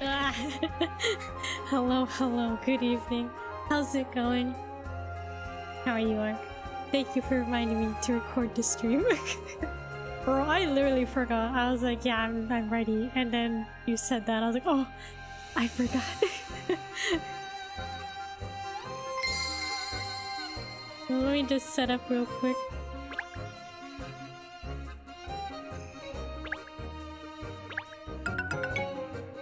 Ah. Hello, hello, good evening. How's it going? How are you, Ark? Thank you for reminding me to record the stream. Bro, I literally forgot. I was like, yeah, I'm ready. And then you said that. I was like, oh, I forgot. Let me just set up real quick.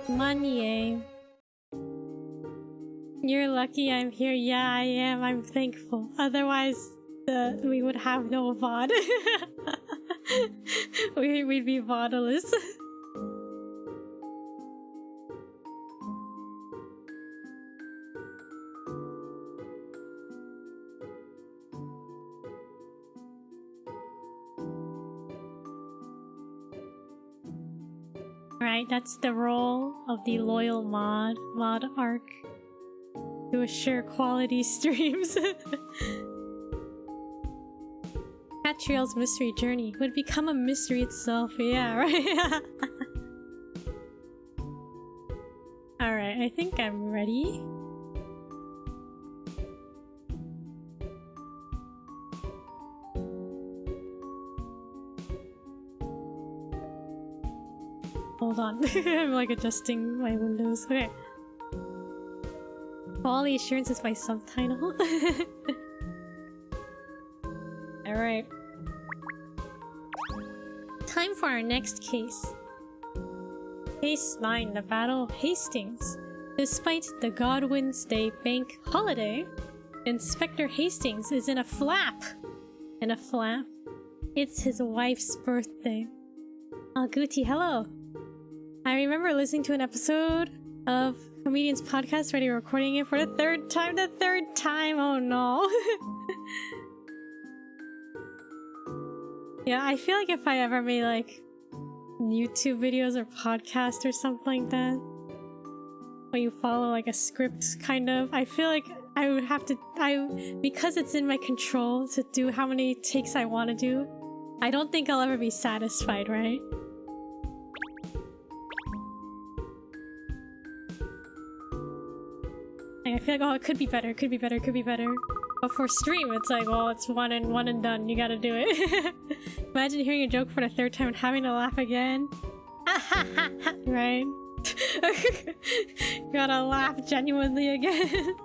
Money, eh? You're lucky I'm here. Yeah, I am. I'm thankful. Otherwise, we would have no VOD. We'd be VODless. Right, that's the role of the loyal mod Arc to assure quality streams. Katrielle's mystery journey would become a mystery itself. Yeah, right. Alright, I think I'm ready. Hold on. I'm like adjusting my windows. Okay. Quality assurance is my subtitle. Alright. Time for our next case. Case 9, the Battle of Hastings. Despite the Godwin's Day bank holiday, Inspector Hastings is in a flap. In a flap? It's his wife's birthday. Oh, Guti, hello. I remember listening to an episode of Comedian's podcast where they were recording it for the third time. The third time! Oh no. Yeah, I feel like if I ever made like YouTube videos or podcasts or something like that, where you follow like a script kind of, I feel like I would have to, because it's in my control to do how many takes I want to do, I don't think I'll ever be satisfied, right? I feel like, oh, it could be better, could be better, could be better. But for stream, it's like, well, it's one and done. You gotta do it. Imagine hearing a joke for the third time and having to laugh again. Right? Gotta laugh genuinely again.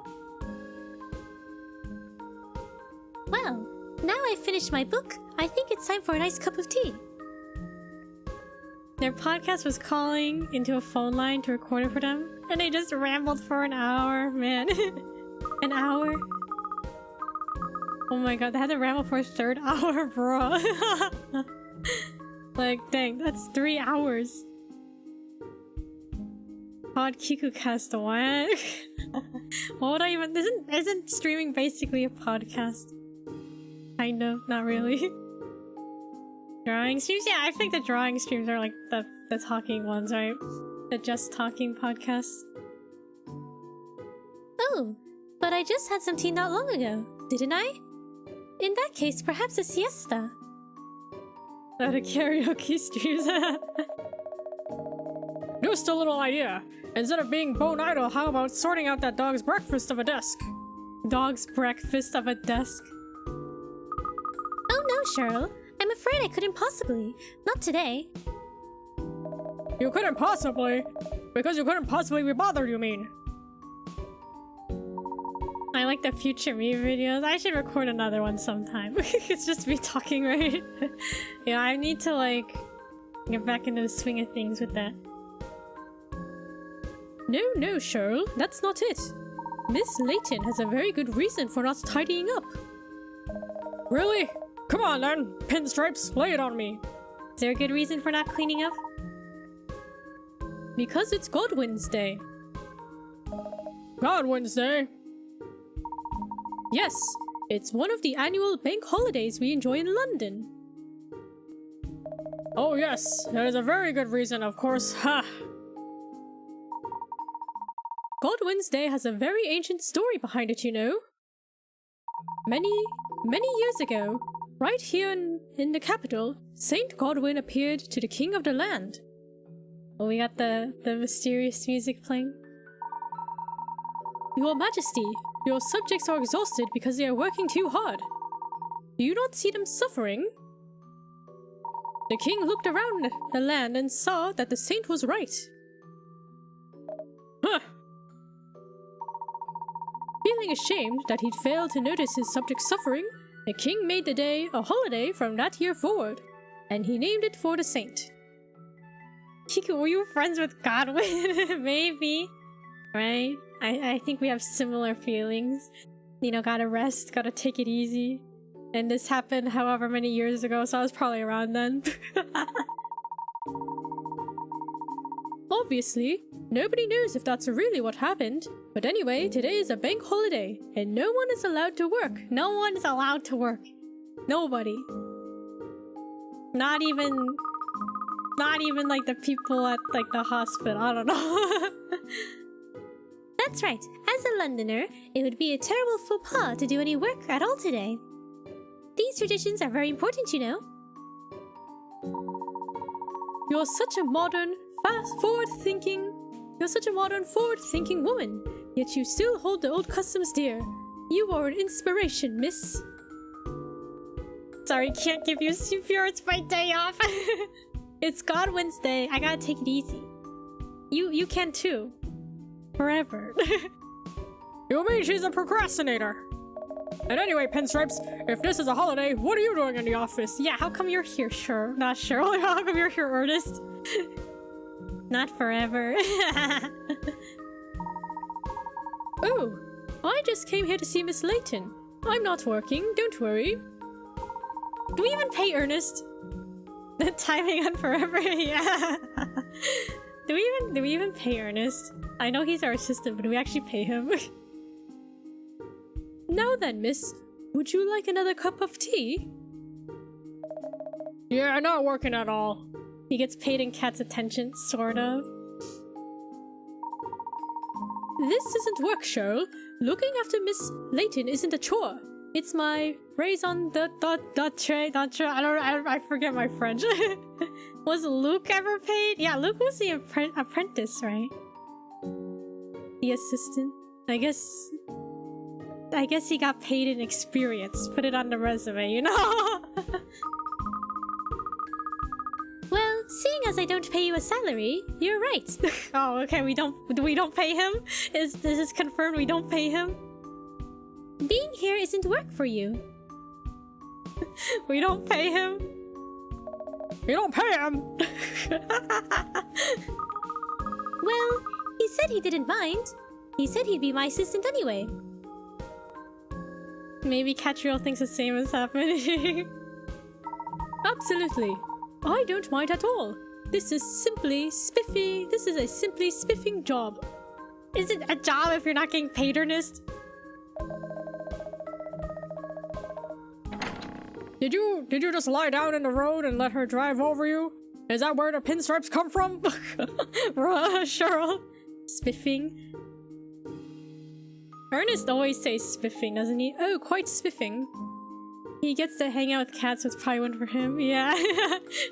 Well, now I've finished my book. I think it's time for a nice cup of tea. Their podcast was calling into a phone line to record it for them. And they just rambled for an hour, man. An hour? Oh my god, they had to ramble for a third hour, bro. Like, dang, that's 3 hours. Pod KikuCast, what? What would I even— isn't streaming basically a podcast? Kind of, not really. Drawing streams? Yeah, I think the drawing streams are like the talking ones, right? The Just Talking podcast. Oh, but I just had some tea not long ago, didn't I? In that case, perhaps a siesta. At a karaoke streams. Just a little idea. Instead of being bone idle, how about sorting out that dog's breakfast of a desk? Dog's breakfast of a desk? Oh no, Cheryl. I'm afraid I couldn't possibly. Not today. You couldn't possibly? Because you couldn't possibly be bothered, you mean? I like the future me videos. I should record another one sometime. It's just me talking, right? Yeah, I need to like get back into the swing of things with that. No, Cheryl, that's not it. Miss Layton has a very good reason for not tidying up. Really? Come on then, Pinstripes, lay it on me. Is there a good reason for not cleaning up? Because it's Godwin's Day. Godwin's Day? Yes, it's one of the annual bank holidays we enjoy in London. Oh yes, that is a very good reason, of course. Ha! Godwin's Day has a very ancient story behind it, you know. Many years ago, right here in the capital, Saint Godwin appeared to the king of the land. Oh, we got the mysterious music playing. Your Majesty, your subjects are exhausted because they are working too hard. Do you not see them suffering? The king looked around the land and saw that the saint was right. Huh. Feeling ashamed that he'd failed to notice his subjects' suffering, the king made the day a holiday from that year forward, and he named it for the saint. Were you friends with Godwin? Maybe. Right? I think we have similar feelings. You know, gotta rest, gotta take it easy. And this happened however many years ago, so I was probably around then. Obviously, nobody knows if that's really what happened. But anyway, today is a bank holiday, and no one is allowed to work. No one is allowed to work. Nobody. Not even like the people at like the hospital. I don't know. That's right. As a Londoner, it would be a terrible faux pas to do any work at all today. These traditions are very important, you know. You're such a modern, forward-thinking woman, yet you still hold the old customs dear. You are an inspiration, miss. Sorry, can't give you super. It's my day off. It's Godwin's day. I gotta take it easy. You can too. Forever. You mean she's a procrastinator? And anyway, Pinstripes, if this is a holiday, what are you doing in the office? Yeah, how come you're here, sure? Not sure. How come you're here, Ernest? Not forever. Oh, I just came here to see Miss Layton. I'm not working, don't worry. Do we even pay Ernest? The timing on forever, yeah. Do we even pay Ernest? I know he's our assistant, but do we actually pay him? Now then, miss, would you like another cup of tea? Yeah, not working at all. He gets paid in Cat's attention, sort of. This isn't work, Cheryl. Looking after Miss Layton isn't a chore. It's my raison d'etre. I forget my French. Was Luke ever paid? Yeah, Luke was the apprentice, right? The assistant. I guess he got paid in experience. Put it on the resume, you know? Well, seeing as I don't pay you a salary, you're right. Oh, okay, we don't pay him? Is this confirmed we don't pay him? Being here isn't work for you. We don't pay him? You don't pay him? Well, he said he didn't mind. He said he'd be my assistant anyway. Maybe Katrielle thinks the same is happening. Absolutely. I don't mind at all. This is simply spiffy. This is a simply spiffing job. Is it a job if you're not getting paid, Ernest? Did you just lie down in the road and let her drive over you? Is that where the pinstripes come from? Cheryl. Spiffing. Ernest always says spiffing, doesn't he? Oh, quite spiffing. He gets to hang out with cats, so it's probably one for him. Yeah.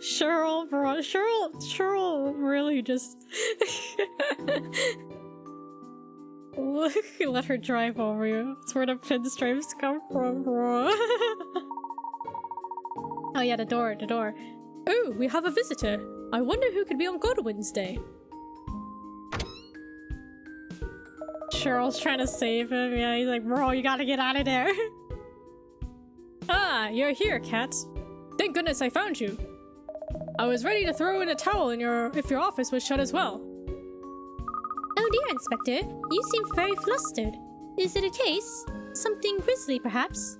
Cheryl, bro. Cheryl really just... Let her drive over you. That's where the pinstripes come from, bro. Oh yeah, the door. Oh, we have a visitor. I wonder who could be on Godwin's Day. Cheryl's trying to save him. Yeah, he's like, bro, you gotta get out of there. Ah, you're here, Cat. Thank goodness I found you. I was ready to throw in a towel if your office was shut as well. Oh dear, Inspector. You seem very flustered. Is it a case? Something grisly, perhaps?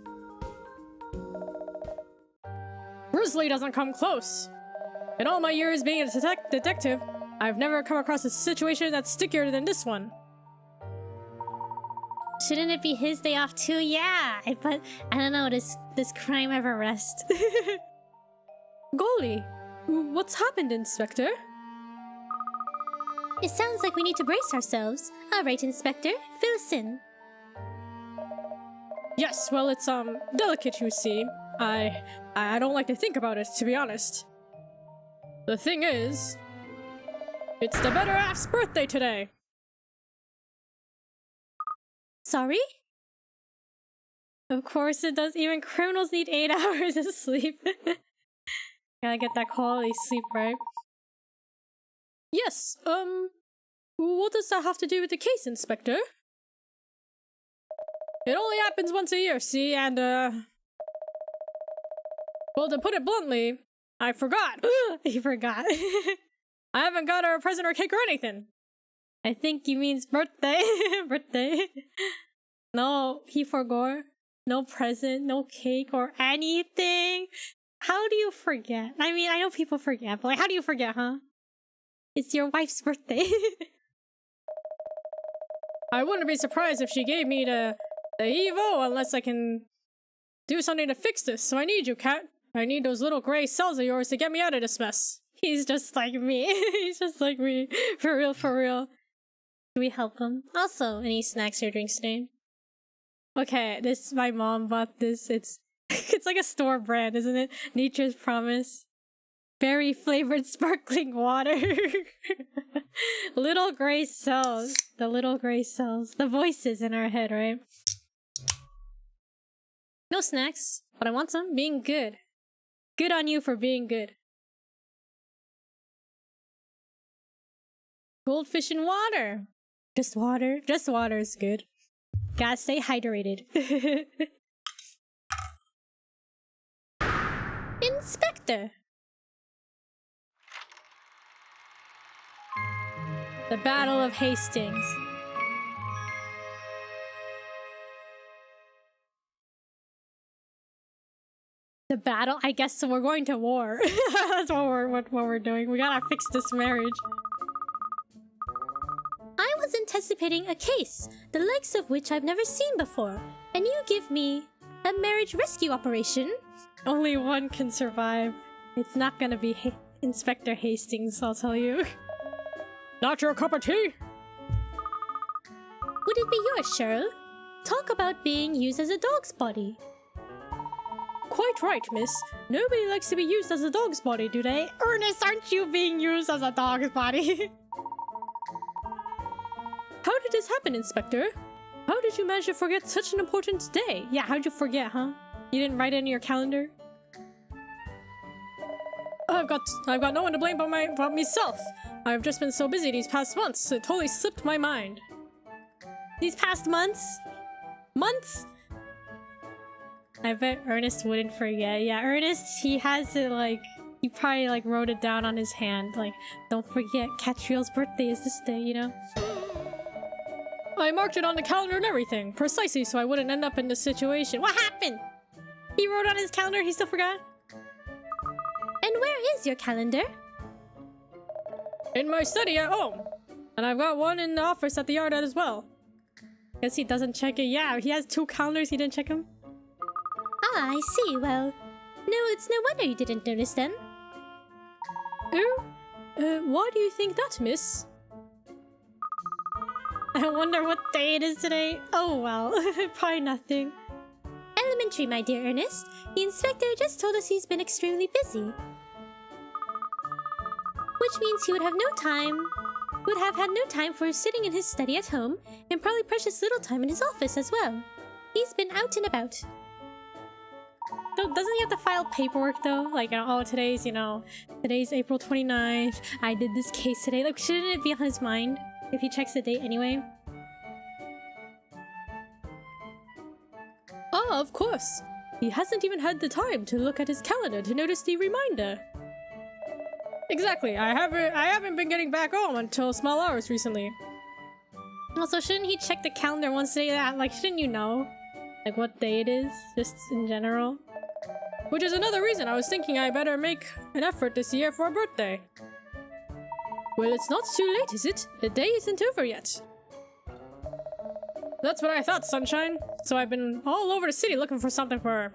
Grisly doesn't come close. In all my years being a detective, I've never come across a situation that's stickier than this one. Shouldn't it be his day off too? Yeah, but I don't know, does crime ever rest? Golly, what's happened, Inspector? It sounds like we need to brace ourselves. All right, Inspector, fill us in. Yes, well, it's delicate, you see. I don't like to think about it, to be honest. The thing is, It's the better half's birthday today! Sorry? Of course it does. Even criminals need 8 hours of sleep. Gotta get that quality sleep, right? Yes, what does that have to do with the case, Inspector? It only happens once a year, see, and, well, to put it bluntly, I forgot. He forgot. I haven't got her a present or cake or anything. I think he means birthday. Birthday. No, he forgot. No present, no cake or anything. How do you forget? I mean, I know people forget, but like, how do you forget, huh? It's your wife's birthday. I wouldn't be surprised if she gave me the Evo unless I can do something to fix this. So I need you, Kat. I need those little gray cells of yours to get me out of this mess. He's just like me. He's just like me. For real, for real. Can we help him? Also, any snacks or drinks today? Okay, my mom bought this. It's like a store brand, isn't it? Nature's Promise. Berry flavored sparkling water. Little gray cells. The little gray cells. The voices in our head, right? No snacks, but I want some. Being good. Good on you for being good. Goldfish in water. Just water. Just water is good. Gotta stay hydrated. Inspector! The Battle of Hastings. The battle? I guess so we're going to war. That's what we're doing. We gotta fix this marriage. I was anticipating a case, the likes of which I've never seen before, and you give me a marriage rescue operation? Only one can survive. It's not gonna be Inspector Hastings, I'll tell you. Not your cup of tea? Would it be yours, Cheryl? Talk about being used as a dog's body. Quite right, miss. Nobody likes to be used as a dog's body, do they? Ernest, aren't you being used as a dog's body? How did this happen, Inspector? How did you manage to forget such an important day? Yeah, how'd you forget, huh? You didn't write it in your calendar? I've got no one to blame but myself. I've just been so busy these past months, it totally slipped my mind. These past months? Months? I bet Ernest wouldn't forget. Yeah, Ernest, he has it like... He probably like wrote it down on his hand. Like, don't forget, Katrielle's birthday is this day, you know? I marked it on the calendar and everything, precisely so I wouldn't end up in this situation. What happened? He wrote on his calendar, he still forgot? And where is your calendar? In my study at home. And I've got one in the office at the yard as well. Guess he doesn't check it. Yeah, he has 2 calendars, he didn't check them. Ah, I see. Well, no, it's no wonder you didn't notice them. Oh? Why do you think that, miss? I wonder what day it is today. Oh well, probably nothing. Elementary, my dear Ernest. The inspector just told us he's been extremely busy. Which means he would have had no time for sitting in his study at home, and probably precious little time in his office as well. He's been out and about. So doesn't he have to file paperwork though? Like, oh, today's April 29th. I did this case today. Like, shouldn't it be on his mind if he checks the date anyway? Ah, of course. He hasn't even had the time to look at his calendar to notice the reminder. Exactly. I haven't been getting back home until small hours recently. Also, shouldn't he check the calendar once a day? Like, shouldn't you know? Like, what day it is? Just in general? Which is another reason I was thinking I better make an effort this year for a birthday. Well, it's not too late, is it? The day isn't over yet. That's what I thought, Sunshine. So I've been all over the city looking for something for her.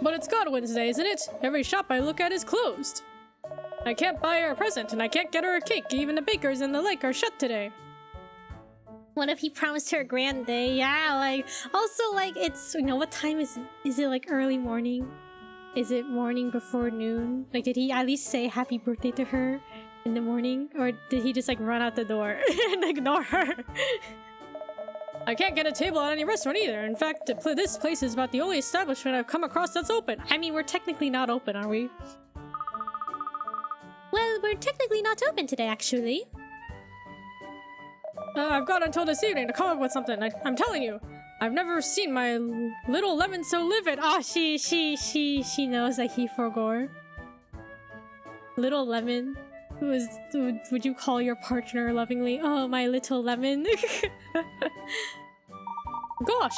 But it's God Wednesday, isn't it? Every shop I look at is closed. I can't buy her a present, and I can't get her a cake. Even the bakers and the lake are shut today. What if he promised her a grand day? Yeah, like, also, like, it's, you know, what time is it? Is it, like, early morning? Is it morning before noon? Like, did he at least say happy birthday to her? in the morning? Or did he just like run out the door and ignore her? I can't get a table at any restaurant either. In fact, this place is about the only establishment I've come across that's open. I mean, we're technically not open, are we? Well, we're technically not open today, actually. I've got until this evening to come up with something. I'm telling you, I've never seen my little lemon so livid. Ah, she knows that he forgore. Little lemon. Would you call your partner lovingly? Oh, my little lemon. Gosh,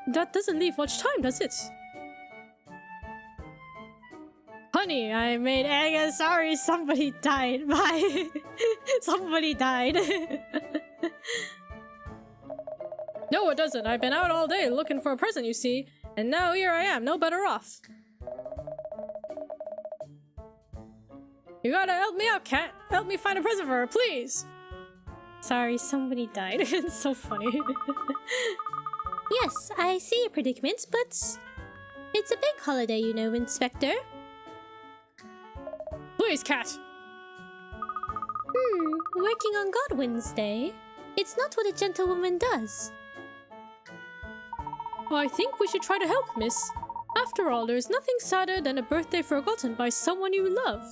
that doesn't leave much time, does it? Honey, I made egg. Sorry, somebody died. Bye. Somebody died. No, it doesn't. I've been out all day looking for a present, you see. And now here I am, no better off. You gotta help me out, cat. Help me find a present for her, please. Sorry, somebody died. It's so funny. Yes, I see your predicament, but it's a big holiday, you know, Inspector. Please, cat. Working on Godwin's Day? It's not what a gentlewoman does. I think we should try to help, miss. After all, there's nothing sadder than a birthday forgotten by someone you love.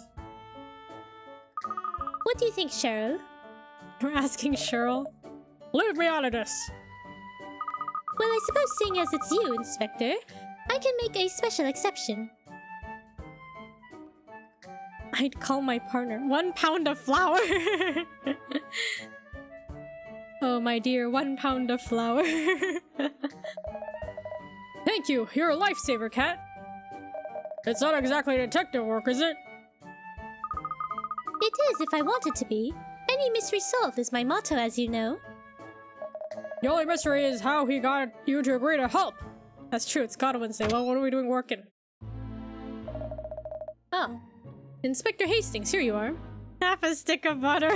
What do you think, Cheryl? We're asking Cheryl. Leave me out of this. Well, I suppose seeing as it's you, Inspector, I can make a special exception. I'd call my partner 1 pound of flour. Oh, my dear, 1 pound of flour. Thank you. You're a lifesaver, cat. It's not exactly detective work, is it? It is if I want it to be. Any mystery solved is my motto, as you know. The only mystery is how he got you to agree to help. That's true, it's Godwin's Day. Well, what are we doing working? Oh. Inspector Hastings, here you are. Half a stick of butter.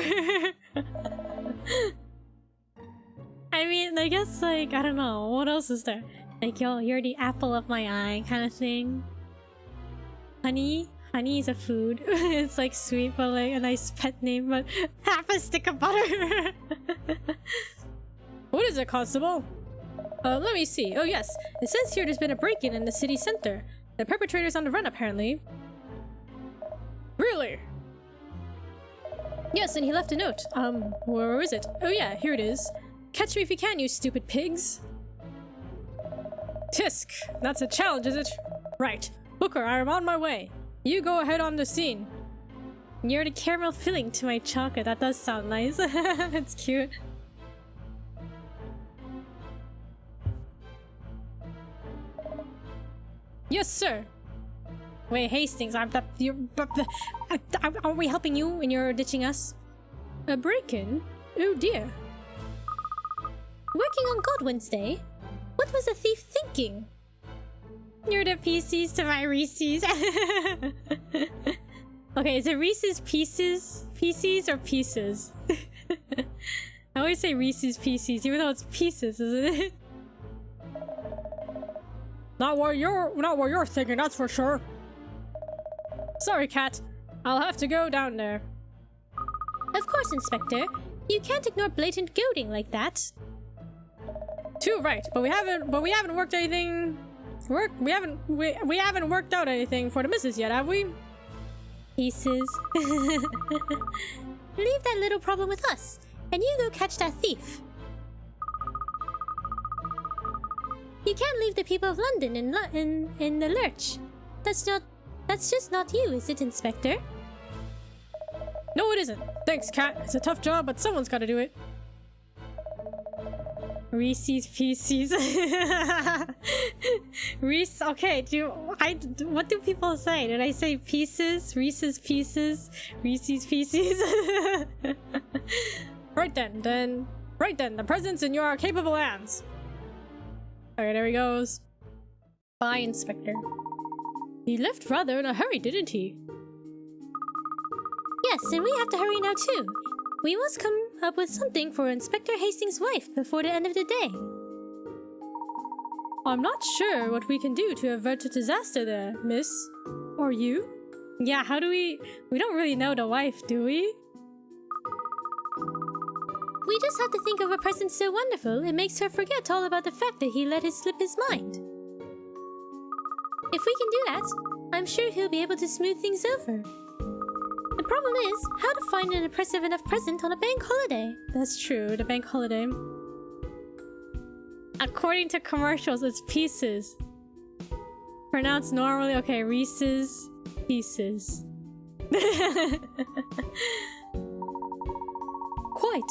I mean, I guess, like, I don't know. What else is there? Like, yo, you're the apple of my eye kind of thing. Honey? Honey is a food. It's like sweet, but like a nice pet name, but half a stick of butter. What is it, Constable? Let me see. Oh yes, it says here there's been a break-in in the city center. The perpetrator's on the run, apparently. Really? Yes, and he left a note. Where is it? Oh yeah, here it is. Catch me if you can, you stupid pigs. Tisk, that's a challenge, is it? Right. Booker, I am on my way. You go ahead on the scene. You're the caramel filling to my chocolate. That does sound nice. It's cute. Yes, sir. Wait, Hastings, are we helping you when you're ditching us? A break-in? Oh dear. Working on Godwin's Day? What was the thief thinking? You're the PCs to my Reese's. Okay, is it Reese's Pieces? PCs or pieces? I always say Reese's Pieces, even though it's pieces, isn't it? Not what you're thinking, that's for sure. Sorry, Cat. I'll have to go down there. Of course, Inspector. You can't ignore blatant goading like that. Too right, but we haven't worked anything. We haven't worked out anything for the missus yet, have we? Pieces. Leave that little problem with us, and you go catch that thief. You can't leave the people of London in the lurch. That's just not you, is it, Inspector? No, it isn't. Thanks, Cat. It's a tough job, but someone's got to do it. Reese's Pieces. Reese. Okay. What do people say? Did I say pieces? Reese's Pieces. Reese's Pieces. Right then. The present's in your capable hands. Okay, there he goes. Bye, Inspector. He left rather in a hurry, didn't he? Yes, and we have to hurry now too. We must come up with something for Inspector Hastings' wife before the end of the day. I'm not sure what we can do to avert a disaster there, miss. Or you? Yeah, how do we... We don't really know the wife, do we? We just have to think of a present so wonderful, it makes her forget all about the fact that he let it slip his mind. If we can do that, I'm sure he'll be able to smooth things over. The problem is, how to find an impressive enough present on a bank holiday. That's true, the bank holiday. According to commercials, it's pieces. Pronounced normally, okay, Reese's Pieces. Quite.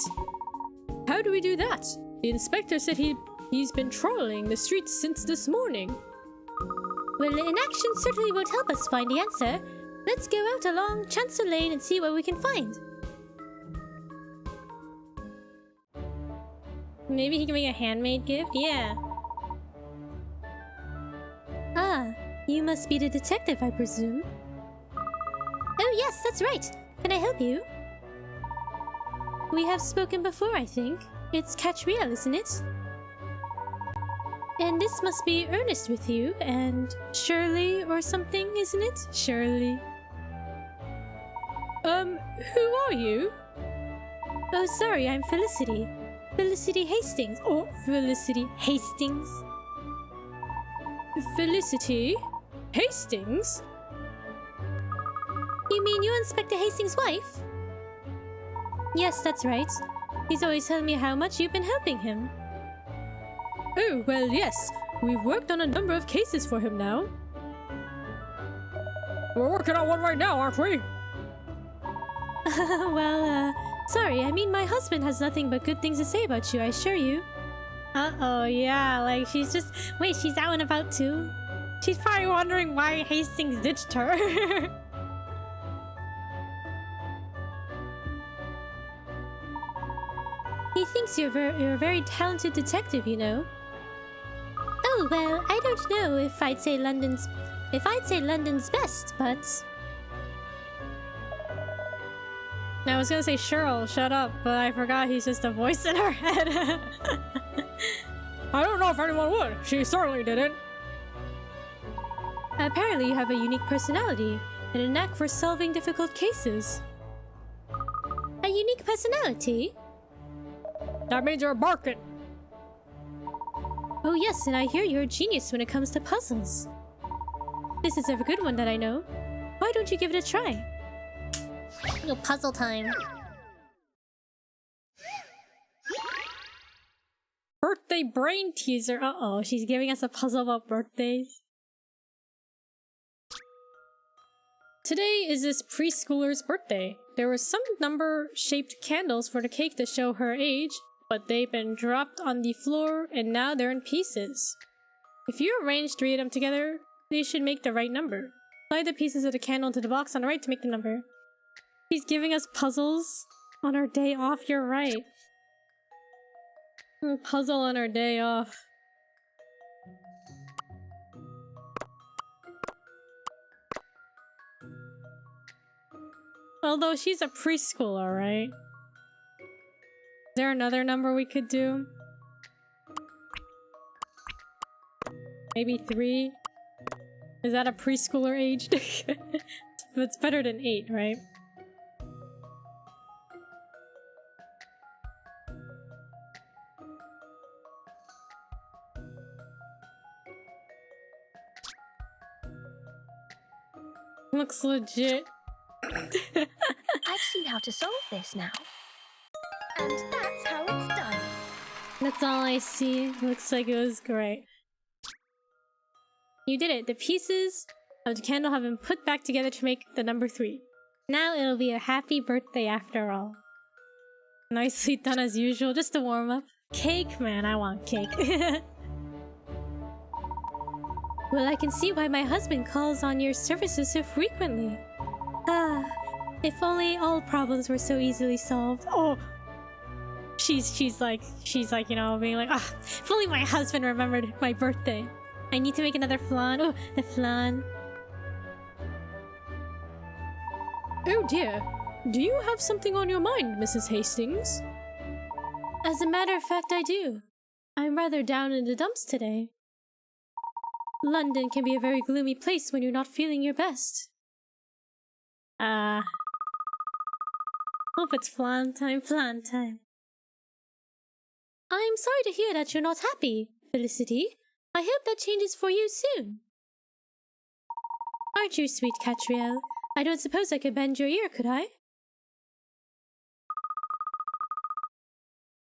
How do we do that? The inspector said he's been trolling the streets since this morning. Well, inaction certainly won't help us find the answer. Let's go out along Chancellor Lane and see what we can find. Maybe he can make a handmade gift? Yeah. Ah, you must be the detective, I presume. Oh yes, that's right. Can I help you? We have spoken before, I think. It's Katrielle, isn't it? And this must be Ernest with you, and Shirley or something, isn't it? Shirley. Who are you? Oh, sorry, I'm Felicity. Felicity Hastings. Oh, Felicity Hastings. Felicity Hastings? You mean you Inspector Hastings' wife? Yes, that's right. He's always telling me how much you've been helping him. Oh, well, yes. We've worked on a number of cases for him now. We're working on one right now, aren't we? Well, sorry, I mean my husband has nothing but good things to say about you, I assure you. Uh-oh, yeah, like she's just... Wait, she's out and about too? She's probably wondering why Hastings ditched her. He thinks you're a very talented detective, you know. Oh, well, I don't know if I'd say London's best, but... I was gonna say Cheryl, shut up, but I forgot he's just a voice in her head. I don't know if anyone would. She certainly didn't. Apparently you have a unique personality and a knack for solving difficult cases. A unique personality? That means you're barking. Oh yes, and I hear you're a genius when it comes to puzzles. This is a good one that I know. Why don't you give it a try? No puzzle time. Birthday brain teaser. Uh-oh, she's giving us a puzzle about birthdays. Today is this preschooler's birthday. There were some number-shaped candles for the cake to show her age, but they've been dropped on the floor and now they're in pieces. If you arrange 3 of them together, they should make the right number. Slide the pieces of the candle into the box on the right to make the number. She's giving us puzzles on our day off, you're right. A puzzle on our day off. Although she's a preschooler, right? Is there another number we could do? Maybe 3? Is that a preschooler age? It's better than 8, right? Looks legit. I've seen how to solve this now. And that's how it's done. That's all I see. Looks like it was great. You did it. The pieces of the candle have been put back together to make the number 3. Now it'll be a happy birthday after all. Nicely done as usual, just to warm up. Cake, man, I want cake. Well, I can see why my husband calls on your services so frequently. Ah, if only all problems were so easily solved. Oh, she's like, you know, being like, ah, if only my husband remembered my birthday. I need to make another flan. Oh, the flan. Oh dear. Do you have something on your mind, Mrs. Hastings? As a matter of fact, I do. I'm rather down in the dumps today. London can be a very gloomy place when you're not feeling your best. Hope it's flan time, flan time. I'm sorry to hear that you're not happy, Felicity. I hope that changes for you soon. Aren't you sweet, Katrielle? I don't suppose I could bend your ear, could I?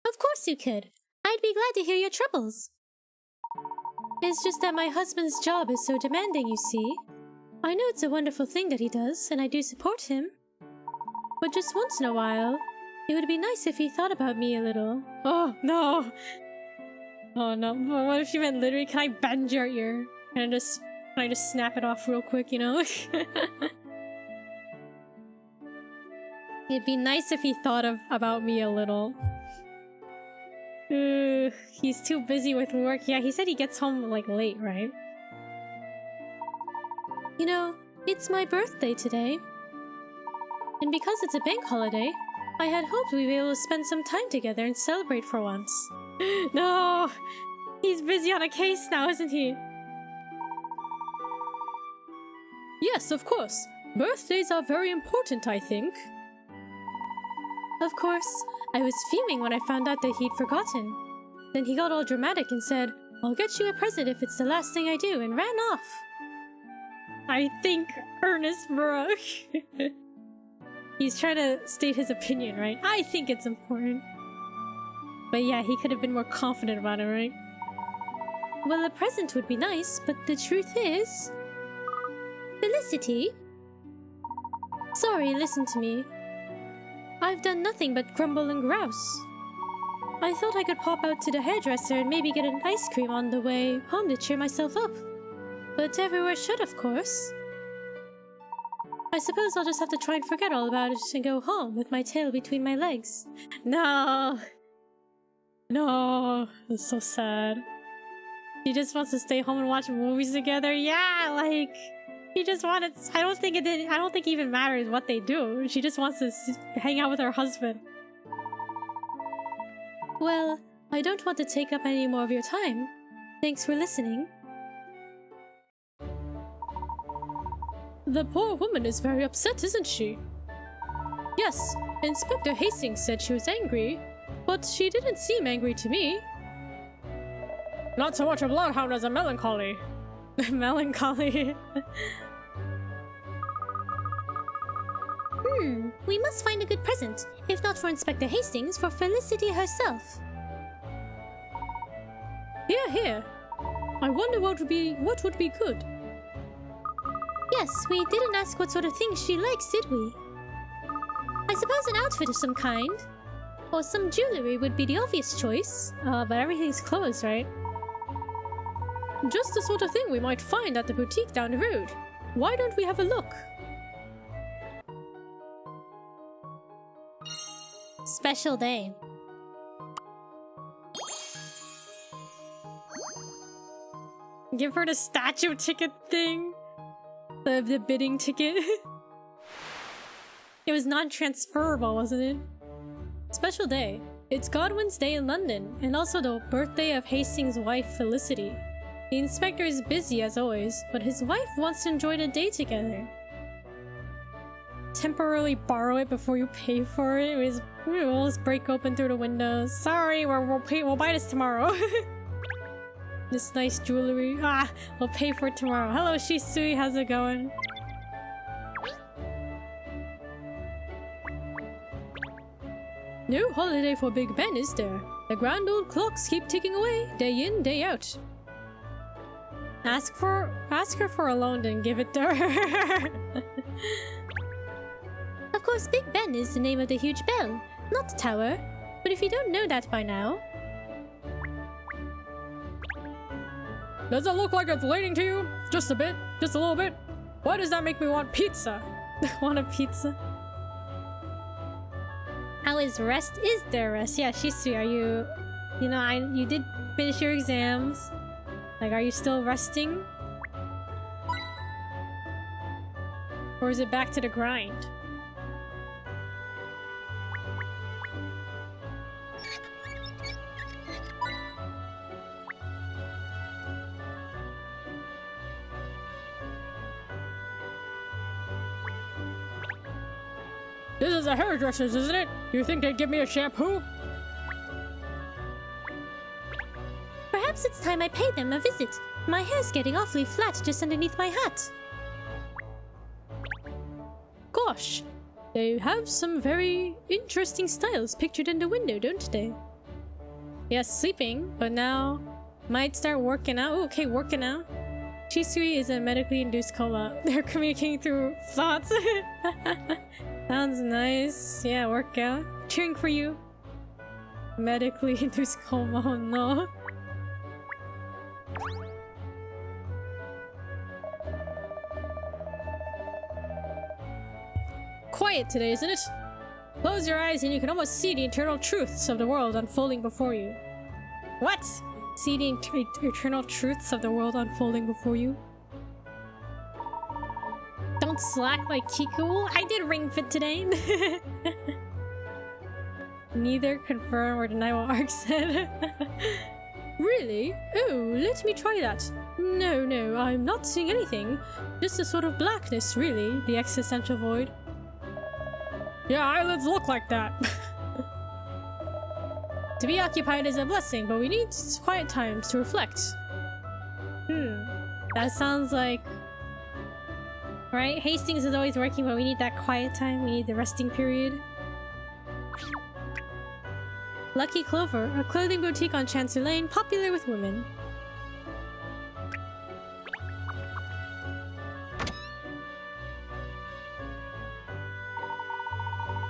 Of course you could. I'd be glad to hear your troubles. It's just that my husband's job is so demanding, you see. I know it's a wonderful thing that he does, and I do support him. But just once in a while, it would be nice if he thought about me a little. Oh, no! Oh, no. What if she meant literally, can I bend your ear? Can I just snap it off real quick, you know? It'd be nice if he thought about me a little. He's too busy with work. Yeah, he said he gets home, like, late, right? You know, it's my birthday today. And because it's a bank holiday, I had hoped we'd be able to spend some time together and celebrate for once. No! He's busy on a case now, isn't he? Yes, of course. Birthdays are very important, I think. Of course, I was fuming when I found out that he'd forgotten. Then he got all dramatic and said, "I'll get you a present if it's the last thing I do," and ran off. I think Ernest Brooke. He's trying to state his opinion, right? I think it's important. But yeah, he could have been more confident about it, right? Well, a present would be nice, but the truth is... Felicity? Sorry, listen to me. I've done nothing but grumble and grouse. I thought I could pop out to the hairdresser and maybe get an ice cream on the way home to cheer myself up. But everywhere shut, of course. I suppose I'll just have to try and forget all about it and go home with my tail between my legs. No! No! That's so sad. He just wants to stay home and watch movies together. Yeah, like... She just wanted... I don't think it even matters what they do. She just wants to hang out with her husband. Well, I don't want to take up any more of your time. Thanks for listening. The poor woman is very upset, isn't she? Yes, Inspector Hastings said she was angry, but she didn't seem angry to me. Not so much a bloodhound as a melancholy. Melancholy. We must find a good present. If not for Inspector Hastings, for Felicity herself. Here, here. I wonder what would be good. Yes, we didn't ask what sort of things she likes, did we? I suppose an outfit of some kind. Or some jewelry would be the obvious choice. But everything's closed, right? Just the sort of thing we might find at the boutique down the road. Why don't we have a look? Special day. Give her the statue ticket thing. The bidding ticket. It was non-transferable, wasn't it? Special day. It's Godwin's Day in London, and also the birthday of Hastings' wife, Felicity. The inspector is busy as always, but his wife wants to enjoy the day together. Temporarily borrow it before you pay for it. We'll just break open through the windows. Sorry, we'll buy this tomorrow. This nice jewelry. We'll pay for it tomorrow. Hello, Shisui, how's it going? No holiday for Big Ben, is there? The grand old clocks keep ticking away, day in, day out. Ask her for a loan, then give it to her. Of course, Big Ben is the name of the huge bell, not the tower. But if you don't know that by now... Does it look like it's leaning to you? Just a bit? Just a little bit? Why does that make me want pizza? Want a pizza? How is rest? Is there rest? Yeah, Shisui, are you... You know, you did finish your exams. Like, are you still resting? Or is it back to the grind? This is a hairdresser's, isn't it? You think they'd give me a shampoo? Perhaps it's time I pay them a visit. My hair's getting awfully flat just underneath my hat. Gosh, they have some very interesting styles pictured in the window, don't they? Yes, sleeping, but now might start working out. Ooh, okay, working out. Chisui is a medically induced coma. They're communicating through thoughts. Sounds nice. Yeah, workout. Cheering for you. Medically induced coma. Oh no. Quiet today, isn't it? Close your eyes and you can almost see the eternal truths of the world unfolding before you. What? See the eternal truths of the world unfolding before you? Don't slack like Kiku. I did ring fit today. Neither confirm or deny what Ark said. Really? Oh, let me try that. No, I'm not seeing anything. Just a sort of blackness, really. The existential void. Yeah, eyelids look like that. To be occupied is a blessing, but we need quiet times to reflect. That sounds like... Right? Hastings is always working, but we need that quiet time. We need the resting period. Lucky Clover, a clothing boutique on Chancery Lane, popular with women.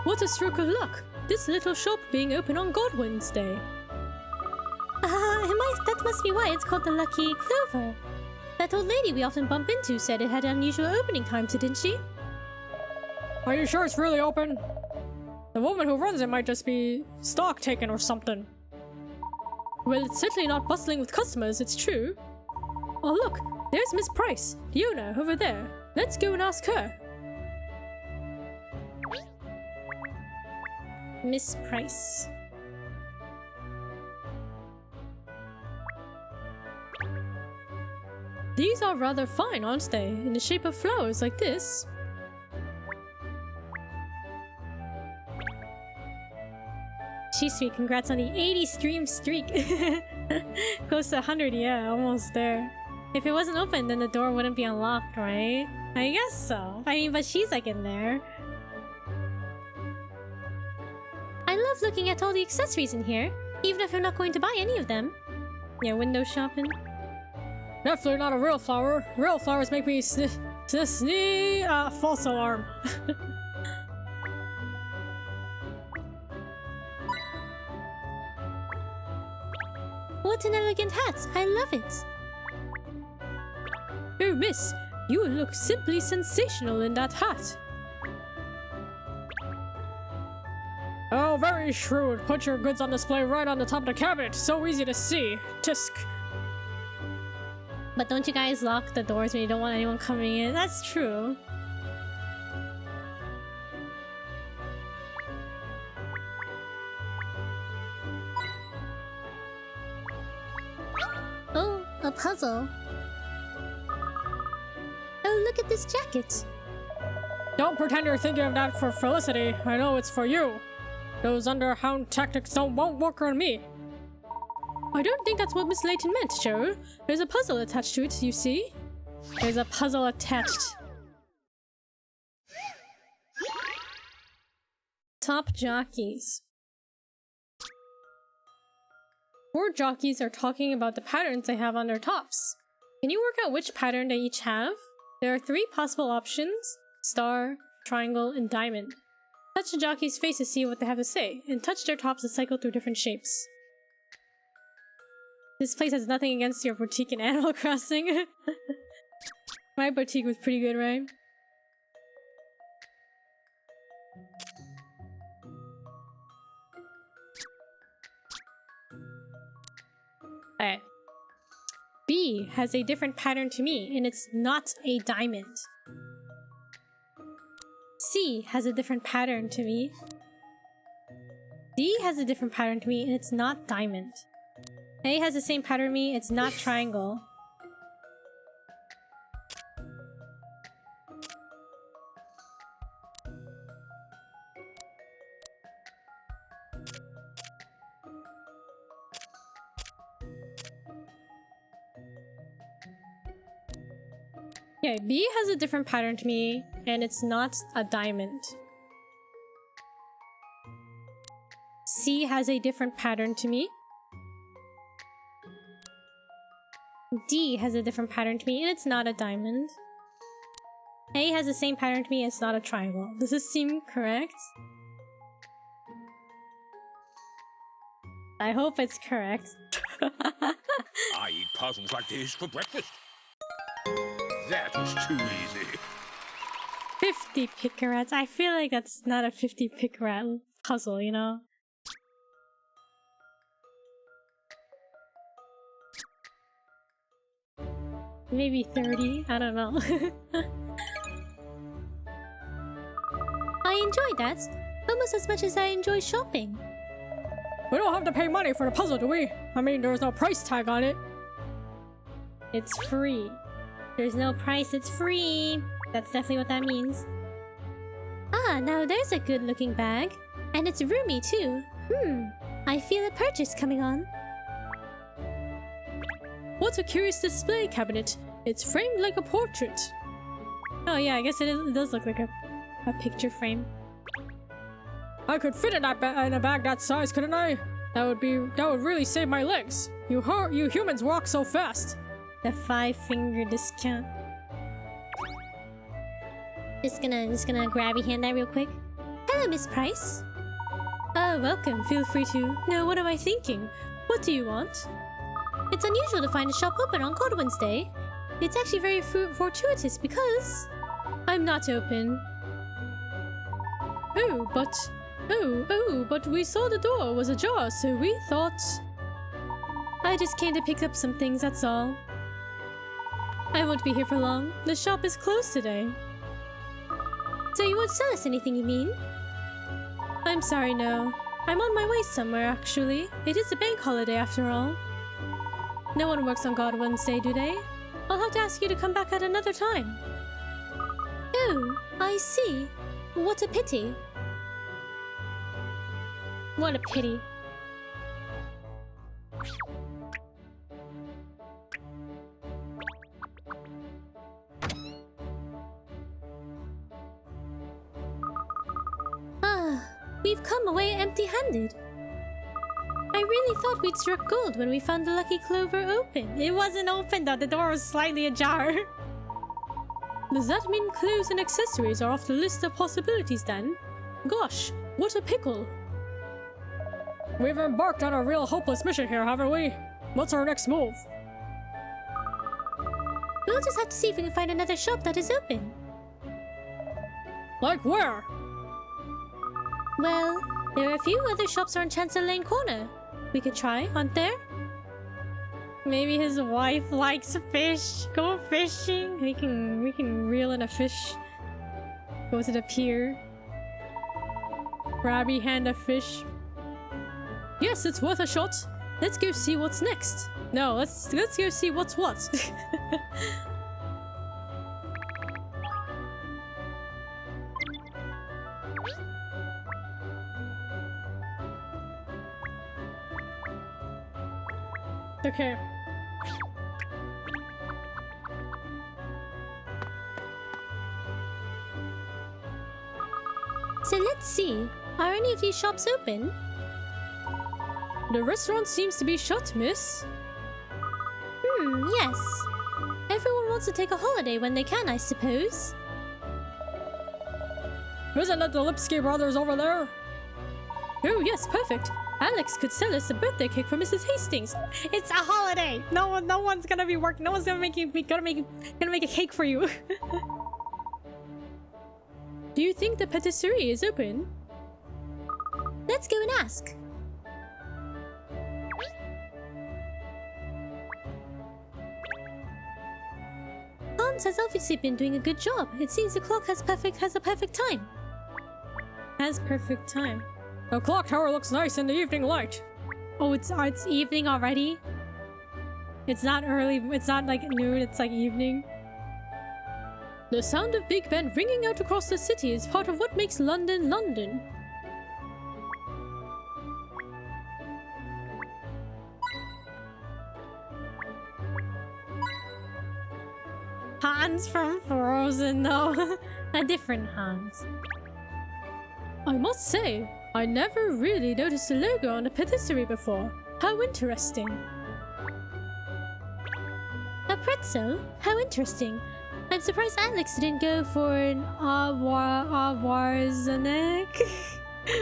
What a stroke of luck! This little shop being open on God Wednesday. That must be why it's called the Lucky Clover. That old lady we often bump into said it had unusual opening times, didn't she? Are you sure it's really open? The woman who runs it might just be stock taken or something. Well, it's certainly not bustling with customers, it's true. Oh look, there's Miss Price, the owner, over there. Let's go and ask her. Miss Price. These are rather fine, aren't they? In the shape of flowers like this. Shisui, congrats on the 80 stream streak. Close to 100, yeah, almost there. If it wasn't open, then the door wouldn't be unlocked, right? I guess so. I mean, but she's like in there. I love looking at all the accessories in here, even if I'm not going to buy any of them. Yeah, window shopping. Definitely not a real flower. Real flowers make me sneeze. False alarm. What an elegant hat! I love it! Oh, miss, you look simply sensational in that hat. Oh, very shrewd. Put your goods on display right on the top of the cabinet. So easy to see. Tisk. But don't you guys lock the doors when you don't want anyone coming in? That's true. Oh, a puzzle. Oh, look at this jacket. Don't pretend you're thinking of that for Felicity. I know it's for you. Those underhound tactics won't work on me. I don't think that's what Miss Layton meant, Joe. There's a puzzle attached to it, you see? There's a puzzle attached. Top jockeys. 4 jockeys are talking about the patterns they have on their tops. Can you work out which pattern they each have? There are 3 possible options: star, triangle, and diamond. Touch the jockey's face to see what they have to say, and touch their tops to cycle through different shapes. This place has nothing against your boutique in Animal Crossing. My boutique was pretty good, right? Okay. B has a different pattern to me, and it's not a diamond. C has a different pattern to me. D has a different pattern to me, and it's not diamond. A has the same pattern to me, it's not triangle. Yeah, B has a different pattern to me, and it's not a diamond. C has a different pattern to me. D has a different pattern to me, and it's not a diamond. A has the same pattern to me, it's not a triangle. Does this seem correct? I hope it's correct. I eat puzzles like this for breakfast. That was too easy. 50 pick-a-rats. I feel like that's not a 50 pick-a-rat puzzle, you know? Maybe 30? I don't know. I enjoyed that. Almost as much as I enjoy shopping. We don't have to pay money for the puzzle, do we? I mean, there's no price tag on it. It's free. There's no price, it's free. That's definitely what that means. Ah, now there's a good-looking bag. And it's roomy, too. I feel a purchase coming on. What a curious display cabinet. It's framed like a portrait. Oh yeah, I guess it does look like a picture frame. I could fit in a bag that size, couldn't I? That would really save my legs. You humans walk so fast. The 5-finger discount. Just gonna grab your hand that real quick. Hello, Miss Price. Ah, welcome. Feel free to. Now, what am I thinking? What do you want? It's unusual to find a shop open on Cold Wednesday. It's actually very fortuitous because I'm not open. But we saw the door was ajar, so we thought... I just came to pick up some things, that's all. I won't be here for long. The shop is closed today. So you won't sell us anything, you mean? I'm sorry, no. I'm on my way somewhere, actually. It is a bank holiday, after all. No one works on God Wednesday, do they? I'll have to ask you to come back at another time. Oh, I see. What a pity. What a pity. We've come away empty-handed. I really thought we'd struck gold when we found the lucky clover open. It wasn't open though, the door was slightly ajar. Does that mean clothes and accessories are off the list of possibilities then? Gosh, what a pickle. We've embarked on a real hopeless mission here, haven't we? What's our next move? We'll just have to see if we can find another shop that is open. Like where? Well, there are a few other shops on Chancellor Lane Corner. We could try, aren't there? Maybe his wife likes fish. Go fishing. We can reel in a fish. Go to the pier. Grabby hand a fish. Yes, it's worth a shot. Let's go see what's next. No, let's go see what's what. Okay. So let's see. Are any of these shops open? The restaurant seems to be shut, miss. Yes. Everyone wants to take a holiday when they can, I suppose. Isn't that the Lipsky brothers over there? Oh, yes, perfect. Alex could sell us a birthday cake for Mrs. Hastings. It's a holiday. No one's gonna be working. No one's gonna make a cake for you. Do you think the patisserie is open? Let's go and ask. Hans has obviously been doing a good job. It seems the clock has a perfect time. Has perfect time. The clock tower looks nice in the evening light. Oh, it's evening already? It's not early, it's not like noon, it's like evening. The sound of Big Ben ringing out across the city is part of what makes London, London. Hans from Frozen, no. A different Hans. I must say, I never really noticed the logo on the patisserie before. How interesting. A pretzel? How interesting. I'm surprised Alex didn't go for an awarzanek.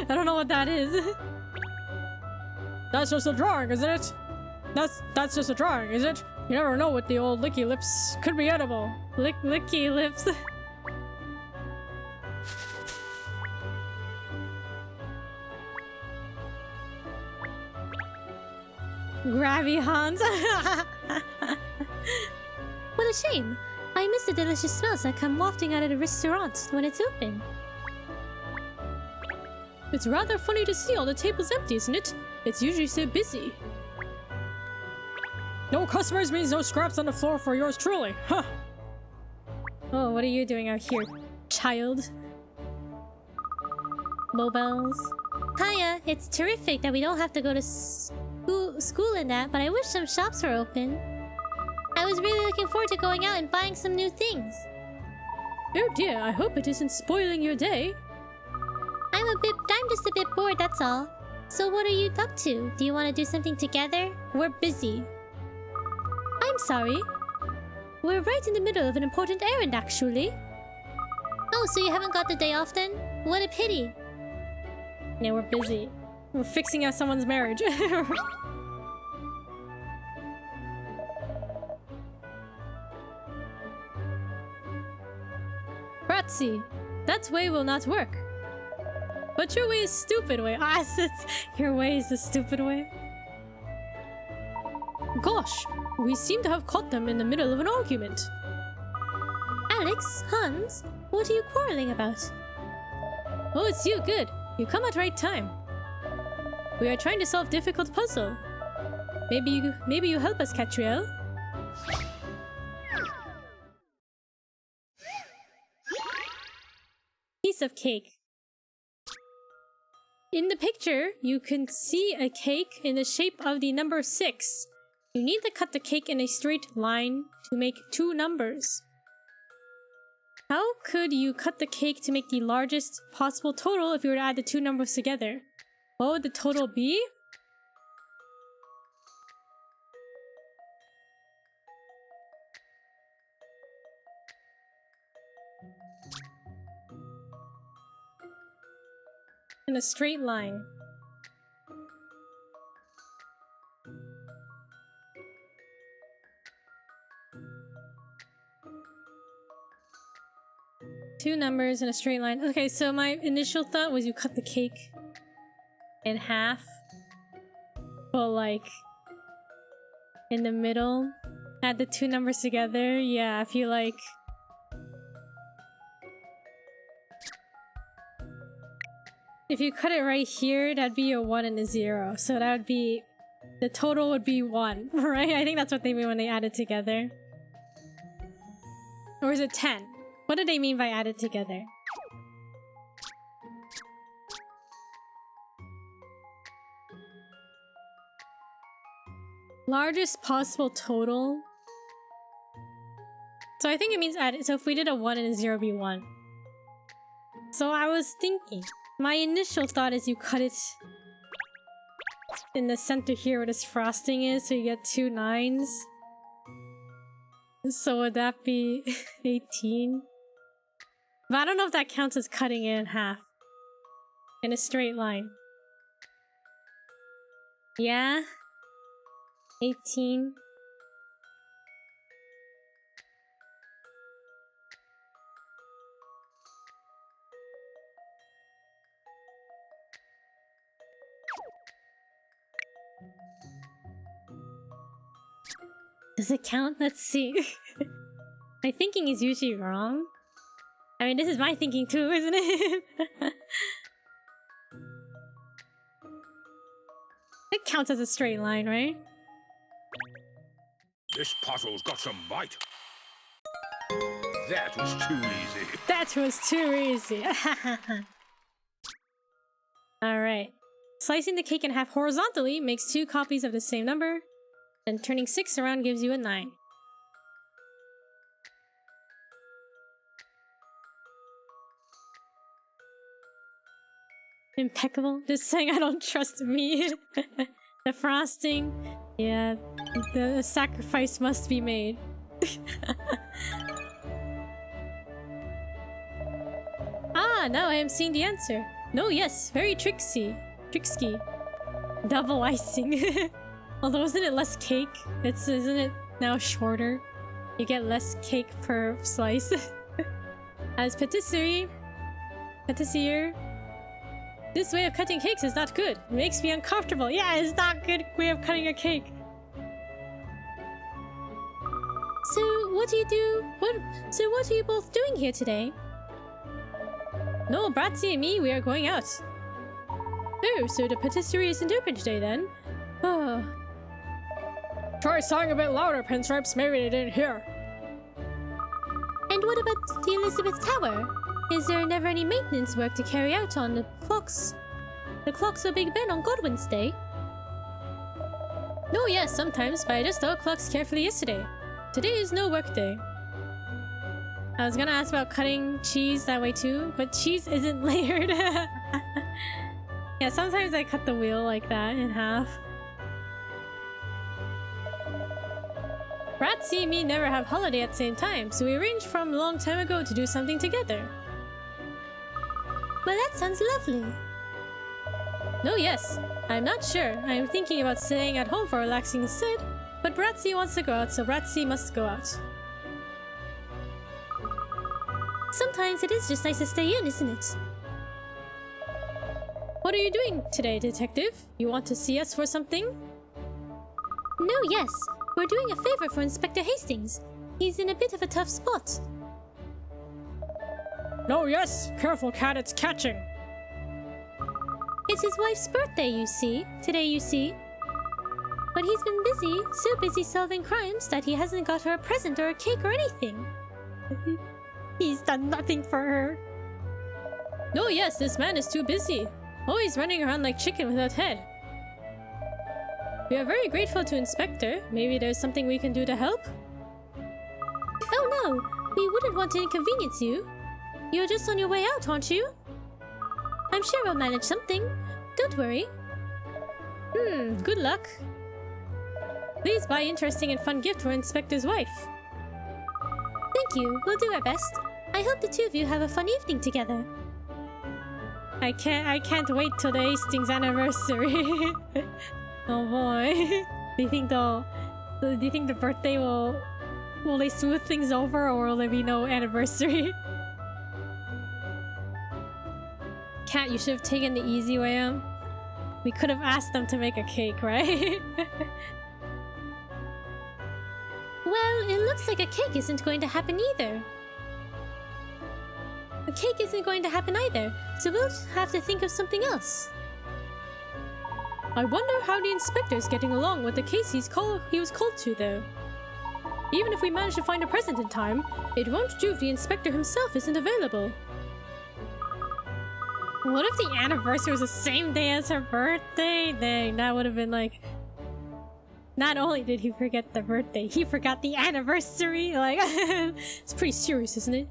I don't know what that is. That's just a drawing, isn't it? That's just a drawing, is it? You never know with the old licky lips. Could be edible. Licky lips. Grabby Hans. What a shame. I miss the delicious smells that come wafting out of the restaurant when it's open. It's rather funny to see all the tables empty, isn't it? It's usually so busy. No customers means no scraps on the floor for yours truly, huh? Oh, what are you doing out here, child? Mobiles. Hiya, it's terrific that we don't have to go to school in that, but I wish some shops were open. I was really looking forward to going out and buying some new things. Oh dear, I hope it isn't spoiling your day. I'm just a bit bored, that's all. So what are you up to? Do you want to do something together? We're busy. I'm sorry. We're right in the middle of an important errand, actually. Oh, so you haven't got the day off then? What a pity. Yeah, we're busy. We're fixing out someone's marriage. Bratzy, that way will not work. But your way is stupid way. Ah, your way is the stupid way. Gosh, we seem to have caught them in the middle of an argument. Alex, Hans, what are you quarreling about? Oh, it's you, good. You come at right time. We are trying to solve difficult puzzle. Maybe you help us, Katrielle. Piece of cake. In the picture, you can see a cake in the shape of the number 6. You need to cut the cake in a straight line to make 2 numbers. How could you cut the cake to make the largest possible total if you were to add the 2 numbers together? What would the total be? In a straight line. Two numbers in a straight line. Okay, so my initial thought was you cut the cake in half, but like in the middle, add the 2 numbers together. Yeah, I feel like if you cut it right here, that'd be a 1 and a 0. So that would be, the total would be 1, right? I think that's what they mean when they add it together. Or is it 10? What do they mean by added together? Largest possible total. So I think it means added. So if we did a 1 and a 0, it'd be 1. So I was thinking, my initial thought is you cut it in the center here where this frosting is, so you get 2 9s. So would that be 18? But I don't know if that counts as cutting it in half. In a straight line. Yeah? 18. Does it count? Let's see. My thinking is usually wrong. I mean, this is my thinking too, isn't it? It counts as a straight line, right? This puzzle's got some bite. That was too easy. That was too easy. Alright. Slicing the cake in half horizontally makes 2 copies of the same number. Then turning 6 around gives you a 9. Impeccable. Just saying I don't trust me. The frosting. Yeah, the sacrifice must be made. Ah, now I am seeing the answer. No, yes, very tricksy. Double icing. Although isn't it less cake? Isn't it now shorter? You get less cake per slice. As patissier, this way of cutting cakes is not good. It makes me uncomfortable. Yeah, it's not good way of cutting a cake. So, what do you do? What are you both doing here today? No, Bratzy and me, we are going out. Oh, so the patisserie isn't open today then? Oh. Try saying a bit louder, Pinstripes. Maybe they didn't hear. And what about the Elizabeth Tower? Is there never any maintenance work to carry out on the clocks? The clocks of Big Ben on Godwin's Day? No, yes, sometimes, but I just saw clocks carefully yesterday. Today is no work day. I was gonna ask about cutting cheese that way too, but cheese isn't layered. Yeah, sometimes I cut the wheel like that in half. Bratzy and me never have holiday at the same time, so we arranged from a long time ago to do something together. Well, that sounds lovely. No, yes. I'm not sure. I'm thinking about staying at home for relaxing instead, but Bratzy wants to go out, so Bratzy must go out. Sometimes it is just nice to stay in, isn't it? What are you doing today, detective? You want to see us for something? No, yes. We're doing a favor for Inspector Hastings. He's in a bit of a tough spot. No, yes. Careful, cat, it's catching. It's his wife's birthday, you see. Today, you see. But he's been busy, so busy solving crimes that he hasn't got her a present or a cake or anything. He's done nothing for her. No, yes, this man is too busy. Always running around like chicken without head. We are very grateful to Inspector. Maybe there's something we can do to help? Oh no, we wouldn't want to inconvenience you. You're just on your way out, aren't you? I'm sure we'll manage something. Don't worry. Good luck. Please buy interesting and fun gift for Inspector's wife. Thank you, we'll do our best. I hope the two of you have a fun evening together. I can't wait till the Astings anniversary. Oh boy. Do you think the birthday will they smooth things over, or will there be no anniversary? Cat, you should have taken the easy way out. We could have asked them to make a cake, right? Well, it looks like a cake isn't going to happen either. A cake isn't going to happen either, so we'll have to think of something else. I wonder how the Inspector's getting along with the case he was called to, though. Even if we manage to find a present in time, it won't do if the Inspector himself isn't available. What if the anniversary was the same day as her birthday? Dang, that would have been like... Not only did he forget the birthday, he forgot the anniversary! Like, it's pretty serious, isn't it?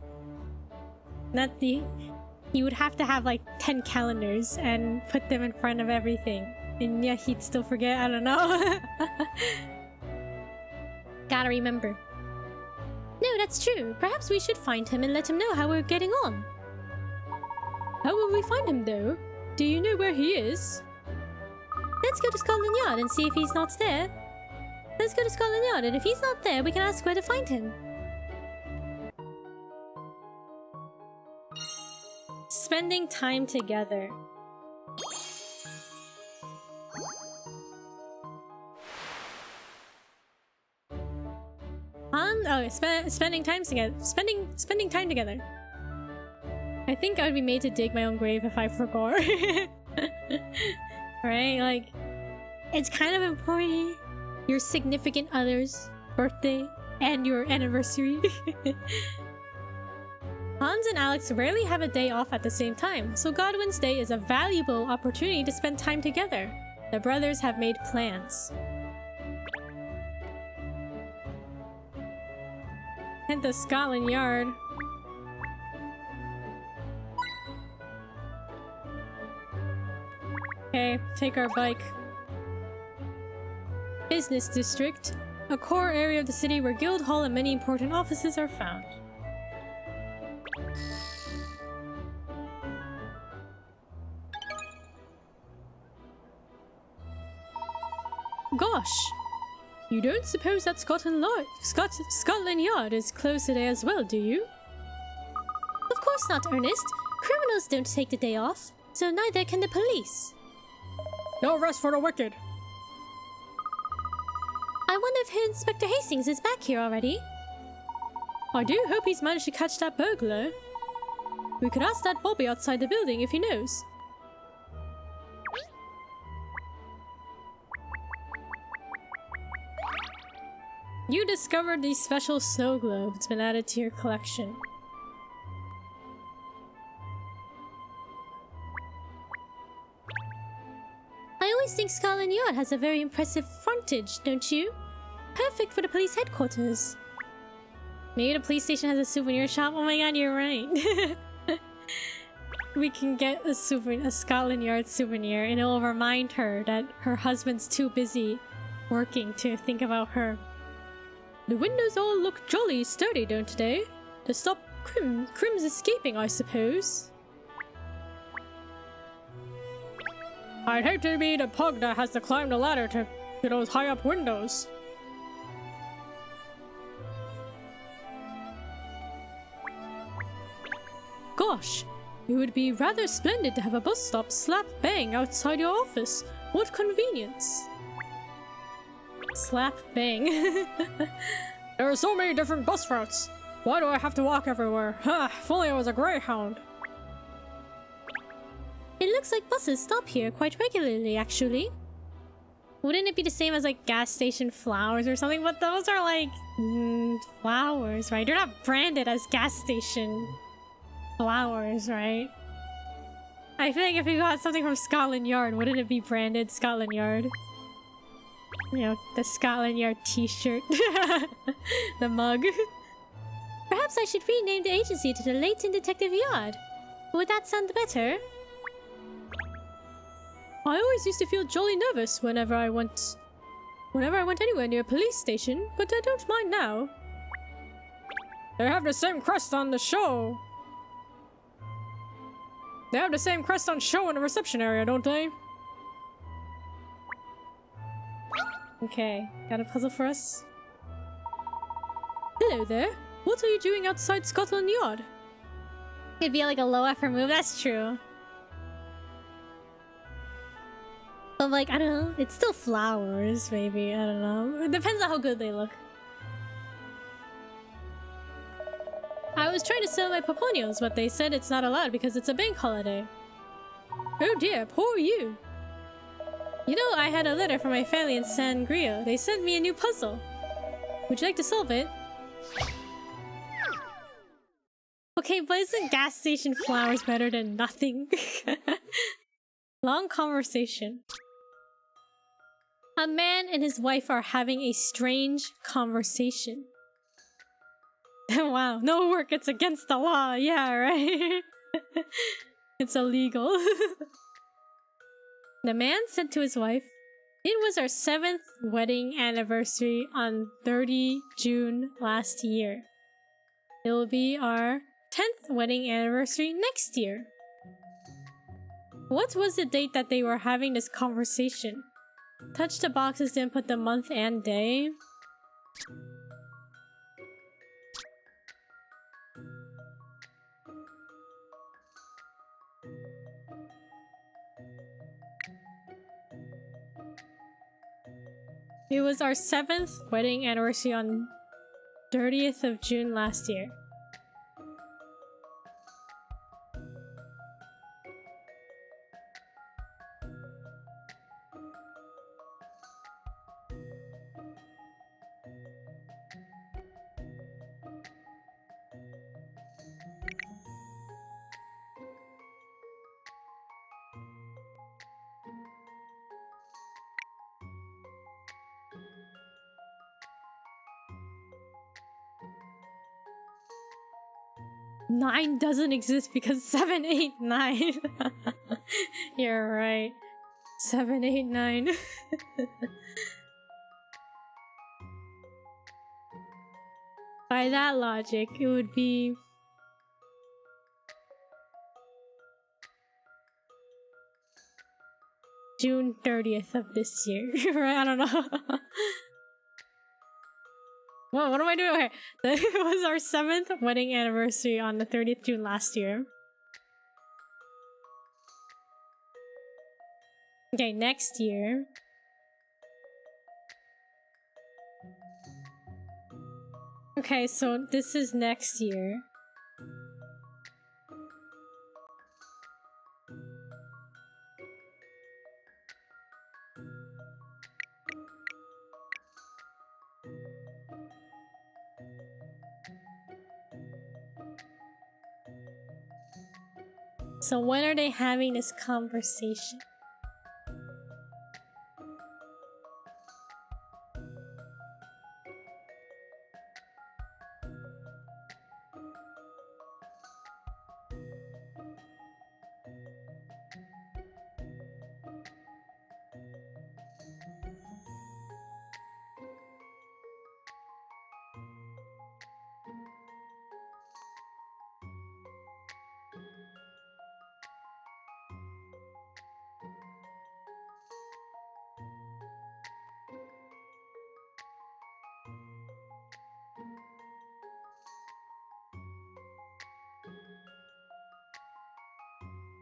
He would have to have like 10 calendars and put them in front of everything. And yeah, he'd still forget, I don't know. Gotta remember. No, that's true. Perhaps we should find him and let him know how we're getting on. How will we find him, though? Do you know where he is? Let's go to Scotland Yard and see if he's not there. Let's go to Scotland Yard, and if he's not there, we can ask where to find him. Spending time together. Spending time together. Spending time together. I think I would be made to dig my own grave if I forgot. Right? Like, it's kind of important. Your significant other's birthday and your anniversary. Hans and Alex rarely have a day off at the same time, so Godwin's Day is a valuable opportunity to spend time together. The brothers have made plans. Head to Scotland Yard. Okay, take our bike. Business District, a core area of the city where Guild Hall and many important offices are found. Gosh! You don't suppose that Scotland Yard is closed today as well, do you? Of course not, Ernest. Criminals don't take the day off, so neither can the police. No rest for the wicked! I wonder if Inspector Hastings is back here already. I do hope he's managed to catch that burglar. We could ask that Bobby outside the building if he knows. You discovered the special snow globe. It's been added to your collection. I always think Scotland Yard has a very impressive frontage, don't you? Perfect for the police headquarters. Maybe the police station has a souvenir shop? Oh my god, you're right. We can get a Scotland Yard souvenir and it will remind her that her husband's too busy working to think about her. The windows all look jolly sturdy, don't they? To stop Crim's escaping, I suppose. I'd hate to be the pug that has to climb the ladder to those high-up windows. Gosh, it would be rather splendid to have a bus stop slap bang outside your office. What convenience! Slap bang. There are so many different bus routes. Why do I have to walk everywhere? If only I was a greyhound. It looks like buses stop here quite regularly, actually. Wouldn't it be the same as like gas station flowers or something? But those are like flowers, right? They're not branded as gas station flowers, right? I feel like if you got something from Scotland Yard, wouldn't it be branded Scotland Yard? You know, the Scotland Yard t-shirt. The mug. Perhaps I should rename the agency to the Leighton Detective Yard. Would that sound better? I always used to feel jolly nervous whenever I went anywhere near a police station, but I don't mind now. They have the same crest on the show. They have the same crest on show in the reception area, don't they? Okay, got a puzzle for us? Hello there. What are you doing outside Scotland Yard? It'd be like a low effort move, that's true. But like, I don't know, it's still flowers, maybe, I don't know. It depends on how good they look. I was trying to sell my poponios, but they said it's not allowed because it's a bank holiday. Oh dear, poor you. You know, I had a letter from my family in San Grio. They sent me a new puzzle. Would you like to solve it? Okay, but isn't gas station flowers better than nothing? Long conversation. A man and his wife are having a strange conversation. Wow, no work, it's against the law. Yeah, right? It's illegal. The man said to his wife, "It was our 7th wedding anniversary on 30 June last year. It will be our 10th wedding anniversary next year." What was the date that they were having this conversation? Touch the boxes, then put the month and day. It was our 7th wedding anniversary on 30th of June last year. Nine doesn't exist because 7, 8, 9. You're right. 7, 8, 9. By that logic, it would be June 30th of this year. Right? I don't know. Whoa, what am I doing? Okay, it was our 7th wedding anniversary on the 30th June last year. Okay, next year. Okay, so this is next year. So when are they having this conversation?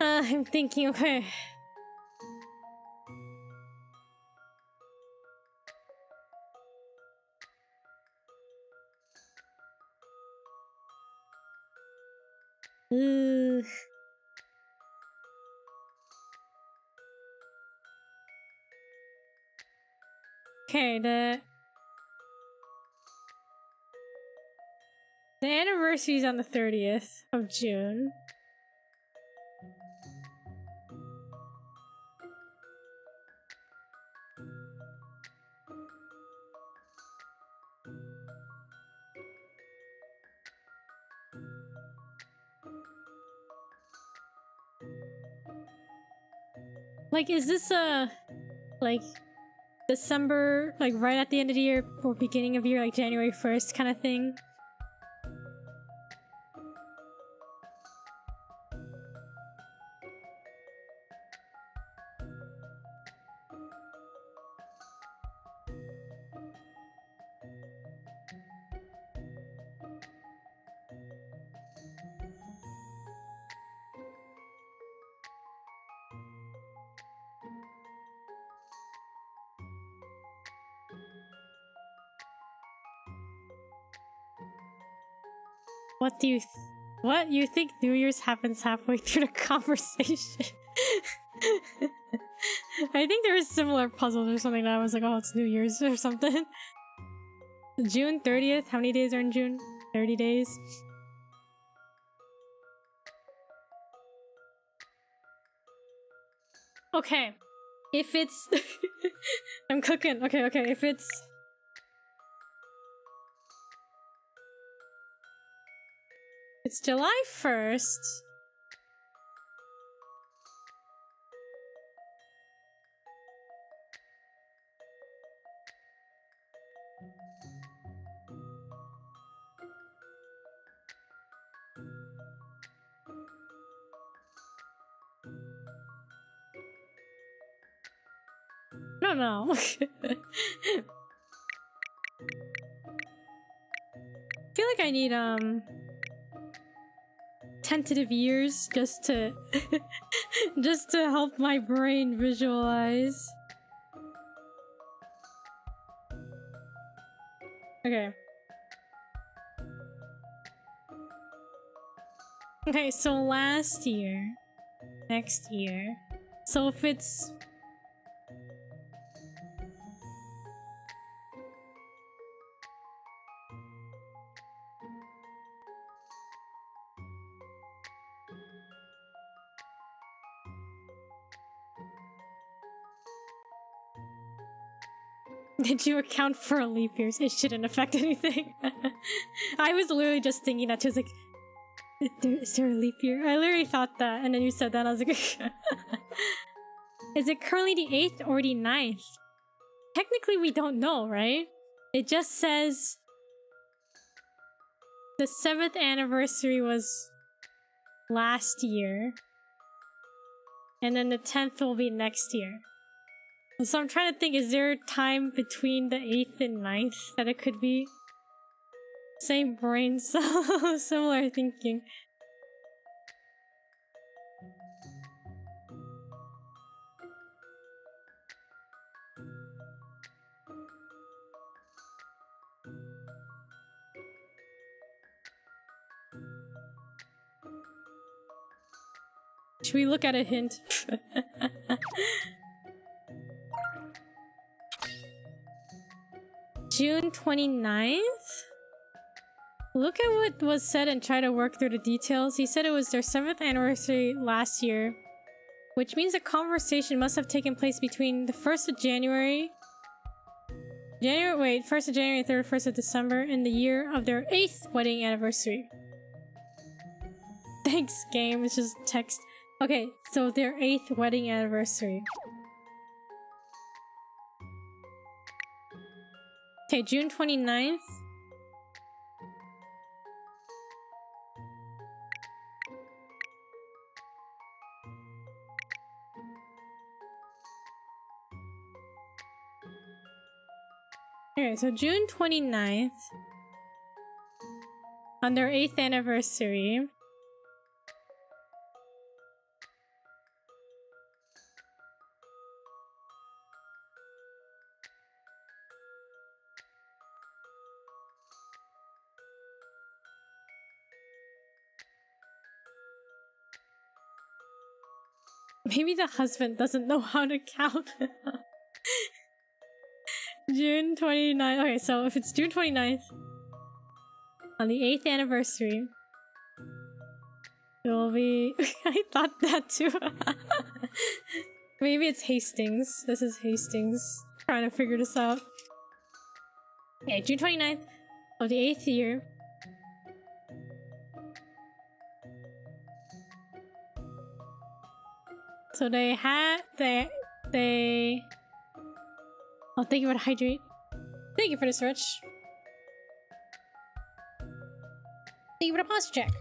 I'm thinking, okay. Ugh. Okay, the anniversary is on the 30th of June. Like, is this a, like, December, like, right at the end of the year or beginning of year, like January 1st kind of thing? What do you what? You think New Year's happens halfway through the conversation? I think there was similar puzzles or something that I was like, oh, it's New Year's or something. June 30th? How many days are in June? 30 days? Okay. If it's... I'm cooking. Okay, okay. If it's... It's July 1st. I don't know. I feel like I need, tentative years just to just to help my brain visualize. Okay. Okay, so last year, next year. So if it's did you account for leap years? It shouldn't affect anything. I was literally just thinking that. She was like, is there a leap year? I literally thought that, and then you said that, I was like... Is it currently the 8th or the 9th? Technically, we don't know, right? It just says the 7th anniversary was last year. And then the 10th will be next year. So I'm trying to think, is there time between the 8th and 9th that it could be? Same brain cell, similar thinking. Should we look at a hint? June 29th? Look at what was said and try to work through the details. He said it was their 7th anniversary last year, which means a conversation must have taken place between the 1st of January... 1st of January and 31st of December in the year of their 8th wedding anniversary. Thanks, game. It's just text. Okay, so their 8th wedding anniversary. Okay, June 29th. Okay, so June 29th. On their 8th anniversary. Maybe the husband doesn't know how to count. June 29th. Okay, so if it's June 29th, on the 8th anniversary, it will be... I thought that too. Maybe it's Hastings. This is Hastings. Trying to figure this out. Okay, June 29th of the 8th year. So they had... They... Oh, thank you for the hydrate. Thank you for the search. Thank you for the posture check.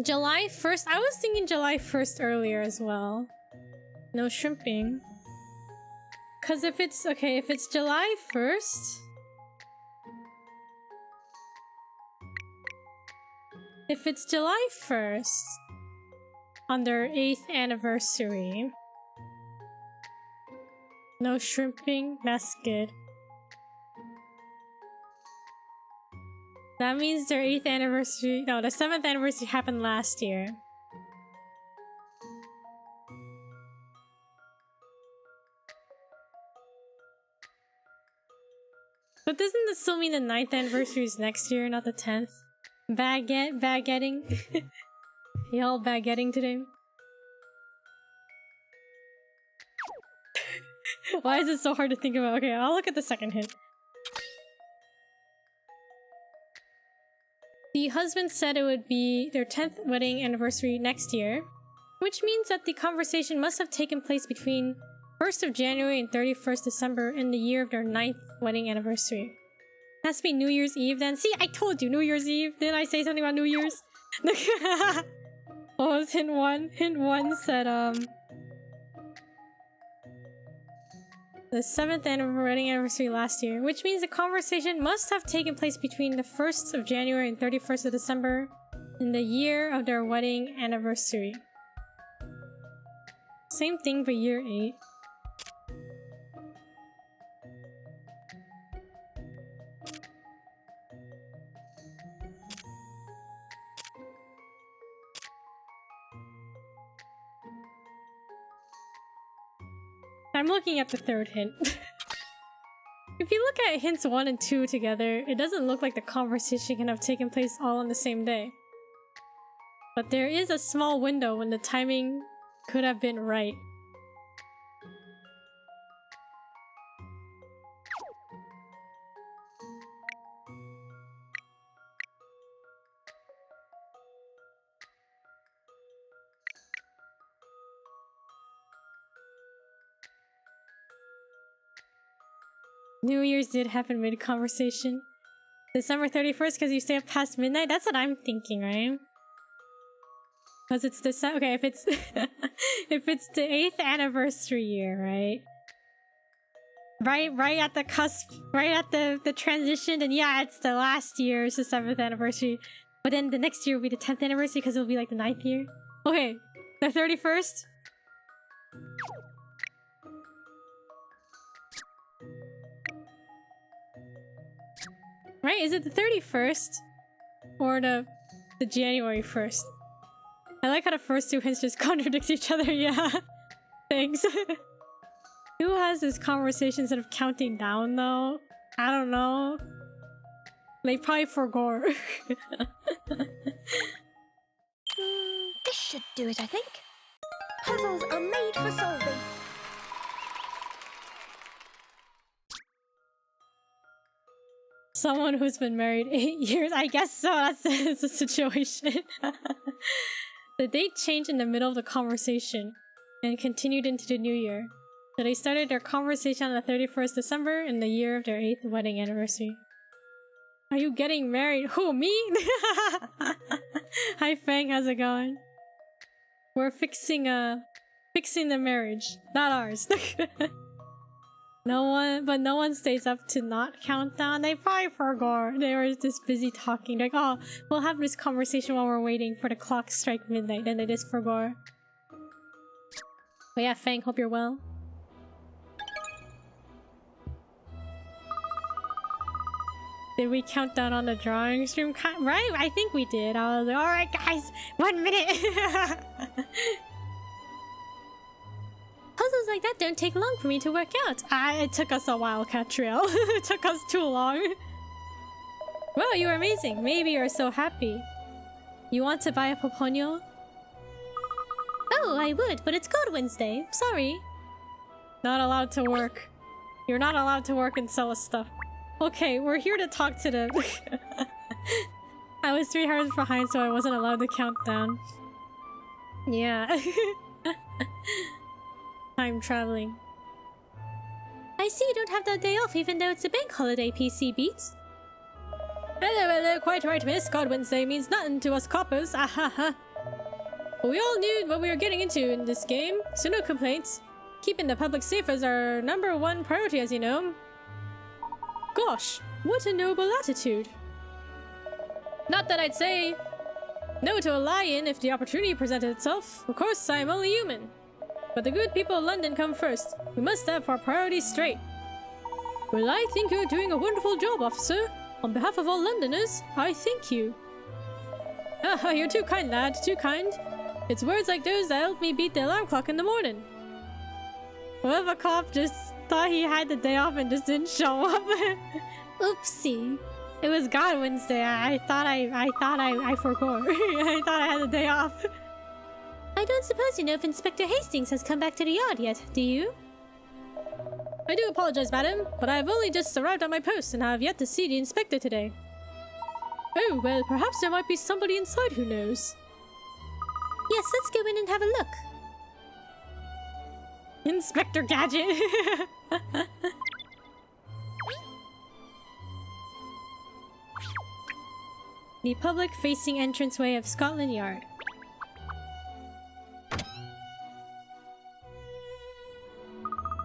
July 1st? I was thinking July 1st earlier as well. No shrimping. Cause if it's... Okay, if it's July 1st... If it's July 1st... On their 8th anniversary... No shrimping? That's good. That means their 8th anniversary... No, the 7th anniversary happened last year. But doesn't this still mean the 9th anniversary is next year, not the 10th? Baguetting? Y'all baguetting today? Why is it so hard to think about? Okay, I'll look at the second hint. The husband said it would be their 10th wedding anniversary next year, which means that the conversation must have taken place between 1st of January and 31st December in the year of their 9th wedding anniversary. Has to be New Year's Eve then. See, I told you, New Year's Eve. Didn't I say something about New Year's? What was hint 1? Hint 1 said, the 7th wedding anniversary last year, which means the conversation must have taken place between the 1st of January and 31st of December in the year of their wedding anniversary. Same thing for year 8. I'm looking at the third hint. If you look at hints 1 and 2 together, it doesn't look like the conversation can have taken place all on the same day. But there is a small window when the timing could have been right. New Year's did happen mid-conversation. December 31st because you stay up past midnight? That's what I'm thinking, right? Because it's December. Okay, if it's if it's the 8th anniversary year, right? Right at the cusp, right at the transition, then yeah, it's the last year, it's the 7th anniversary. But then the next year will be the 10th anniversary because it'll be like the 9th year. Okay, the 31st. Right? Is it the 31st? Or the January 1st? I like how the first two hints just contradict each other, yeah. Thanks. Who has this conversation instead of counting down, though? I don't know. They probably forgot. This should do it, I think. Puzzles are made for solving. Someone who's been married 8 years? I guess so, that's the situation. The date changed in the middle of the conversation and continued into the new year. So they started their conversation on the 31st December in the year of their 8th wedding anniversary. Are you getting married? Who, me? Hi Fang, how's it going? We're fixing the marriage, not ours. No one stays up to not count down. They probably forgot. They were just busy talking. Like, oh, we'll have this conversation while we're waiting for the clock to strike midnight. Then they just forgot. But yeah, Fang, hope you're well. Did we count down on the drawing stream? Right? I think we did. I was like, alright guys, 1 minute! Puzzles like that don't take long for me to work out. It took us a while, Katrielle. It took us too long. Well, you are amazing. Maybe you're so happy. You want to buy a Poponyo? Oh, I would, but it's God Wednesday. Sorry. Not allowed to work. You're not allowed to work and sell us stuff. Okay, we're here to talk to the... I was 3 hours behind, so I wasn't allowed to count down. Yeah. Time traveling. I see you don't have that day off even though it's a bank holiday, PC Beats. Hello, quite right, miss. God Wednesday means nothing to us coppers. Ahaha. We all knew what we were getting into in this game, so no complaints. Keeping the public safe is our #1 priority, as you know. Gosh, what a noble attitude. Not that I'd say no to a lie-in if the opportunity presented itself. Of course, I'm only human. But the good people of London come first. We must have our priorities straight. Well, I think you're doing a wonderful job, officer. On behalf of all Londoners, I thank you. Ah, you're too kind, lad, too kind. It's words like those that help me beat the alarm clock in the morning. Whoever cop just thought he had the day off and just didn't show up. Oopsie. It was God Wednesday. I thought I forgot. I thought I had the day off. I don't suppose you know if Inspector Hastings has come back to the yard yet, do you? I do apologize, madam, but I have only just arrived at my post and I have yet to see the inspector today. Oh, well, perhaps there might be somebody inside who knows. Yes, let's go in and have a look. Inspector Gadget! The public-facing entranceway of Scotland Yard.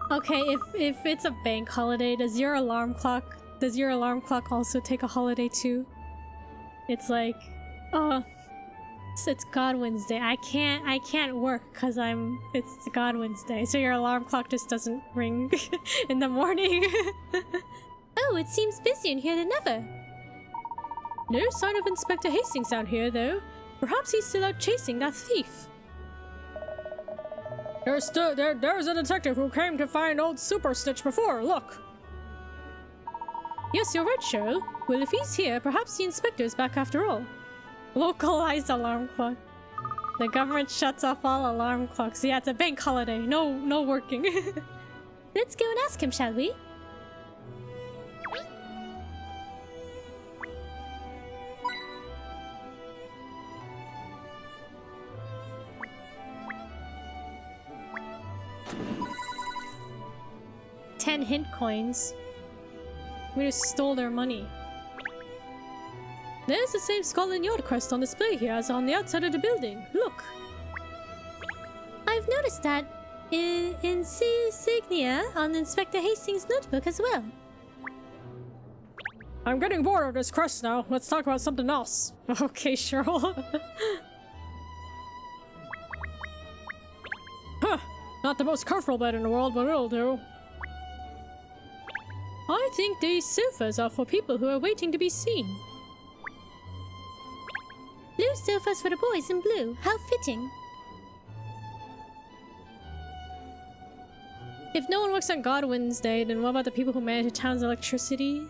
Okay, if it's a bank holiday, does your alarm clock also take a holiday too? It's like, oh, it's God Wednesday. I can't work because it's God Wednesday. So your alarm clock just doesn't ring in the morning. Oh, it seems busier in here than ever. No sign of Inspector Hastings out here, though. Perhaps he's still out chasing that thief. There's a detective who came to find old Super Stitch before, look! Yes, you're right, Cheryl. Well, if he's here, perhaps the inspector's back after all. Localized alarm clock. The government shuts off all alarm clocks. Yeah, it's a bank holiday. No working. Let's go and ask him, shall we? $10 hint coins. We just stole their money. There's the same Scotland Yard crest on display here as on the outside of the building. Look! I've noticed that insignia on Inspector Hastings' notebook as well. I'm getting bored of this crest now. Let's talk about something else. Okay, Cheryl. Huh. Not the most comfortable bed in the world, but it'll do. I think these sofas are for people who are waiting to be seen. Blue sofas for the boys in blue. How fitting. If no one works on Godwin's Day, then what about the people who manage the town's electricity?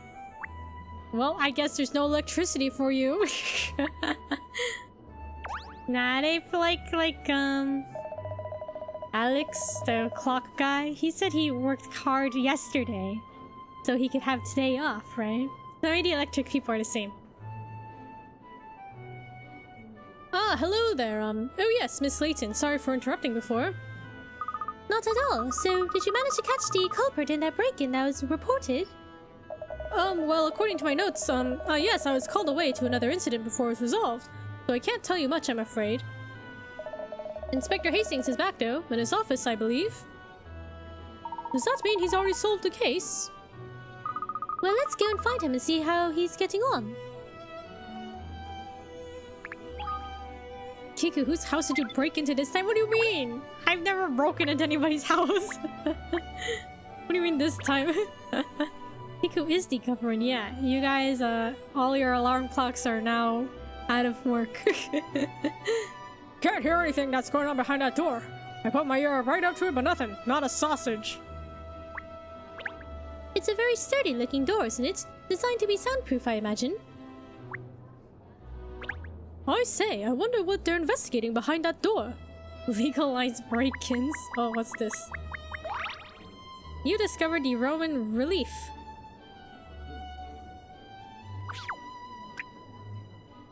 Well, I guess there's no electricity for you. Nah, they Alex, the clock guy, he said he worked hard yesterday, so he could have today off, right? So maybe the electric people are the same. Ah, hello there, oh yes, Miss Layton, sorry for interrupting before. Not at all. So, did you manage to catch the culprit in that break-in that was reported? Well, according to my notes, yes, I was called away to another incident before it was resolved, so I can't tell you much, I'm afraid. Inspector Hastings is back, though, in his office, I believe. Does that mean he's already solved the case? Well, let's go and find him and see how he's getting on. Kiku, whose house did you break into this time? What do you mean? I've never broken into anybody's house. What do you mean this time? Kiku is the government, yeah. You guys, all your alarm clocks are now out of work. Can't hear anything that's going on behind that door. I put my ear right up to it, but nothing. Not a sausage. It's a very sturdy-looking door, isn't it? Designed to be soundproof, I imagine. I say, I wonder what they're investigating behind that door. Legalized break-ins? Oh, what's this? You discovered the Roman relief.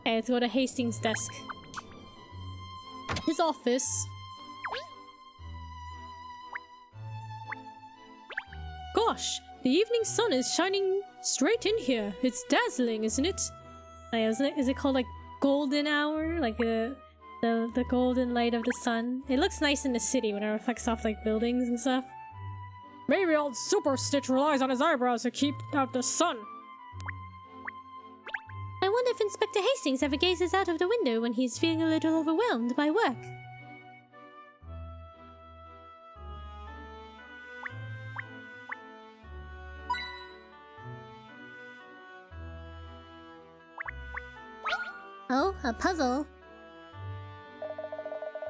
Okay, let's go to Hastings' desk. His office. Gosh, the evening sun is shining straight in here. It's dazzling, isn't it? Is it called like golden hour? Like the golden light of the sun? It looks nice in the city when it reflects off like buildings and stuff. Maybe old Super Stitch relies on his eyebrows to keep out the sun. I wonder if Inspector Hastings ever gazes out of the window when he's feeling a little overwhelmed by work. Oh, a puzzle.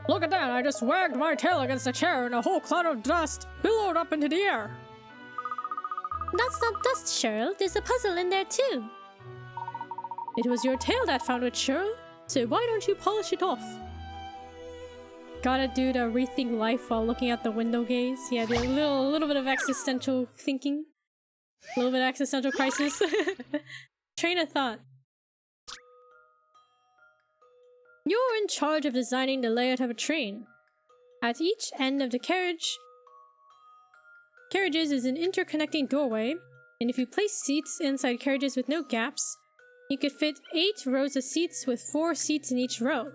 Look at that, I just wagged my tail against a chair and a whole cloud of dust billowed up into the air. That's not dust, Cheryl. There's a puzzle in there too. It was your tail that found it, Cheryl, so why don't you polish it off? Gotta do the rethink life while looking at the window gaze. Yeah, a little bit of existential thinking. A little bit of existential crisis. Train of thought. You're in charge of designing the layout of a train. At each end of the carriages is an interconnecting doorway, and if you place seats inside carriages with no gaps, you could fit 8 rows of seats with 4 seats in each row.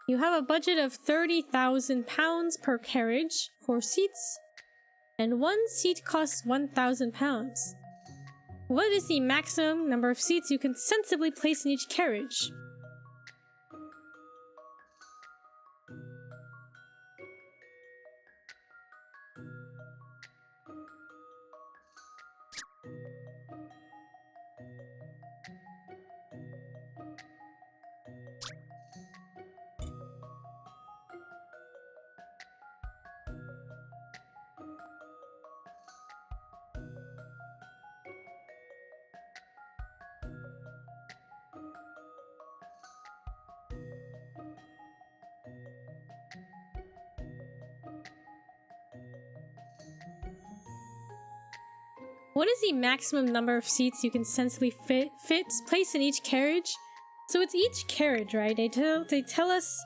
You have a budget of £30,000 per carriage for seats, and 1 seat costs £1,000. What is the maximum number of seats you can sensibly place in each carriage? What is the maximum number of seats you can sensibly place in each carriage? So it's each carriage, right? They tell us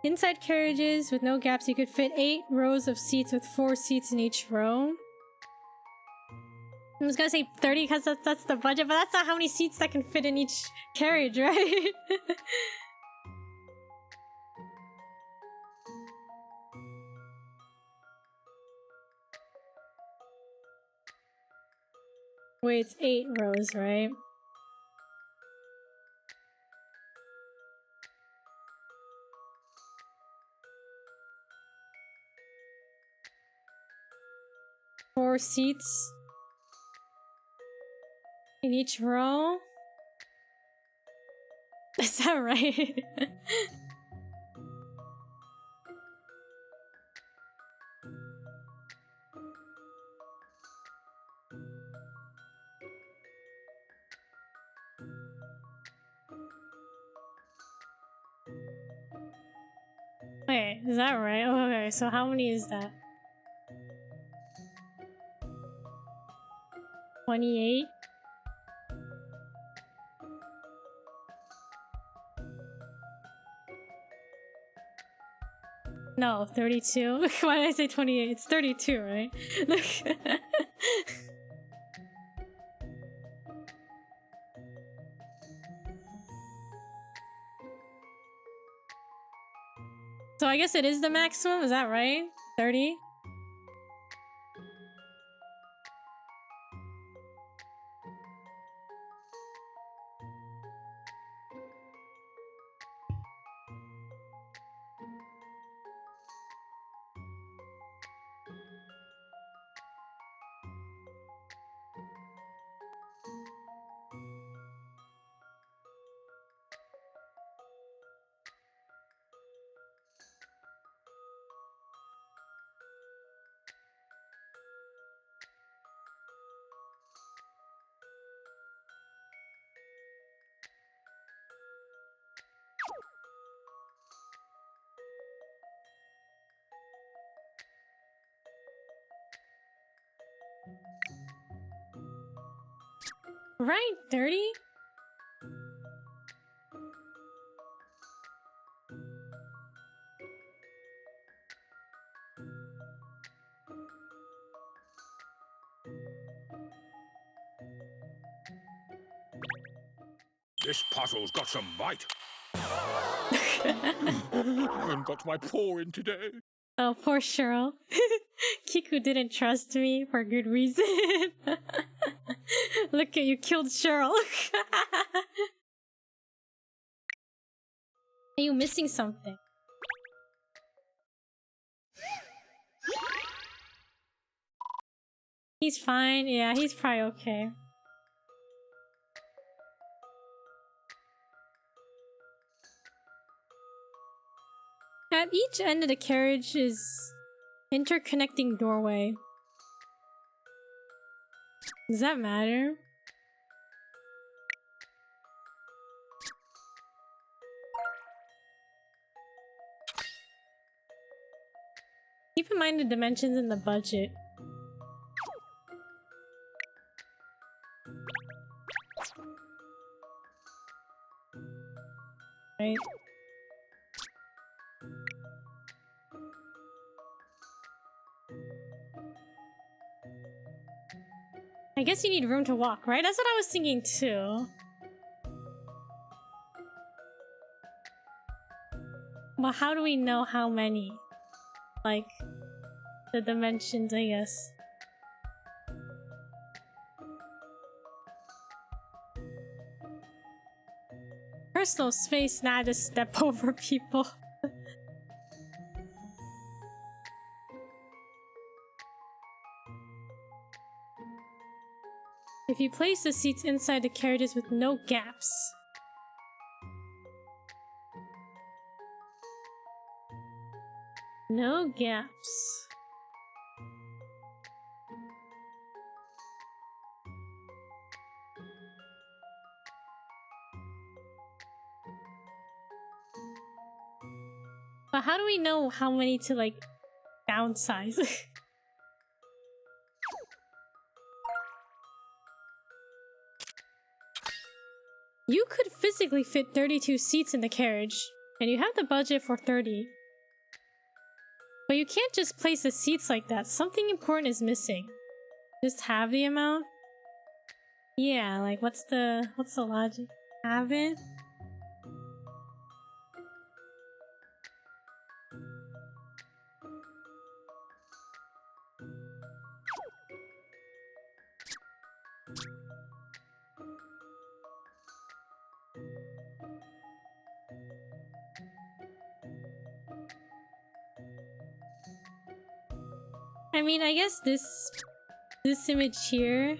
inside carriages with no gaps you could fit 8 rows of seats with 4 seats in each row. I was gonna say 30 because that's the budget, but that's not how many seats that can fit in each carriage, right? Wait, it's 8 rows, right? Four seats in each row? Is that right? Wait, is that right? Oh, okay, so how many is that? 28? No, 32? Why did I say 28? It's 32, right? So I guess it is the maximum, is that right? 30? Right, 30? This puzzle's got some bite. Haven't got my paw in today. Oh, poor Cheryl. Kiku didn't trust me for good reason. Look at you, killed Cheryl. Are you missing something? He's fine. Yeah, he's probably okay. At each end of the carriage is interconnecting doorway. Does that matter? Keep in mind the dimensions in the budget. Right? I guess you need room to walk, right? That's what I was thinking too. Well, how do we know how many? Like, the dimensions, I guess. Personal space, not just step over people. If you place the seats inside the carriages with no gaps. No gaps. But how do we know how many to, like, downsize? You could physically fit 32 seats in the carriage, and you have the budget for 30. But you can't just place the seats like that. Something important is missing. Just have the amount? Yeah, like what's the logic? Have it? I mean, I guess this image here,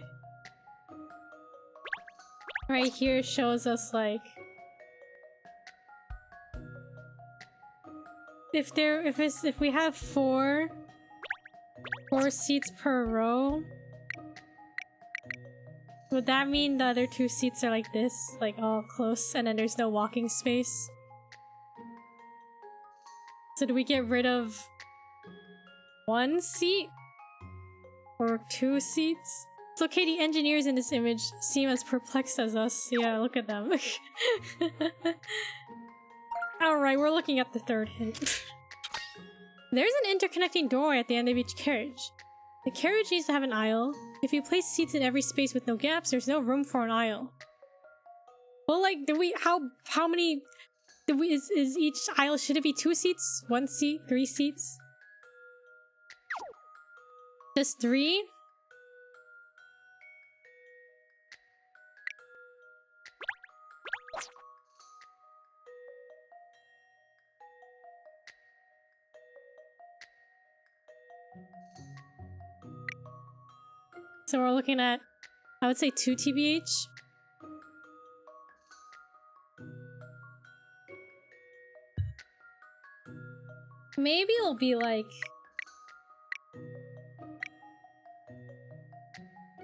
right here, shows us like if we have four seats per row, would that mean the other two seats are like this, like all close, and then there's no walking space? So do we get rid of one seat? Or two seats? It's okay, the engineers in this image seem as perplexed as us. Yeah, look at them. Alright, we're looking at the third hint. There's an interconnecting doorway at the end of each carriage. The carriage needs to have an aisle. If you place seats in every space with no gaps, there's no room for an aisle. Well, like, how many... Is each aisle, should it be 2 seats? 1 seat? 3 seats? Just 3? So we're looking at, I would say 2 TBH. Maybe it'll be like...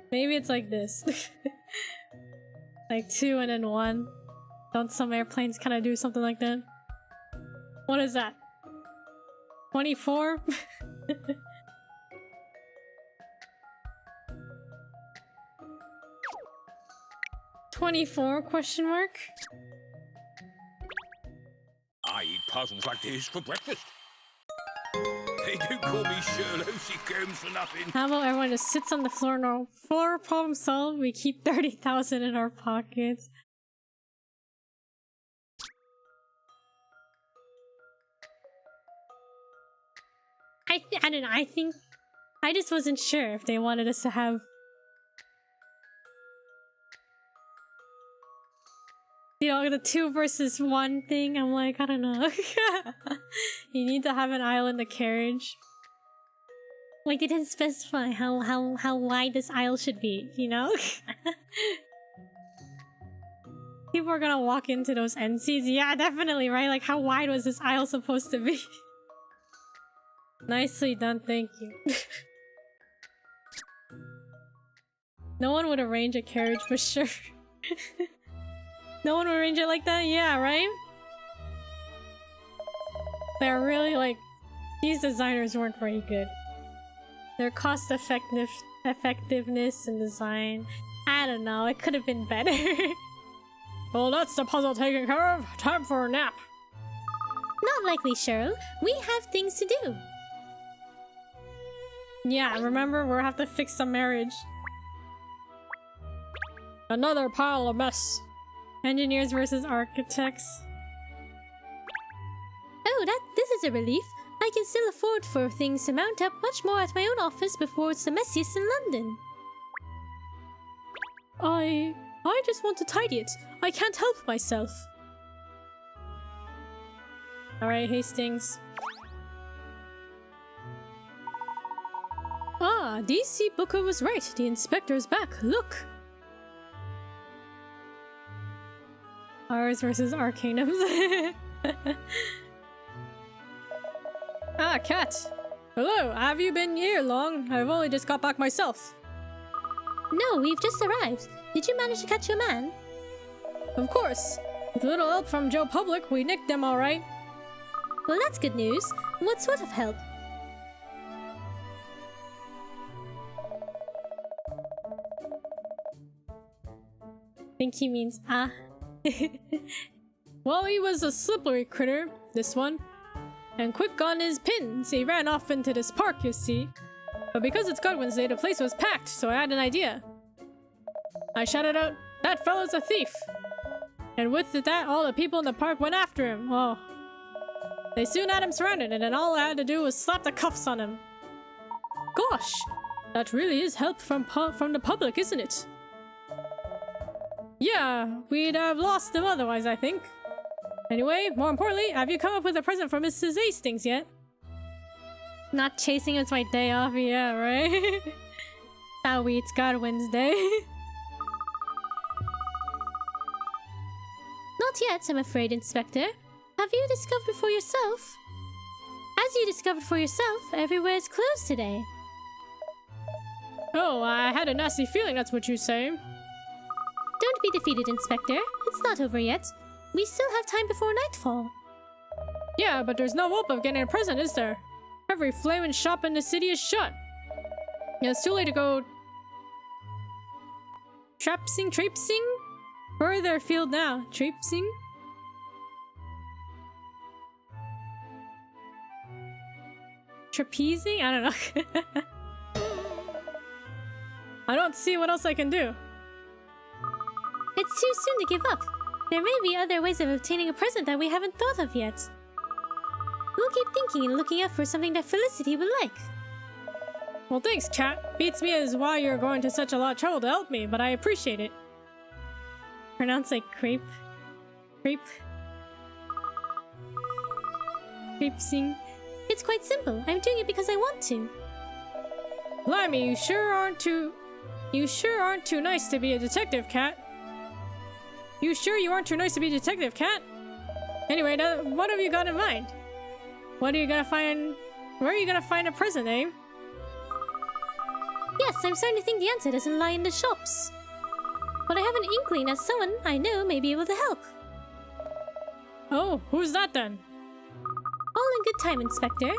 Maybe it's like this. Like 2 and then 1. Don't some airplanes kind of do something like that? What is that? 24? $24? Question mark? I eat puzzles like this for breakfast. They do call me Sherlock Holmes for nothing. How about everyone just sits on the floor, no floor problem solved? We keep 30,000 in our pockets. I don't know, I think... I just wasn't sure if they wanted us to have... You know, the 2 versus 1 thing. I'm like, I don't know. You need to have an aisle in the carriage. Like, they didn't specify how wide this aisle should be, you know? People are gonna walk into those end seats. Yeah, definitely, right? Like, how wide was this aisle supposed to be? Nicely done, thank you. No one would arrange a carriage for sure. No one would arrange it like that? Yeah, right? They're really like... These designers weren't very good. Their cost effectiveness and design... I don't know, it could have been better. Well, that's the puzzle taken care of. Time for a nap. Not likely, Cheryl. We have things to do. Yeah, remember, we'll have to fix the marriage. Another pile of mess. Engineers versus architects. Oh, this is a relief. I can still afford for things to mount up much more at my own office before it's the messiest in London. I just want to tidy it. I can't help myself. Alright, Hastings. Ah, DC Booker was right. The inspector's back. Look! Ours versus Arcanums. Ah, Cat! Hello, have you been here long? I've only just got back myself. No, we've just arrived. Did you manage to catch your man? Of course. With a little help from Joe Public, we nicked him alright. Well, that's good news. What sort of help? I think he means ah. Well, he was a slippery critter, this one. And quick on his pins, he ran off into this park, you see. But because it's God Wednesday, the place was packed, so I had an idea. I shouted out, "That fellow's a thief!" And with that, all the people in the park went after him. Oh. They soon had him surrounded, and then all I had to do was slap the cuffs on him. Gosh, that really is help from the public, isn't it? Yeah, we'd have lost him otherwise, I think. Anyway, more importantly, have you come up with a present for Mrs. Astings yet? Not chasing him's my day off, yeah, right? Sweet, it's God Wednesday. Not yet, I'm afraid, Inspector. Have you discovered for yourself? As you discovered for yourself, everywhere is closed today. Oh, I had a nasty feeling that's what you say. Don't be defeated, Inspector. It's not over yet. We still have time before nightfall. Yeah, but there's no hope of getting a present, is there? Every flaming shop in the city is shut. Yeah, it's too late to go... traipsing? Further afield now. Traipsing? Trapezing? I don't know. I don't see what else I can do. It's too soon to give up. There may be other ways of obtaining a present that we haven't thought of yet. We'll keep thinking and looking out for something that Felicity would like. Well, thanks, Cat. Beats me as why you're going to such a lot of trouble to help me, but I appreciate it. Pronounce like crepe. Crepe. Creepsing. It's quite simple. I'm doing it because I want to. Blimey, you sure aren't too nice to be a detective, Cat. You sure you aren't too nice to be a detective, Cat? Anyway, what have you got in mind? What are you gonna find? Where are you gonna find a present, eh? Yes, I'm starting to think the answer doesn't lie in the shops. But I have an inkling that someone I know may be able to help. Oh, who's that then? All in good time, Inspector.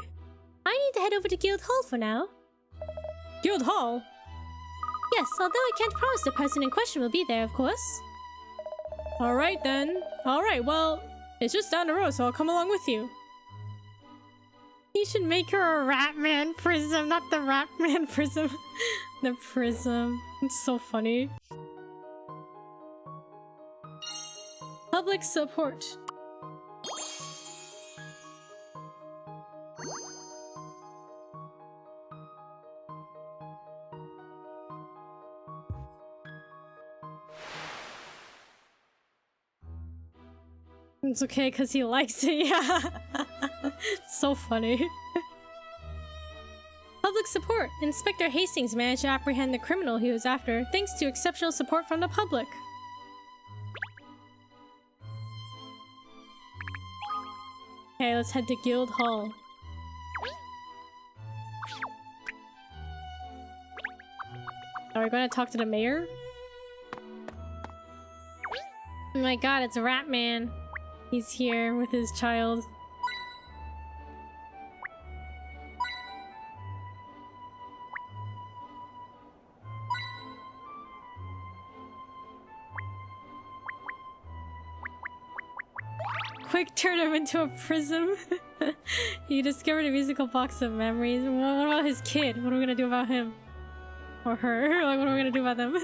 I need to head over to Guild Hall for now. Guild Hall? Yes, although I can't promise the person in question will be there, of course. Alright then. Alright, well, it's just down the road, so I'll come along with you. You should make her a Ratman prism, not the Ratman prism. The prism. It's so funny. Public support. It's okay because he likes it, yeah. It's so funny. Public support. Inspector Hastings managed to apprehend the criminal he was after thanks to exceptional support from the public. Okay, let's head to Guild Hall. Are we going to talk to the mayor? Oh my god, it's Ratman. He's here with his child. Quick, turn him into a prism. He discovered a musical box of memories. What about his kid? What are we gonna do about him? Or her? Like, what are we gonna do about them?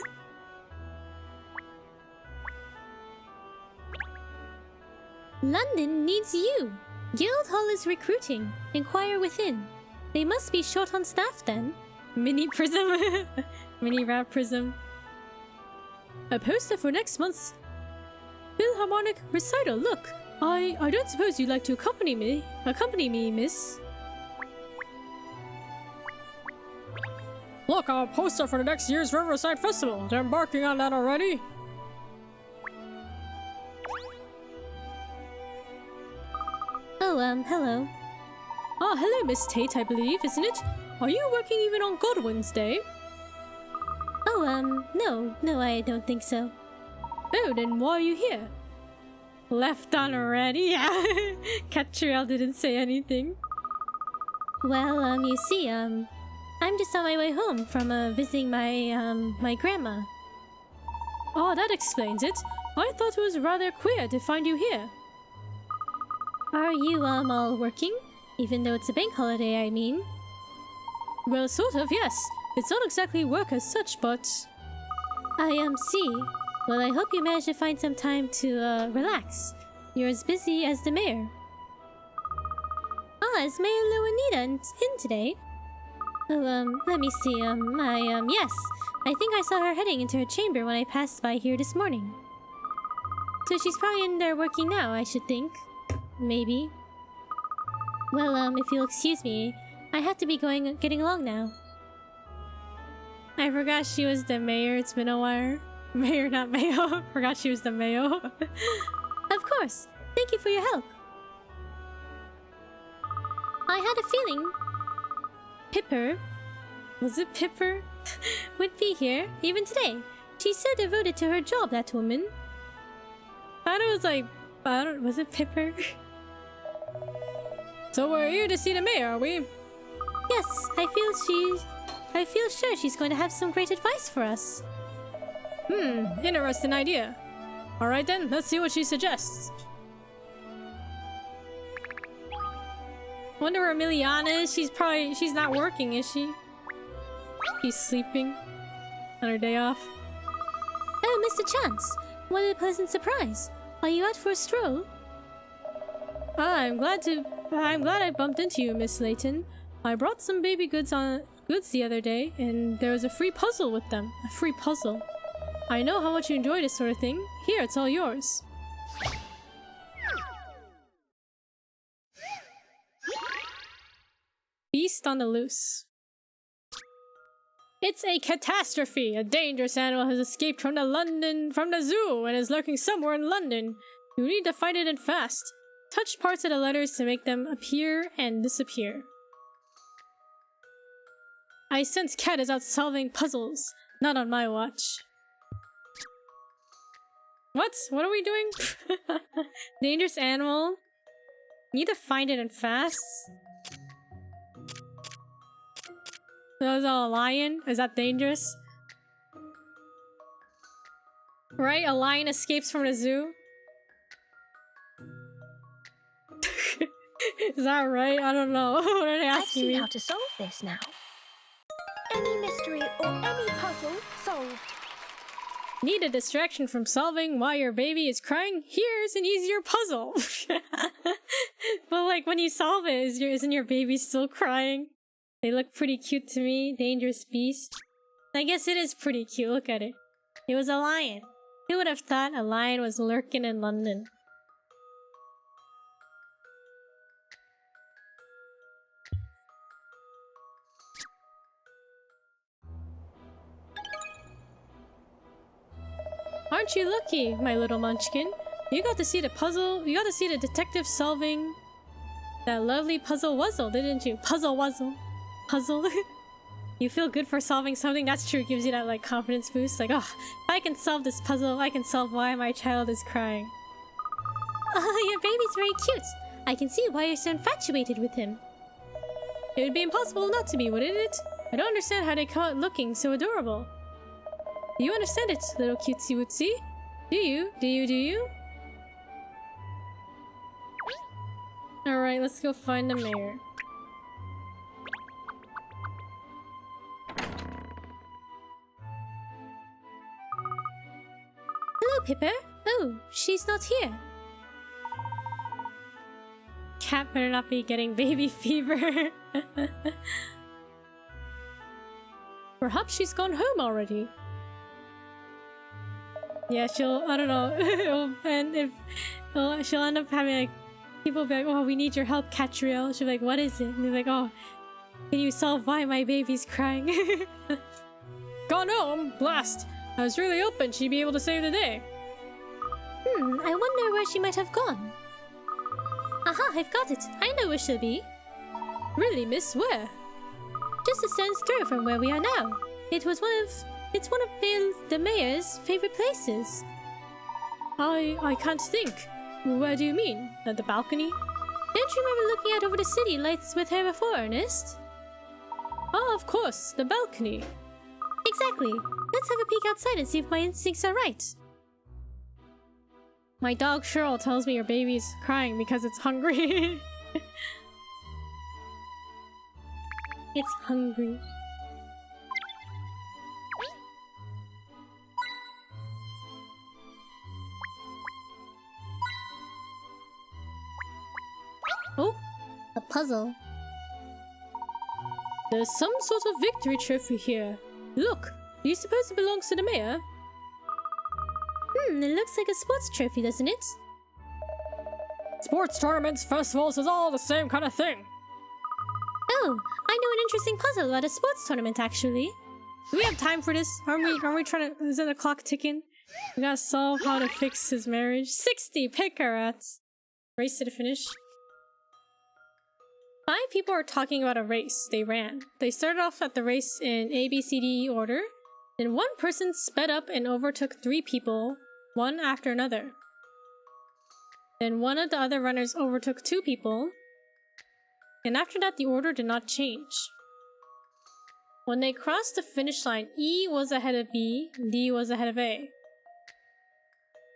London needs you. Guild Hall is recruiting. Inquire within. They must be short on staff then. Mini prism. Mini rat prism. A poster for next month's Philharmonic recital. Look, I don't suppose you'd like to accompany me, miss. Look, a poster for the next year's Riverside Festival. They're embarking on that already. Oh, hello. Ah, hello, Miss Tate, I believe, isn't it? Are you working even on God Wednesday? Oh, no, I don't think so. Oh, then why are you here? Left on already? Yeah. Katrielle didn't say anything. Well, you see, I'm just on my way home from, visiting my grandma. Oh, that explains it. I thought it was rather queer to find you here. Are you, all working? Even though it's a bank holiday, I mean. Well, sort of, yes. It's not exactly work as such, but... I see. Well, I hope you managed to find some time to, relax. You're as busy as the mayor. Ah, is Mayor Luanita in today? Oh, let me see, yes. I think I saw her heading into her chamber when I passed by here this morning. So she's probably in there working now, I should think. Maybe. Well, if you'll excuse me, I have to be getting along now. I forgot she was the mayor. It's been a while. Mayor, not Mayo. Forgot she was the Mayo. Of course. Thank you for your help. I had a feeling Pipper, Was it Pipper? would be here, even today. She's so devoted to her job, that woman. I thought it was like... was it Pipper? So we're here to see the mayor, are we? Yes, I feel sure she's going to have some great advice for us. Interesting idea. Alright then, let's see what she suggests. Wonder where Miliana is. She's not working, is she? She's sleeping on her day off. Oh, Mr. Chance, what a pleasant surprise. Are you out for a stroll? I'm glad I bumped into you, Miss Layton. I brought some baby goods the other day, and there was a free puzzle with them. A free puzzle. I know how much you enjoy this sort of thing. Here, it's all yours. Beast on the loose. It's a catastrophe! A dangerous animal has escaped from the zoo and is lurking somewhere in London. You need to find it and fast. Touch parts of the letters to make them appear and disappear. I sense Cat is out solving puzzles. Not on my watch. What? What are we doing? Dangerous animal? Need to find it and fast? So is a lion? Is that dangerous? Right? A lion escapes from the zoo? Is that right? I don't know. What are they I asking see me? how to solve this now. Any mystery or any puzzle solved. Need a distraction from solving why your baby is crying? Here's an easier puzzle! But like, when you solve it, isn't your baby still crying? They look pretty cute to me. Dangerous beast. I guess it is pretty cute. Look at it. It was a lion. Who would have thought a lion was lurking in London? Aren't you lucky, my little munchkin? You got to see the puzzle. You got to see the detective solving that lovely puzzle wuzzle, didn't you? Puzzle wuzzle. Puzzle. You feel good for solving something. That's true. It gives you that like confidence boost. Like, oh, if I can solve this puzzle, I can solve why my child is crying. Oh, your baby's very cute. I can see why you're so infatuated with him. It would be impossible not to be, wouldn't it? I don't understand how they come out looking so adorable. Do you understand it, little cutesy wootsy? Do you? Do you? Do you? Alright, let's go find the mayor. Hello, Pipper. Oh, she's not here. Cat better not be getting baby fever. Perhaps she's gone home already. Yeah, I don't know. And if she'll end up having like people be like, oh, we need your help, Katrielle. She'll be like, what is it? And they're like, oh, can you solve why my baby's crying? Gone home? Blast! I was really hoping she'd be able to save the day. I wonder where she might have gone. Aha, I've got it. I know where she'll be. Really, miss? Where? Just a stone's throw from where we are now. It's one of the mayor's favorite places. I can't think. Where do you mean? At the balcony? Don't you remember looking out over the city lights with her before, Ernest? Oh, of course, the balcony. Exactly. Let's have a peek outside and see if my instincts are right. My dog Cheryl tells me your baby's crying because it's hungry. It's hungry. Oh, A puzzle. there's some sort of victory trophy here. Look, do you suppose it belongs to the mayor? It looks like a sports trophy, doesn't it? Sports tournaments, festivals, is all the same kind of thing. Oh, I know an interesting puzzle about a sports tournament, actually. Do we have time for this? Aren't we trying to... Isn't the clock ticking? We gotta solve how to fix his marriage. 60 picarats! Race to the finish. 5 people are talking about a race they ran. They started off at the race in A, B, C, D order. Then one person sped up and overtook 3 people, one after another. Then one of the other runners overtook 2 people. And after that, the order did not change. When they crossed the finish line, E was ahead of B, D was ahead of A.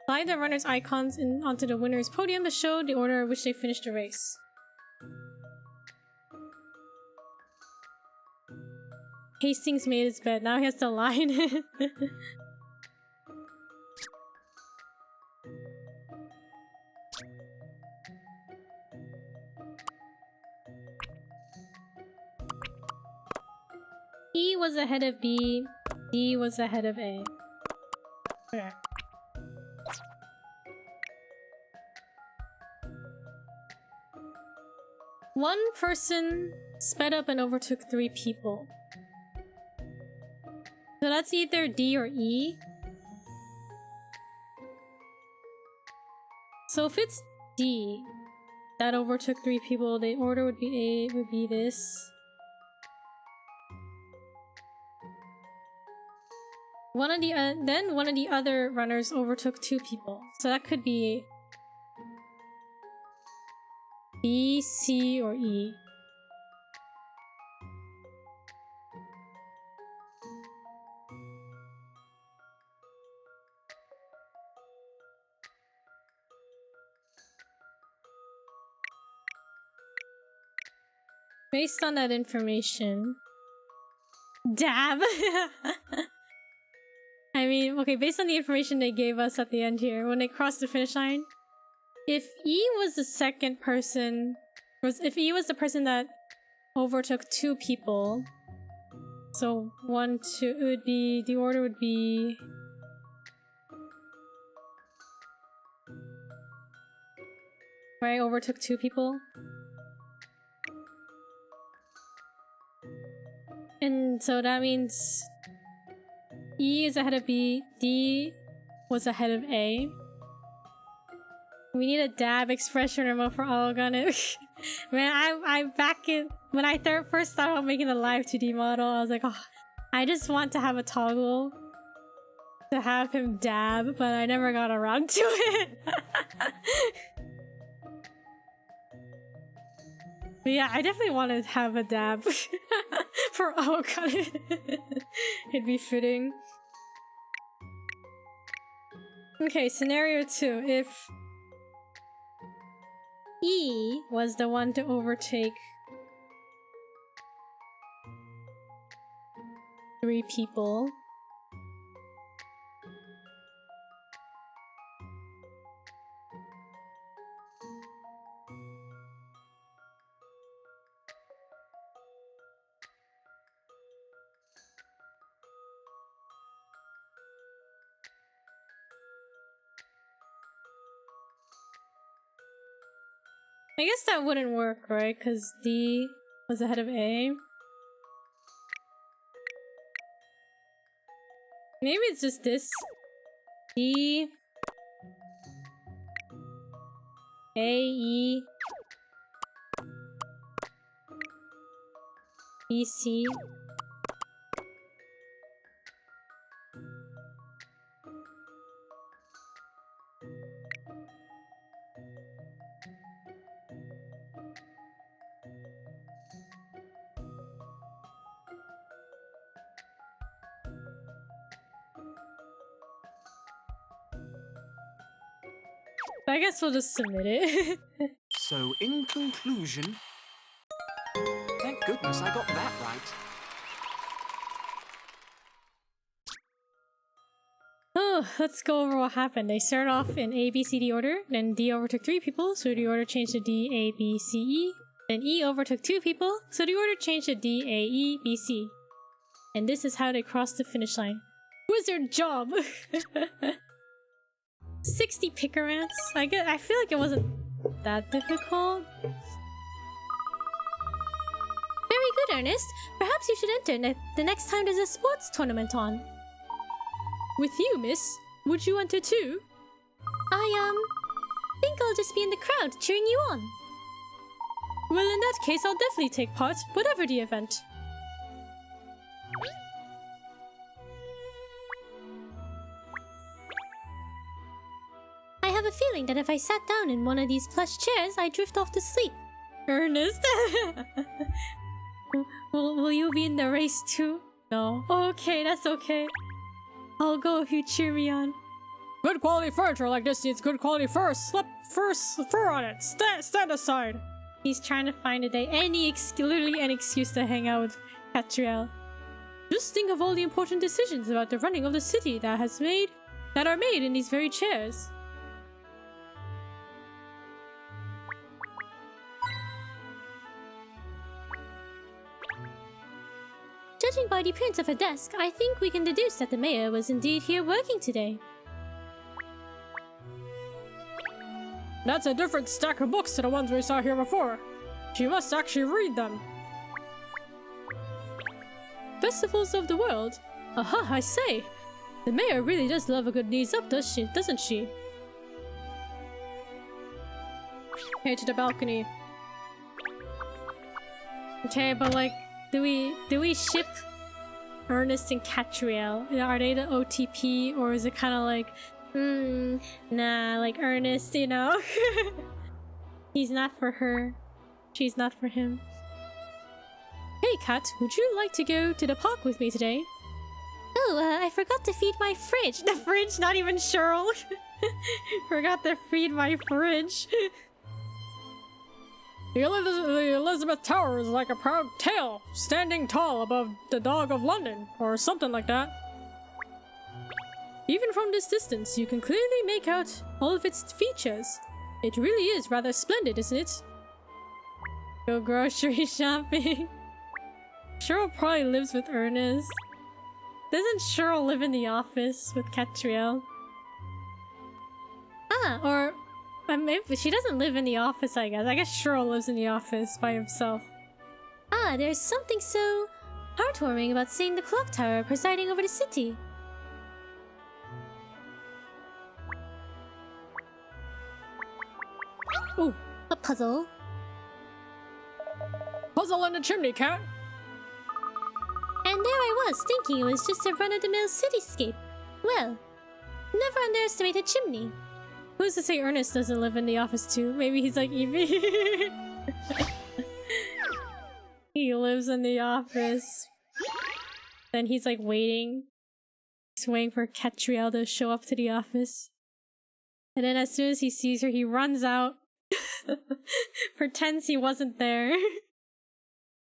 Slide the runners' icons onto the winner's podium to show the order in which they finished the race. Hastings made his bed, now he has to lie in it. E was ahead of B, D was ahead of A. Okay. One person sped up and overtook 3 people. So that's either D or E. So if it's D that overtook 3 people, the order would be A, would be this. Then one of the other runners overtook 2 people. So that could be B, C, or E. Based on that information... Dab! I mean, okay, based on the information they gave us at the end here, when they crossed the finish line, if E was the second person, if E was the person that overtook 2 people, so 1, 2, it would be, the order would be... Right, overtook 2 people? And so that means E is ahead of B, D was ahead of A. We need a dab expression remote for Oligon. Man, I back in when I first started out making the live 2D model, I was like, oh, I just want to have a toggle to have him dab, but I never got around to it. But yeah, I definitely want to have a dab for Oligon. It'd be fitting. Okay, scenario 2. If E was the one to overtake 3 people, I guess that wouldn't work, right? Because D was ahead of A. Maybe it's just this. D, A, E, B, C. I guess we'll just submit it. So, in conclusion, thank goodness I got that right. So, let's go over what happened. They started off in A, B, C, D order, then D overtook 3 people, so the order changed to D, A, B, C, E. Then E overtook 2 people, so the order changed to D, A, E, B, C. And this is how they crossed the finish line. Wizard job! 60 pick-arounds? I feel like it wasn't that difficult. Very good, Ernest. Perhaps you should enter the next time there's a sports tournament on. With you, miss. Would you enter too? I think I'll just be in the crowd cheering you on. Well, in that case, I'll definitely take part, whatever the event. I have a feeling that if I sat down in one of these plush chairs, I'd drift off to sleep. Ernest? will you be in the race too? No. Okay, that's okay. I'll go if you cheer me on. Good quality furniture like this needs good quality fur. Slap fur on it. Stand aside. He's trying to find a day, literally any excuse to hang out with Katrielle. Just think of all the important decisions about the running of the city that are made in these very chairs. Judging by the appearance of her desk, I think we can deduce that the mayor was indeed here working today. That's a different stack of books to the ones we saw here before. She must actually read them. Festivals of the world? Aha, I say! The mayor really does love a good knees up, doesn't she? Hey, to the balcony. Okay, but like, do we ship Ernest and Katrielle? Are they the OTP, or is it kind of like, nah, like Ernest, you know? He's not for her. She's not for him. Hey, Kat, would you like to go to the park with me today? Oh, I forgot to feed my fridge. The fridge? Not even Cheryl. Forgot to feed my fridge. The Elizabeth Tower is like a proud tail, standing tall above the Dog of London, or something like that. Even from this distance, you can clearly make out all of its features. It really is rather splendid, isn't it? Go grocery shopping. Cheryl probably lives with Ernest. Doesn't Cheryl live in the office with Katrielle? Ah, or maybe she doesn't live in the office, I guess. I guess Cheryl lives in the office by himself. Ah, there's something so heartwarming about seeing the clock tower presiding over the city. Ooh, a puzzle. Puzzle in the chimney, Cat. And there I was, thinking it was just a run-of-the-mill cityscape. Well, never underestimate a chimney. Who's to say Ernest doesn't live in the office too? Maybe he's like Evie. He lives in the office. Then he's like waiting. He's waiting for Katrielle to show up to the office. And then as soon as he sees her, he runs out. Pretends he wasn't there.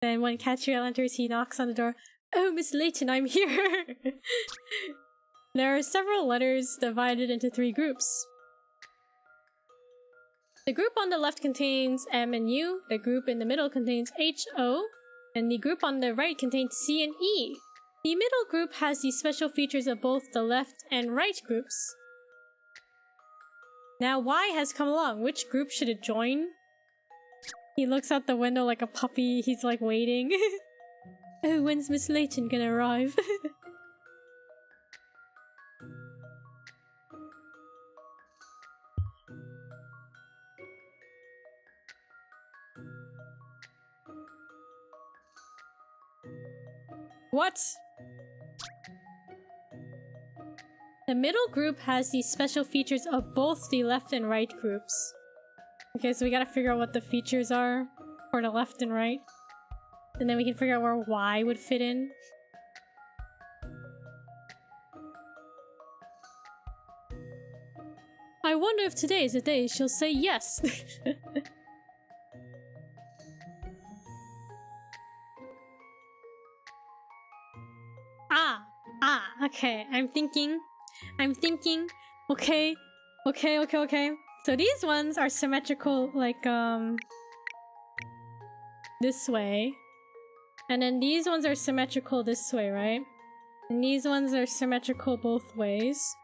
Then when Katrielle enters, he knocks on the door. Oh, Miss Layton, I'm here! There are several letters divided into 3 groups. The group on the left contains M and U, the group in the middle contains H, O, and the group on the right contains C and E. The middle group has the special features of both the left and right groups. Now Y has come along. Which group should it join? He looks out the window like a puppy. He's like waiting. Oh, when's Miss Layton gonna arrive? What? The middle group has the special features of both the left and right groups. Okay, so we gotta figure out what the features are for the left and right. And then we can figure out where Y would fit in. I wonder if today is the day she'll say yes. Okay, I'm thinking I'm thinking, okay. So these ones are symmetrical, like, this way. And then these ones are symmetrical this way, right? And these ones are symmetrical both ways.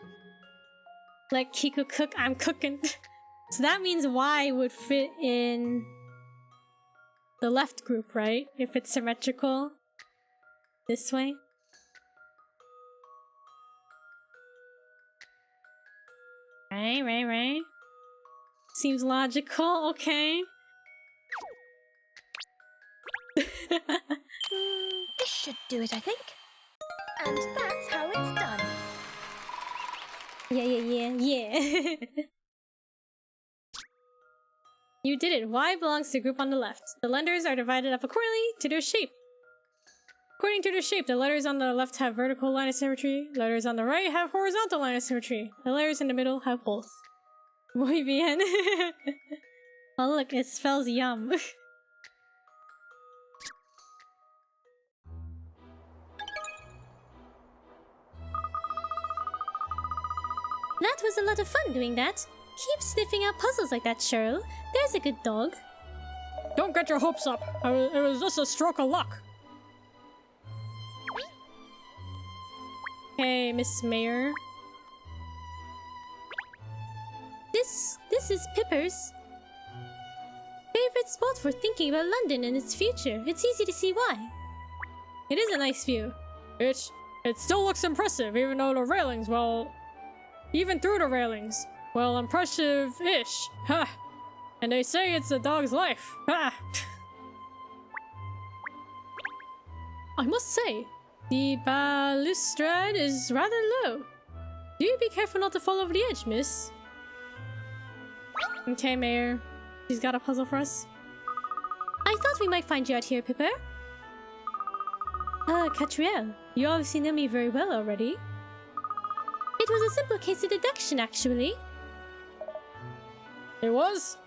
Like Kiku cook, I'm cooking. So that means Y would fit in the left group, right? If it's symmetrical this way. Right. Seems logical, okay. This should do it, I think. And that's how it's done. Yeah. You did it. Y belongs to the group on the left. The letters are divided up accordingly to their shape. According to their shape, the letters on the left have vertical line of symmetry. Letters on the right have horizontal line of symmetry. The letters in the middle have both. Muy bien. Oh look, it spells yum. That was a lot of fun doing that. Keep sniffing out puzzles like that, Cheryl. There's a good dog. Don't get your hopes up. It was just a stroke of luck. Hey, Miss Mayor. This is Pipper's favorite spot for thinking about London and its future. It's easy to see why. It is a nice view. It still looks impressive, even though the railings, well... Even through the railings. Well, impressive-ish. Ha! And they say it's a dog's life. Ha! I must say, the balustrade is rather low. Do be careful not to fall over the edge, miss. Okay, Mayor. She's got a puzzle for us. I thought we might find you out here, Pipper. Katrielle, you obviously know me very well already. It was a simple case of deduction, actually. It was?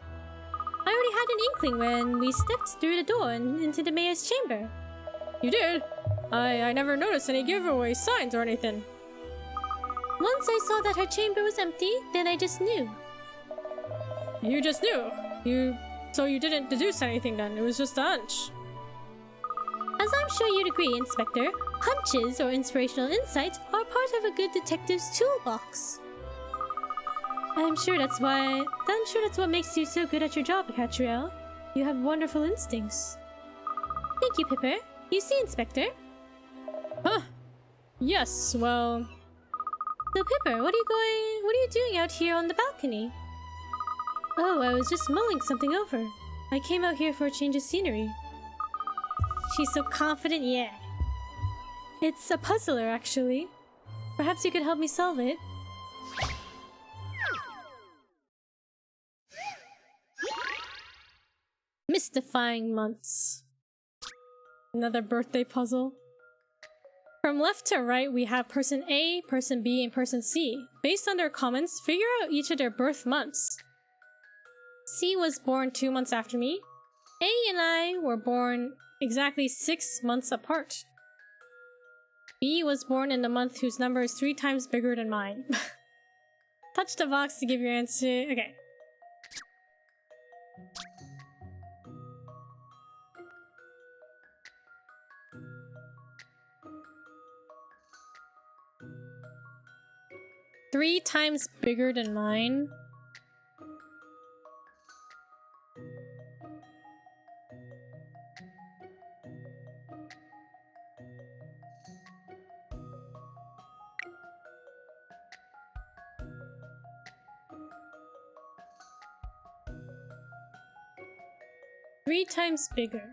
I already had an inkling when we stepped through the door and into the mayor's chamber. You did? I never noticed any giveaway signs or anything. Once I saw that her chamber was empty, then I just knew. You just knew? So you didn't deduce anything then, it was just a hunch. As I'm sure you'd agree, Inspector, hunches or inspirational insight are part of a good detective's toolbox. I'm sure that's what makes you so good at your job, Katrielle. You have wonderful instincts. Thank you, Pipper. You see, Inspector? Huh? Yes, well... So, Pipper, what are you doing out here on the balcony? Oh, I was just mulling something over. I came out here for a change of scenery. She's so confident, yeah. It's a puzzler, actually. Perhaps you could help me solve it. Mystifying months. Another birthday puzzle. From left to right, we have person A, person B, and person C. Based on their comments, figure out each of their birth months. C was born 2 months after me. A and I were born exactly 6 months apart. B was born in the month whose number is 3 times bigger than mine. Touch the box to give your answer. Okay. Three times bigger than mine? Three times bigger.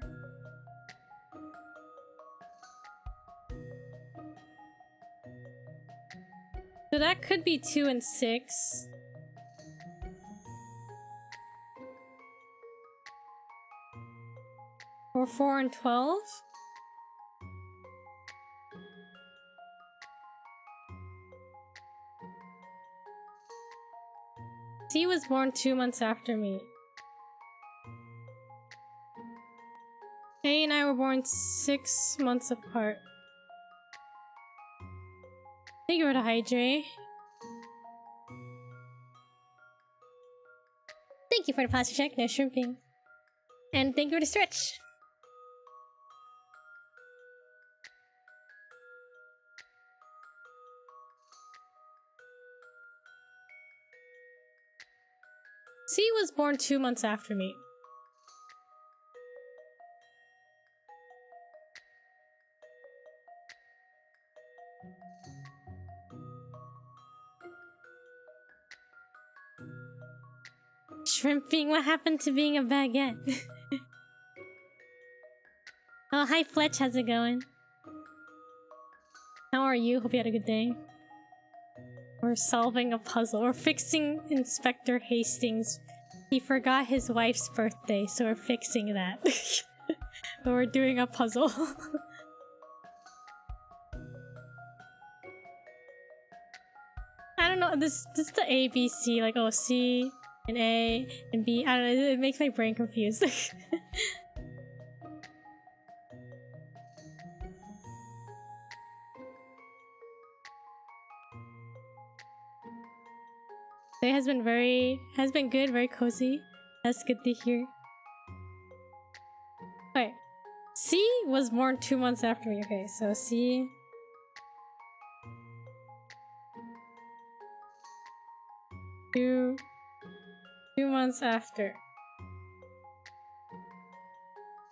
So that could be 2 and 6. Or 4 and 12. C was born 2 months after me. A and I were born 6 months apart. Figure it out, Hydrae. Thank you for the posture check, no shrimping. And thank you for the stretch. C was born 2 months after me. Shrimping, what happened to being a baguette? Oh, hi Fletch, how's it going? How are you? Hope you had a good day. We're solving a puzzle. We're fixing Inspector Hastings. He forgot his wife's birthday, so we're fixing that. But we're doing a puzzle. I don't know, this is the A, B, C, like, oh, C, and A, and B. I don't know, it makes my brain confused. It has been good, very cozy. That's good to hear. Wait, C was born 2 months after me. Okay, so C. Two months after.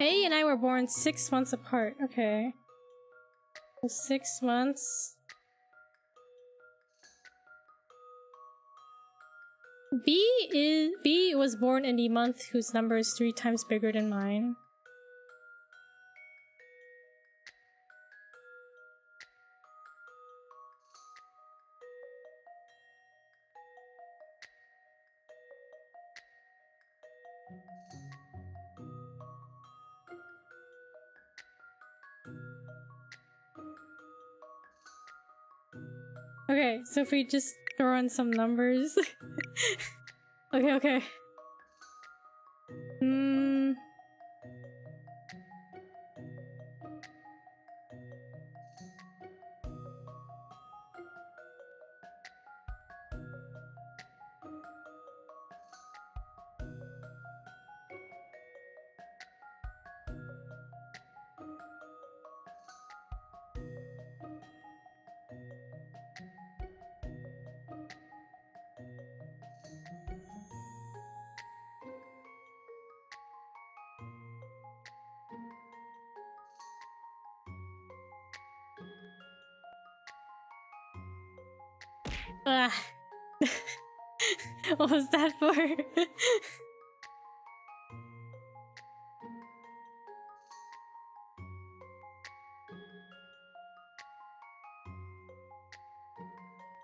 A and I were born 6 months apart. Okay. So 6 months. B was born in the month whose number is 3 times bigger than mine. Okay, so if we just throw in some numbers. Okay. What was that for?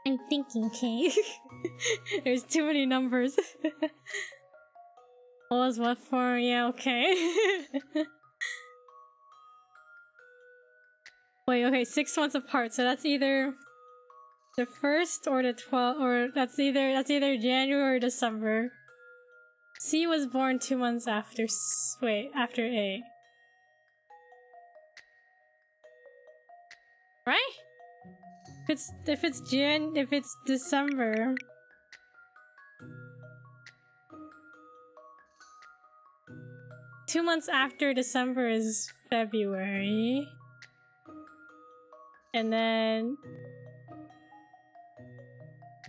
I'm thinking, okay? There's too many numbers. What was what for? Yeah, okay. Wait, okay, 6 months apart, so that's either the 1st or the 12th, or that's either January or December. C was born 2 months after after A. Right? If it's December. Two months after December is February. And then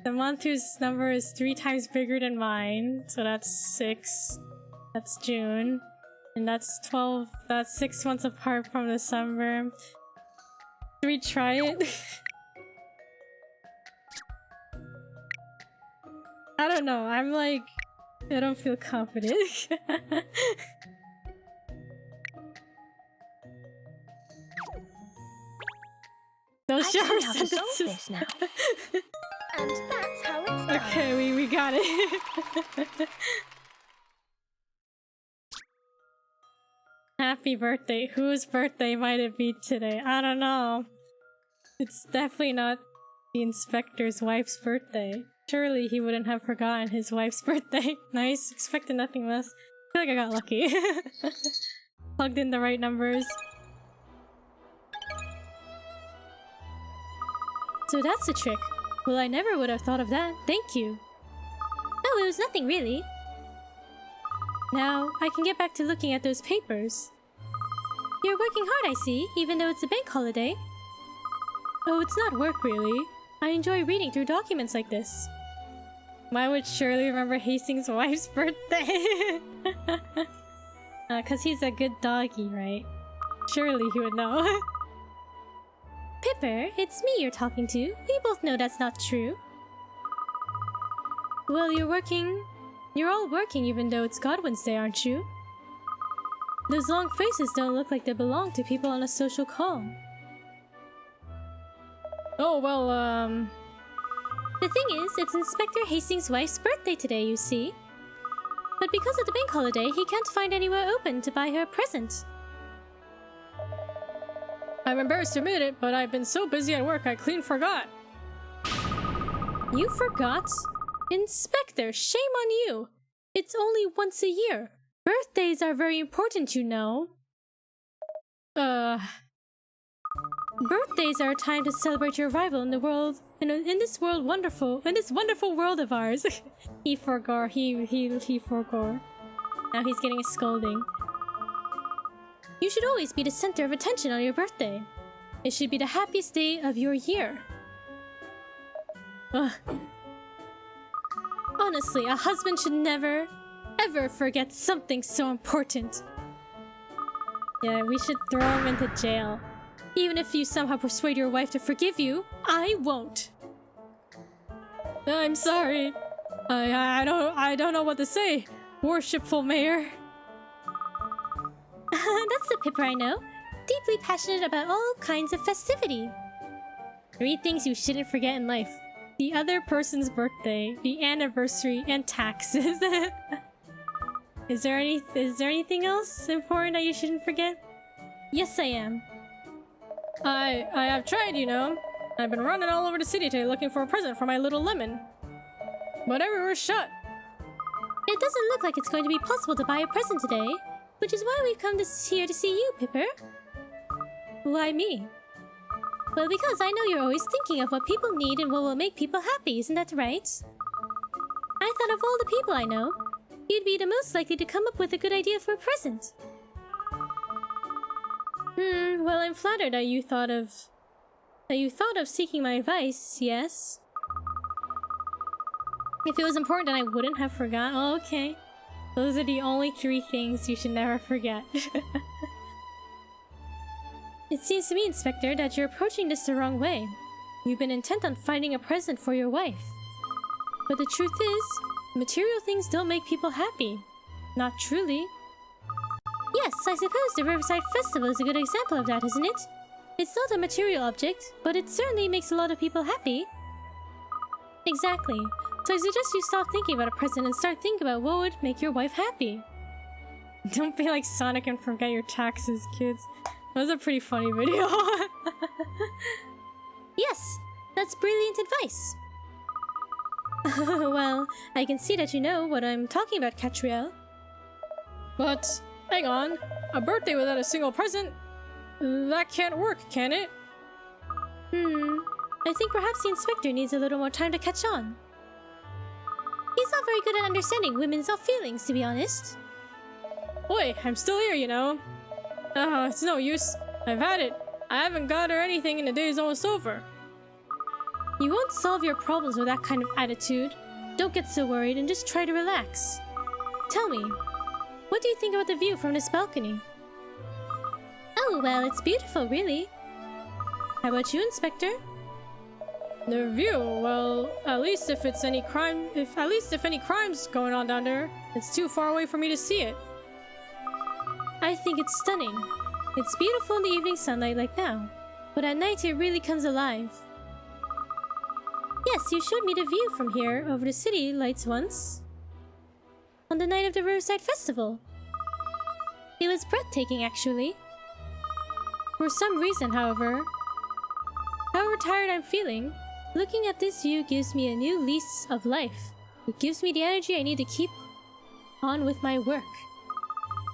the month whose number is 3 times bigger than mine, so that's 6. That's June. And that's 12. That's 6 months apart from December. Should we try it? I don't know. I'm like, I don't feel confident. Those I see shower how to solve sentences. this now. And that's how it's done. Okay, we got it. Happy birthday. Whose birthday might it be today? I don't know. It's definitely not the inspector's wife's birthday. Surely he wouldn't have forgotten his wife's birthday. Nice. Expected nothing less. I feel like I got lucky. Plugged in the right numbers. So that's a trick. Well, I never would have thought of that. Thank you. Oh, it was nothing really. Now, I can get back to looking at those papers. You're working hard, I see, even though it's a bank holiday. Oh, it's not work, really. I enjoy reading through documents like this. Why would Shirley remember Hastings' wife's birthday? 'Cause he's a good doggy, right? Surely he would know. Pipper, it's me you're talking to. We both know that's not true. Well, you're all working even though it's Godwin's Day, aren't you? Those long faces don't look like they belong to people on a social call. Oh, well, The thing is, it's Inspector Hastings' wife's birthday today, you see. But because of the bank holiday, he can't find anywhere open to buy her a present. I'm embarrassed to admit it, but I've been so busy at work I clean forgot. You forgot? Inspector, shame on you! It's only once a year. Birthdays are very important, you know. Birthdays are a time to celebrate your arrival in the world, in this wonderful world of ours. He forgot. He forgot. Now he's getting a scolding. You should always be the center of attention on your birthday. It should be the happiest day of your year. Ugh. Honestly, a husband should never, ever forget something so important. Yeah, we should throw him into jail. Even if you somehow persuade your wife to forgive you, I won't. I'm sorry. I don't know what to say, worshipful mayor. That's the Pipper I know. Deeply passionate about all kinds of festivity. 3 things you shouldn't forget in life. The other person's birthday, the anniversary, and taxes. Is there anything else important that you shouldn't forget? Yes, I am. I have tried, you know. I've been running all over the city today looking for a present for my little lemon. But everywhere's shut. It doesn't look like it's going to be possible to buy a present today, which is why we've come here to see you, Pipper. Why me? Well, because I know you're always thinking of what people need and what will make people happy, isn't that right? I thought of all the people I know, you'd be the most likely to come up with a good idea for a present. Well, I'm flattered that you thought of seeking my advice, yes. If it was important, then I wouldn't have forgotten. Oh, okay. Those are the only 3 things you should never forget. It seems to me, Inspector, that you're approaching this the wrong way. You've been intent on finding a present for your wife. But the truth is, material things don't make people happy. Not truly. Yes, I suppose the Riverside Festival is a good example of that, isn't it? It's not a material object, but it certainly makes a lot of people happy. Exactly. So I suggest you stop thinking about a present and start thinking about what would make your wife happy. Don't be like Sonic and forget your taxes, kids. That was a pretty funny video. Yes, that's brilliant advice. Well, I can see that you know what I'm talking about, Katrielle. But, hang on. A birthday without a single present? That can't work, can it? I think perhaps the Inspector needs a little more time to catch on. He's not very good at understanding women's feelings, to be honest. Oi, I'm still here, you know. It's no use. I've had it. I haven't got her anything and the day's almost over. You won't solve your problems with that kind of attitude. Don't get so worried and just try to relax. Tell me, what do you think about the view from this balcony? Oh, well, it's beautiful, really. How about you, Inspector? The view, well, at least if any crime's going on down there, it's too far away for me to see it. I think it's stunning. It's beautiful in the evening sunlight like now, but at night it really comes alive. Yes, you showed me the view from here over the city lights once. On the night of the Riverside Festival. It was breathtaking, actually. For some reason, however, however tired I'm feeling, looking at this view gives me a new lease of life. It gives me the energy I need to keep on with my work.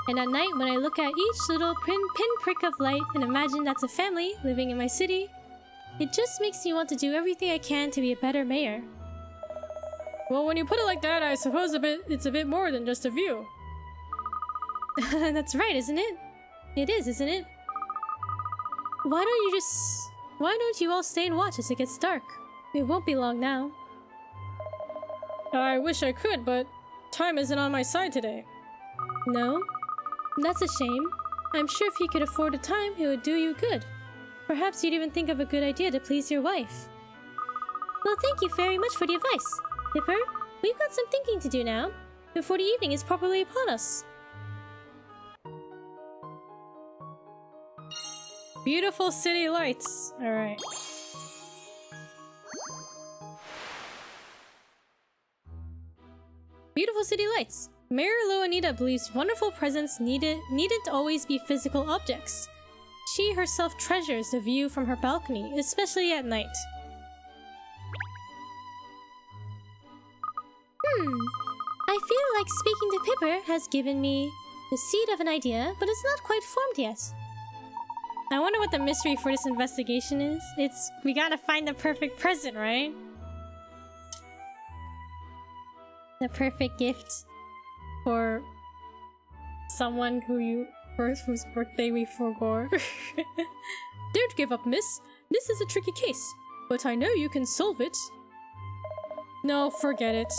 And at night, when I look at each little pinprick of light and imagine that's a family living in my city, it just makes me want to do everything I can to be a better mayor. Well, when you put it like that, I suppose it's a bit more than just a view. That's right, isn't it? It is, isn't it? Why don't you all stay and watch as it gets dark? It won't be long now. I wish I could, but time isn't on my side today. No? That's a shame. I'm sure if you could afford a time, it would do you good. Perhaps you'd even think of a good idea to please your wife. Well, thank you very much for the advice. Pipper, we've got some thinking to do now, before the evening is properly upon us. Beautiful city lights. Alright. Beautiful city lights. Mayor Loanita believes wonderful presents needn't always be physical objects. She herself treasures the view from her balcony, especially at night. I feel like speaking to Pipper has given me the seed of an idea, but it's not quite formed yet. I wonder what the mystery for this investigation is. We gotta find the perfect present, right? The perfect gift for someone whose birthday we forgot. Don't give up, miss. This is a tricky case, but I know you can solve it. No, forget it.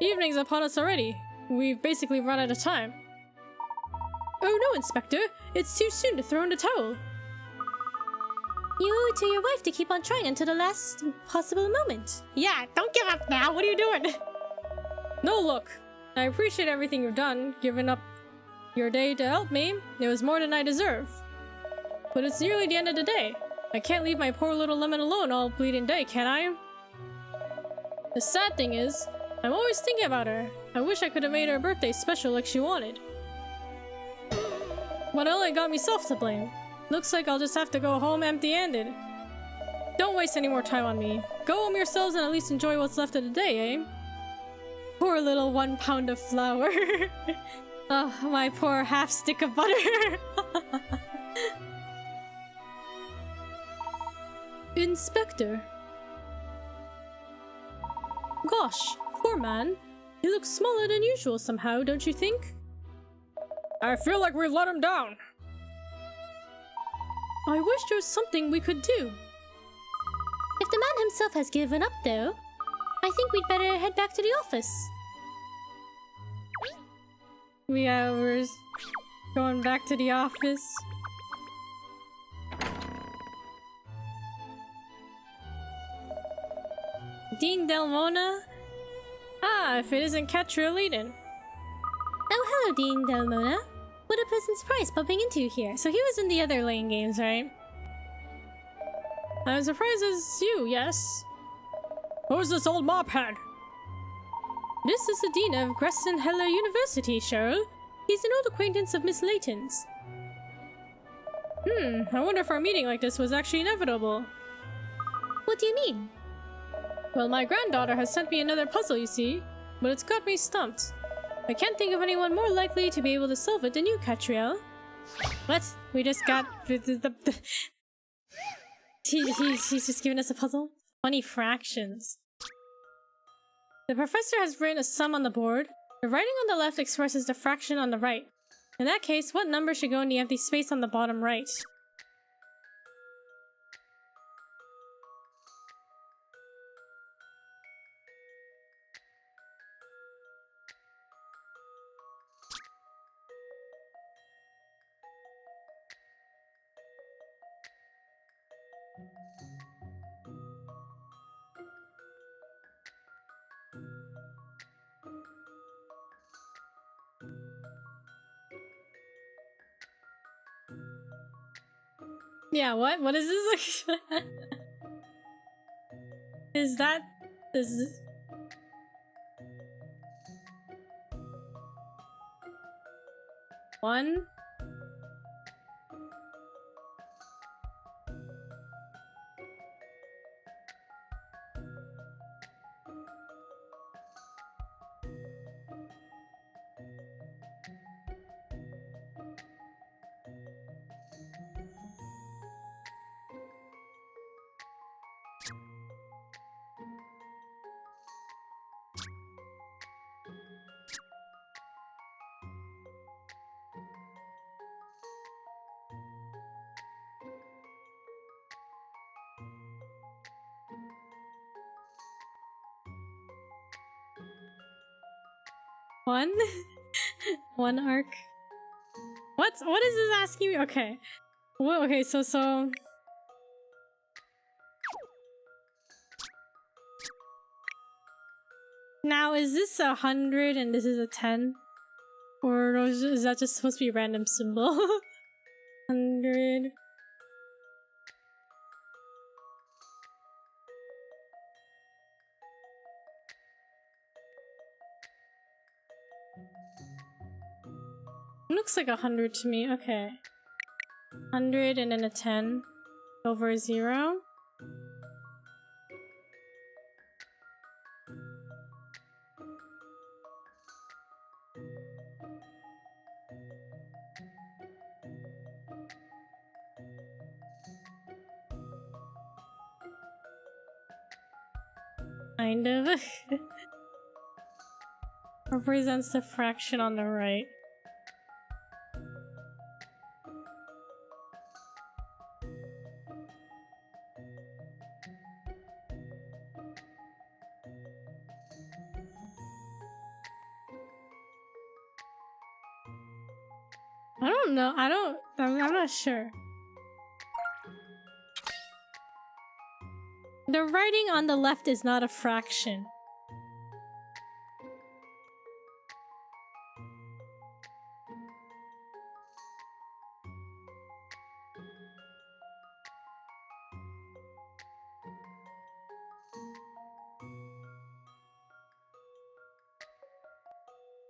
Evening's upon us already. We've basically run out of time. Oh no, Inspector! It's too soon to throw in the towel. You owe it to your wife to keep on trying until the last possible moment. Yeah, don't give up now! What are you doing? No, look. I appreciate everything you've done, giving up your day to help me. It was more than I deserve. But it's nearly the end of the day. I can't leave my poor little lemon alone all bleeding day, can I? The sad thing is, I'm always thinking about her. I wish I could have made her birthday special like she wanted. But I only got myself to blame. Looks like I'll just have to go home empty-handed. Don't waste any more time on me. Go home yourselves and at least enjoy what's left of the day, eh? Poor little 1 pound of flour. Oh, my poor half stick of butter. Inspector. Gosh, poor man. He looks smaller than usual somehow, don't you think? I feel like we've let him down. I wish there was something we could do. If the man himself has given up, though, I think we'd better head back to the office. We're going back to the office. Dean Delmona? Ah, if it isn't Katrielle then. Oh, hello, Dean Delmona. What a pleasant surprise bumping into you here. So he was in the other lane games, right? I'm surprised as you, yes. Who's this old mophead? This is the Dean of Greston Heller University, Cheryl. He's an old acquaintance of Miss Layton's. I wonder if our meeting like this was actually inevitable. What do you mean? Well, my granddaughter has sent me another puzzle, you see, but it's got me stumped. I can't think of anyone more likely to be able to solve it than you, Katrielle. What? We just got... He's just giving us a puzzle? Funny fractions. The professor has written a sum on the board. The writing on the left expresses the fraction on the right. In that case, what number should go in the empty space on the bottom right? Yeah, what? What is this? Is that... Is... One? One? One arc? What is this asking me? Okay. Well, okay, so... Now, is this 100 and this is a 10? Or is that just supposed to be a random symbol? 100... Looks like 100 to me, okay. 100 and then a 10 over a 0. Kind of. Represents the fraction on the right. I don't know. I'm not sure. The writing on the left is not a fraction.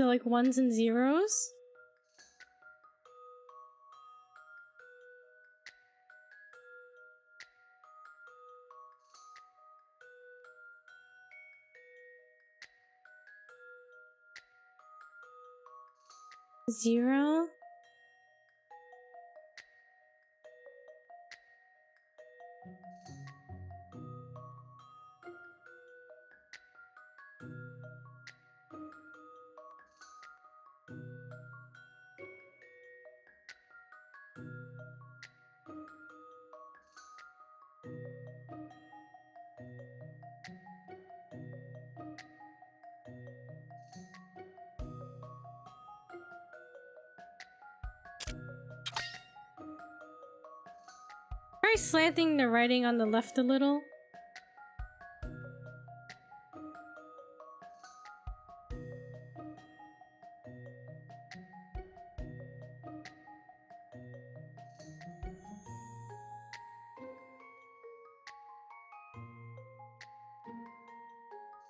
So like ones and zeros? Zero? Try slanting the writing on the left a little.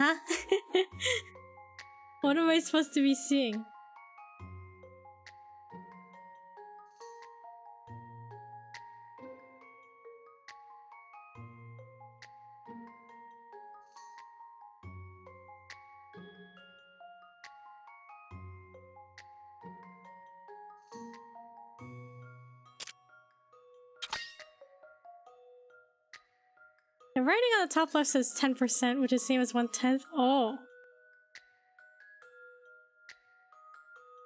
Huh? What am I supposed to be seeing? The writing on the top left says 10%, which is same as 1/10. Oh.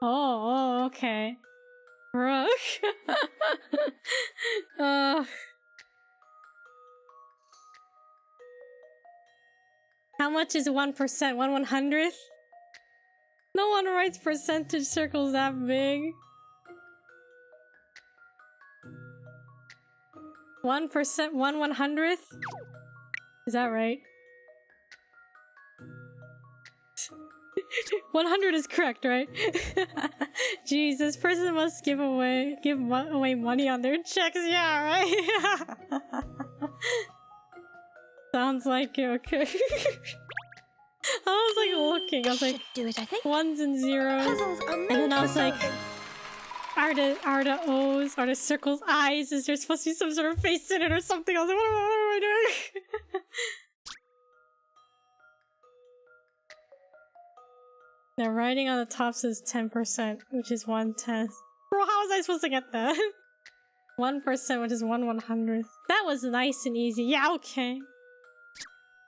Oh, okay. Rook. How much is 1%? 1/100th? No one writes percentage circles that big. 1%, 1/100th? Is that right? 100 is correct, right? Jeez, this person must give away money on their checks. Yeah, right? Sounds like it, okay. I was like looking, I was like, do it, I think. ones and zeros. Puzzles are And then I was like, something. are the O's, are the circles eyes? Is there supposed to be some sort of face in it or something? I was like, what am I doing? The writing on the top says 10%, which is 1/10. Bro, how was I supposed to get that? 1%, which is 1/100th. That was nice and easy. Yeah, okay.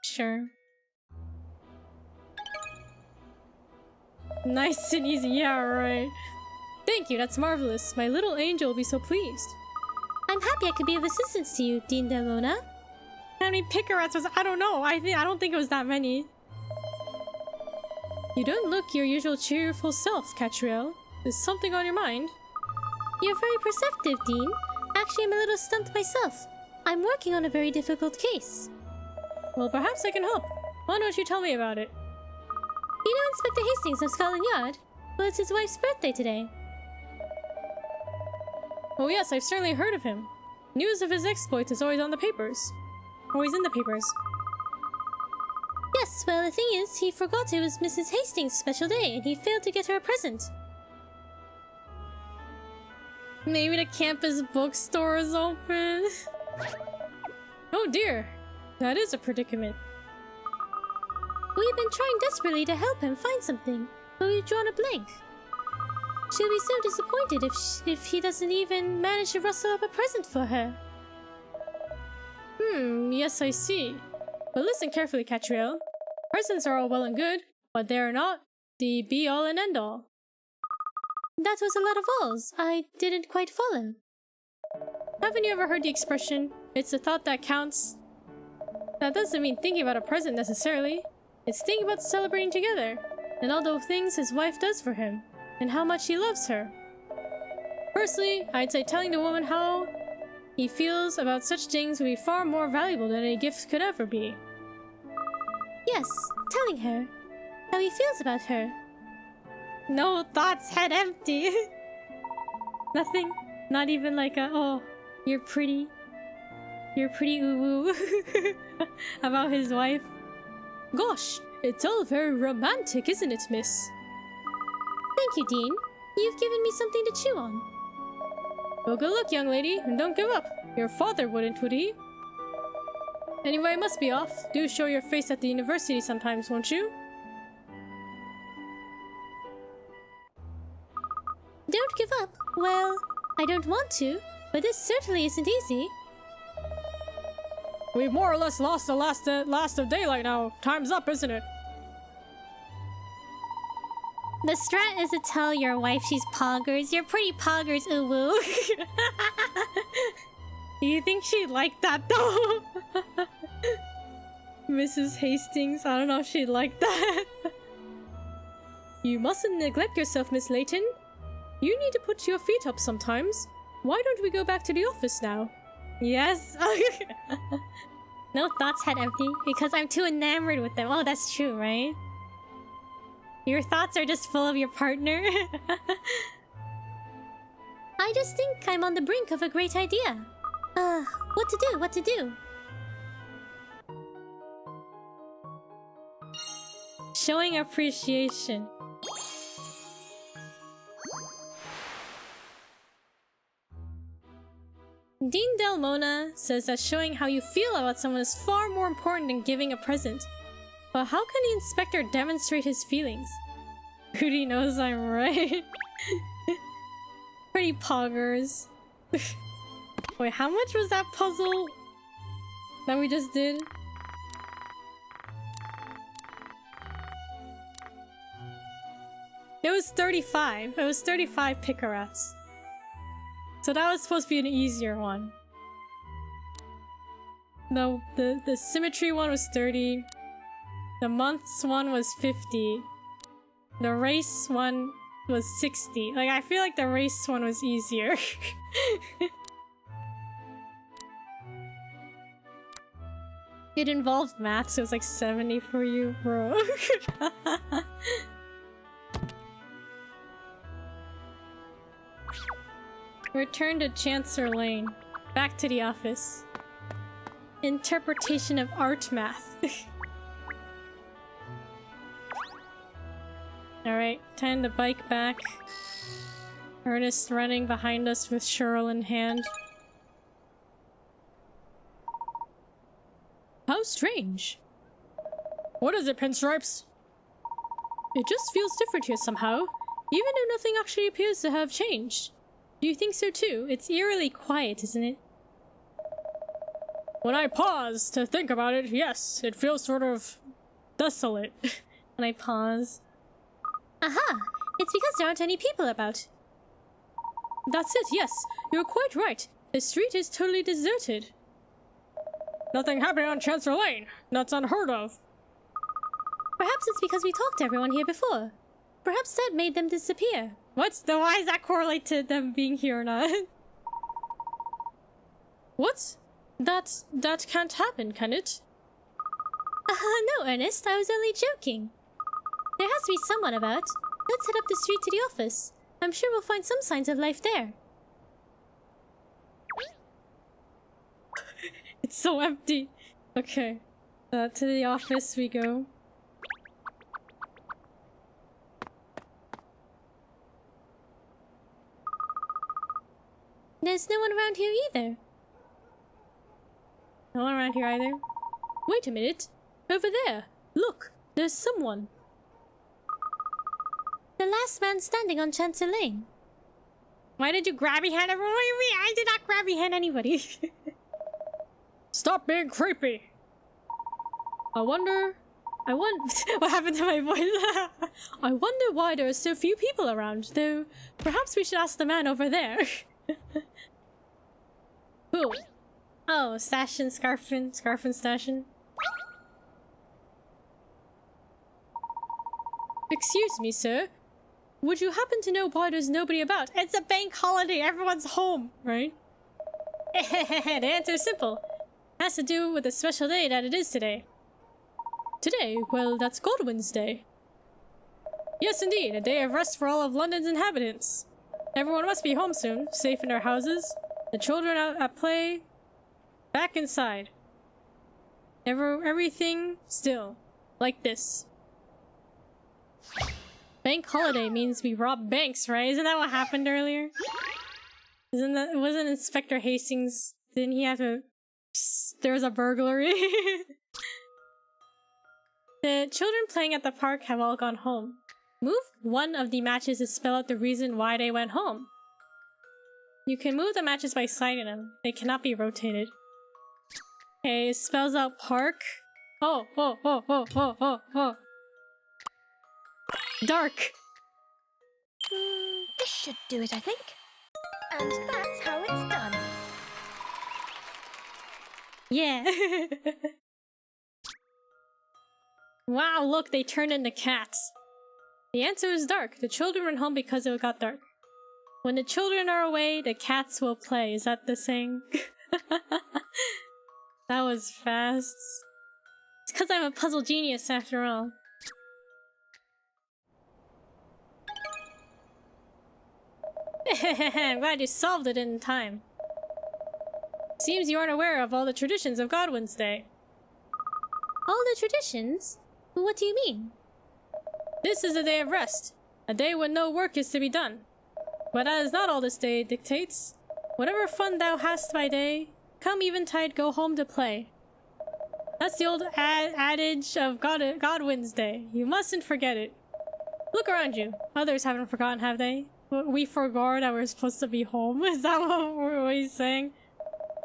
Sure. Nice and easy. Yeah, right. Thank you, that's marvelous. My little angel will be so pleased. I'm happy I could be of assistance to you, Dean Delona. How many picarats was I don't know. I don't think it was that many. You don't look your usual cheerful self, Katrielle. Is something on your mind? You're very perceptive, Dean. Actually, I'm a little stumped myself. I'm working on a very difficult case. Well, perhaps I can help. Why don't you tell me about it? You know Inspector Hastings of Scotland Yard? Well, it's his wife's birthday today. Oh yes, I've certainly heard of him. News of his exploits is always on the papers. Always in the papers. Yes, well, the thing is, he forgot it was Mrs. Hastings' special day, and he failed to get her a present. Maybe the campus bookstore is open. Oh dear, that is a predicament. We've been trying desperately to help him find something, but we've drawn a blank. She'll be so disappointed if he doesn't even manage to rustle up a present for her. Yes, I see. But listen carefully, Katrielle. Presents are all well and good, but they are not the be-all and end-all. That was a lot of alls. I didn't quite follow. Haven't you ever heard the expression, it's the thought that counts? That doesn't mean thinking about a present necessarily. It's thinking about celebrating together, and all the things his wife does for him, and how much he loves her. Personally, I'd say telling the woman how he feels about such things would be far more valuable than any gift could ever be. Yes, telling her how he feels about her. No thoughts, head empty. Nothing, not even like a, oh, you're pretty ooh-woo about his wife. Gosh, it's all very romantic, isn't it, miss? Thank you, Dean. You've given me something to chew on. Well, good luck, young lady, and don't give up. Your father wouldn't, would he? Anyway, I must be off. Do show your face at the university sometimes, won't you? Don't give up. Well, I don't want to, but this certainly isn't easy. We've more or less lost the last of daylight now. Time's up, isn't it? The strat is to tell your wife she's poggers. You're pretty poggers, ooh-woo. You think she'd like that, though? Mrs. Hastings, I don't know if she'd like that. You mustn't neglect yourself, Miss Layton. You need to put your feet up sometimes. Why don't we go back to the office now? Yes. No thoughts, head empty, because I'm too enamored with them. Oh, that's true, right? Your thoughts are just full of your partner. I just think I'm on the brink of a great idea. What to do? Showing appreciation. Dean Del Mona says that showing how you feel about someone is far more important than giving a present. But how can the inspector demonstrate his feelings? Rudy knows I'm right. Pretty poggers. Wait, how much was that puzzle that we just did? It was 35. It was 35 picarats. So that was supposed to be an easier one. No, the symmetry one was 30. The months one was 50. The race one was 60. Like, I feel like the race one was easier. It involved math, so it was like 70 for you, bro. Return to Chancellor Lane. Back to the office. Interpretation of art math. Alright, time to bike back. Ernest running behind us with Cheryl in hand. How strange. What is it, Pinstripes? It just feels different here somehow, even though nothing actually appears to have changed. Do you think so too? It's eerily quiet, isn't it? When I pause to think about it, yes, it feels sort of desolate. When I pause. Aha! It's because there aren't any people about. That's it, yes. You're quite right. The street is totally deserted. Nothing happening on Chancellor Lane. That's unheard of. Perhaps it's because we talked to everyone here before. Perhaps that made them disappear. What? Then why does that correlate to them being here or not? What? That can't happen, can it? No, Ernest, I was only joking. There has to be someone about. Let's head up the street to the office. I'm sure we'll find some signs of life there. It's so empty. Okay. To the office we go. There's no one around here either. No one around here either. Wait a minute. Over there. Look. There's someone. The last man standing on Chancellor Lane. Why did you grabby hand everyone? What do you mean? I did not grabby hand anybody. Stop being creepy. What happened to my voice? I wonder why there are so few people around, though perhaps we should ask the man over there. Who? Oh, stashin', scarfin', stashin'. Excuse me, sir. Would you happen to know why there's nobody about? It's a bank holiday, everyone's home, right? The answer is simple. It has to do with the special day that it is today. Today? Well, that's Godwin's Day. Yes, indeed, a day of rest for all of London's inhabitants. Everyone must be home soon, safe in their houses. The children out at play, back inside. Everything still, like this. Bank holiday means we rob banks, right? Isn't that what happened earlier? Wasn't Inspector Hastings, didn't he have to... Psst, there was a burglary. The children playing at the park have all gone home. Move one of the matches to spell out the reason why they went home. You can move the matches by sliding them. They cannot be rotated. Okay, it spells out park. Oh. Dark. This should do it, I think. And that's how it's done. Yeah. Wow, look, they turned into cats. The answer is dark. The children went home because it got dark. When the children are away, the cats will play. Is that the saying? That was fast. It's because I'm a puzzle genius after all. I'm glad you solved it in time. Seems you aren't aware of all the traditions of Godwin's Day. All the traditions? What do you mean? This is a day of rest. A day when no work is to be done. But that is not all this day dictates. Whatever fun thou hast by day, come eventide go home to play. That's the old adage of Godwin's Day. You mustn't forget it. Look around you. Others haven't forgotten, have they? We forgot that we're supposed to be home. Is that what we're always saying?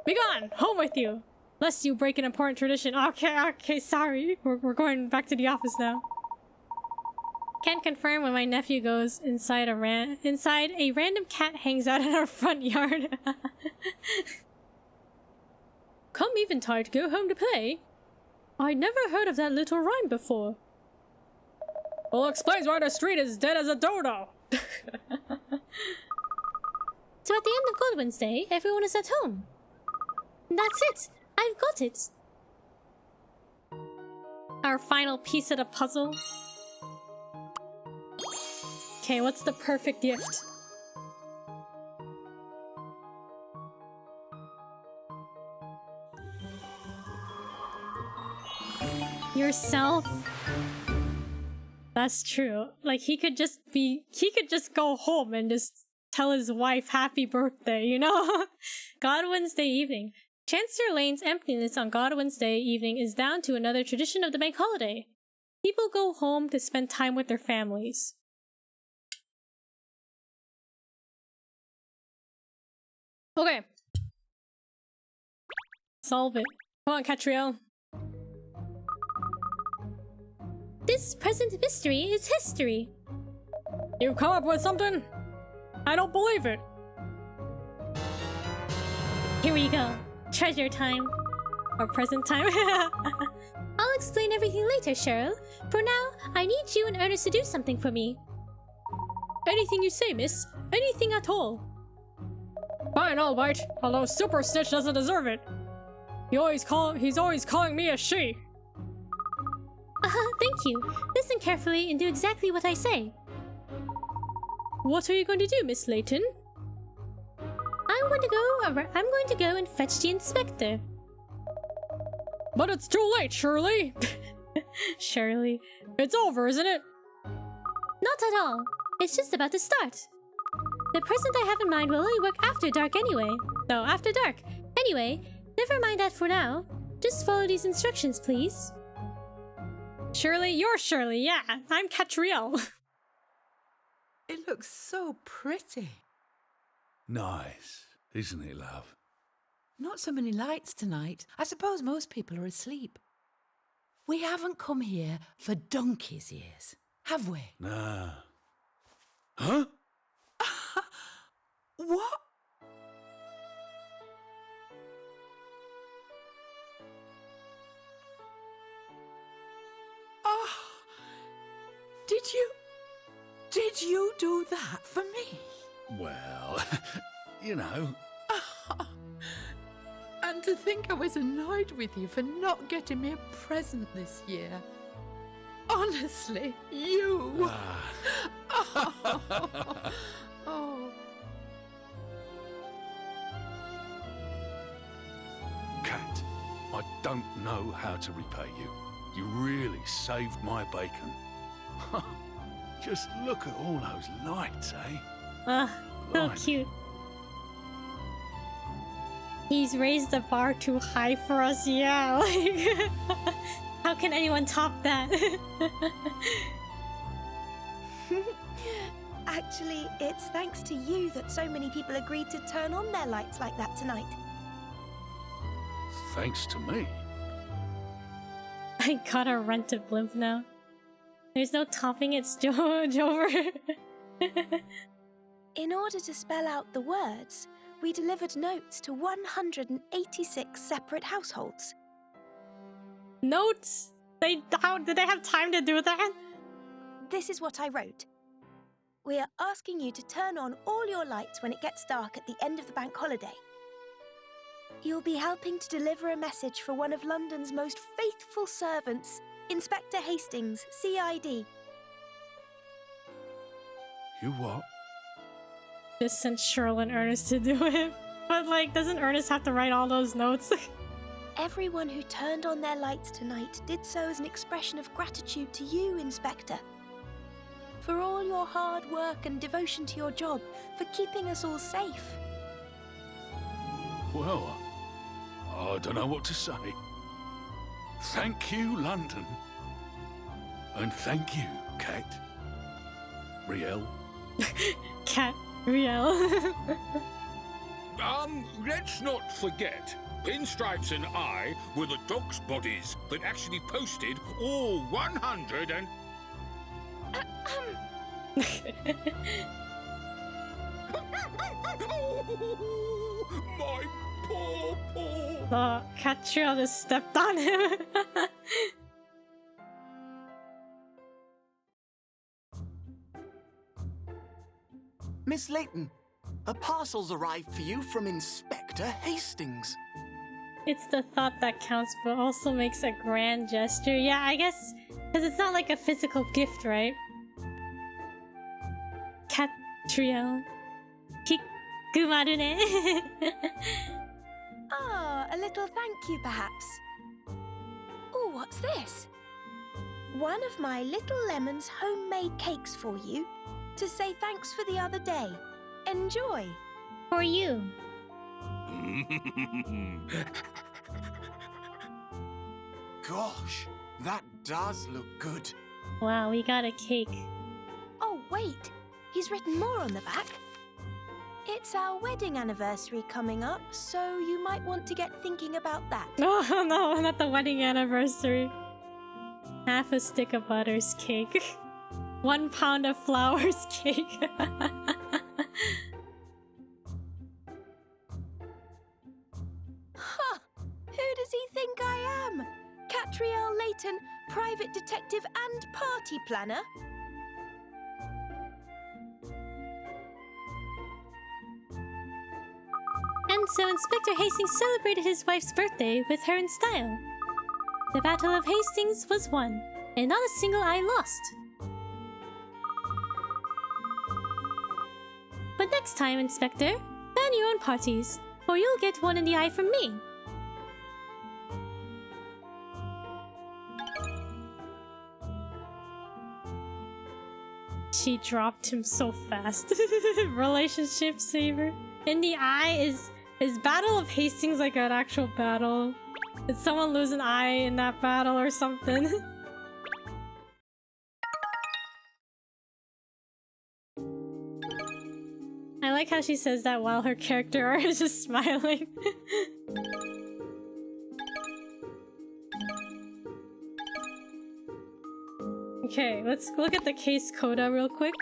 Be gone! Home with you! Lest you break an important tradition. Okay, sorry. We're going back to the office now. Can't confirm when my nephew goes inside a random cat hangs out in our front yard. Come eventide, go home to play? I never heard of that little rhyme before. Well, explains why the street is dead as a dodo. So at the end of Godwin's Day, everyone is at home. That's it! I've got it! Our final piece of the puzzle. Okay, what's the perfect gift? Yourself? That's true. Like, he could just go home and just tell his wife happy birthday, you know? Godwin's Day evening. Chancellor Lane's emptiness on Godwin's Day evening is down to another tradition of the bank holiday. People go home to spend time with their families. Okay. Solve it. Come on, Katrielle. This present mystery is history. You come up with something? I don't believe it. Here we go. Treasure time. Or present time. I'll explain everything later, Cheryl. For now, I need you and Ernest to do something for me. Anything you say, miss. Anything at all. Fine, all right. Although Super Stitch doesn't deserve it. He's always calling me a she. Thank you. Listen carefully and do exactly what I say. What are you going to do, Miss Layton? I'm going to go and fetch the inspector. But it's too late, Shirley. Shirley. It's over, isn't it? Not at all. It's just about to start. The present I have in mind will only work after dark anyway. No, after dark. Anyway, never mind that for now. Just follow these instructions, please. Shirley, you're Shirley, yeah. I'm Katrielle. It looks so pretty. Nice, isn't it, love? Not so many lights tonight. I suppose most people are asleep. We haven't come here for donkey's ears, have we? Nah. Huh? What? Oh, did you do that for me? Well, you know. And to think I was annoyed with you for not getting me a present this year. Honestly, you. Oh. Kat, I don't know how to repay you. You really saved my bacon. Just look at all those lights, eh? So Blimey. cute. He's raised the bar too high for us, yeah. Like, how can anyone top that? Actually, it's thanks to you that so many people agreed to turn on their lights like that tonight. Thanks to me. I gotta rent a blimp now. There's no topping its Jover. In order to spell out the words, we delivered notes to 186 separate households. Notes? Did they have time to do that? This is what I wrote. We are asking you to turn on all your lights when it gets dark at the end of the bank holiday. You'll be helping to deliver a message for one of London's most faithful servants, Inspector Hastings, CID. You what? Just sent Cheryl and Ernest to do it. But like, doesn't Ernest have to write all those notes? Everyone who turned on their lights tonight did so as an expression of gratitude to you, Inspector. For all your hard work and devotion to your job, for keeping us all safe. Well, I don't know what to say. Thank you, London. And thank you, Kat. Riel. Riel. Let's not forget, Pinstripes and I were the dog's bodies that actually posted all 100 and... My poor paw. Oh, Katrielle just stepped on him. Miss Layton, a parcel's arrived for you from Inspector Hastings. It's the thought that counts, but also makes a grand gesture. Yeah, I guess, because it's not like a physical gift, right? Katrielle. Kikumaru ne. Ah, a little thank you, perhaps. Oh, what's this? One of my Little Lemon's homemade cakes for you, to say thanks for the other day. Enjoy. For you. Gosh, that does look good. Wow, we got a cake. Oh, wait. He's written more on the back. It's our wedding anniversary coming up, so you might want to get thinking about that. Oh no, not the wedding anniversary. Half a stick of butter's cake. 1 pound of flour's cake. Huh! Who does he think I am! Katrielle Layton, private detective and party planner. And so Inspector Hastings celebrated his wife's birthday with her in style. The Battle of Hastings was won, and not a single eye lost. But next time, Inspector, plan your own parties, or you'll get one in the eye from me. She dropped him so fast. Relationship saver. In the eye is Battle of Hastings like an actual battle? Did someone lose an eye in that battle or something? I like how she says that while her character art is just smiling. Okay, let's look at the case coda real quick.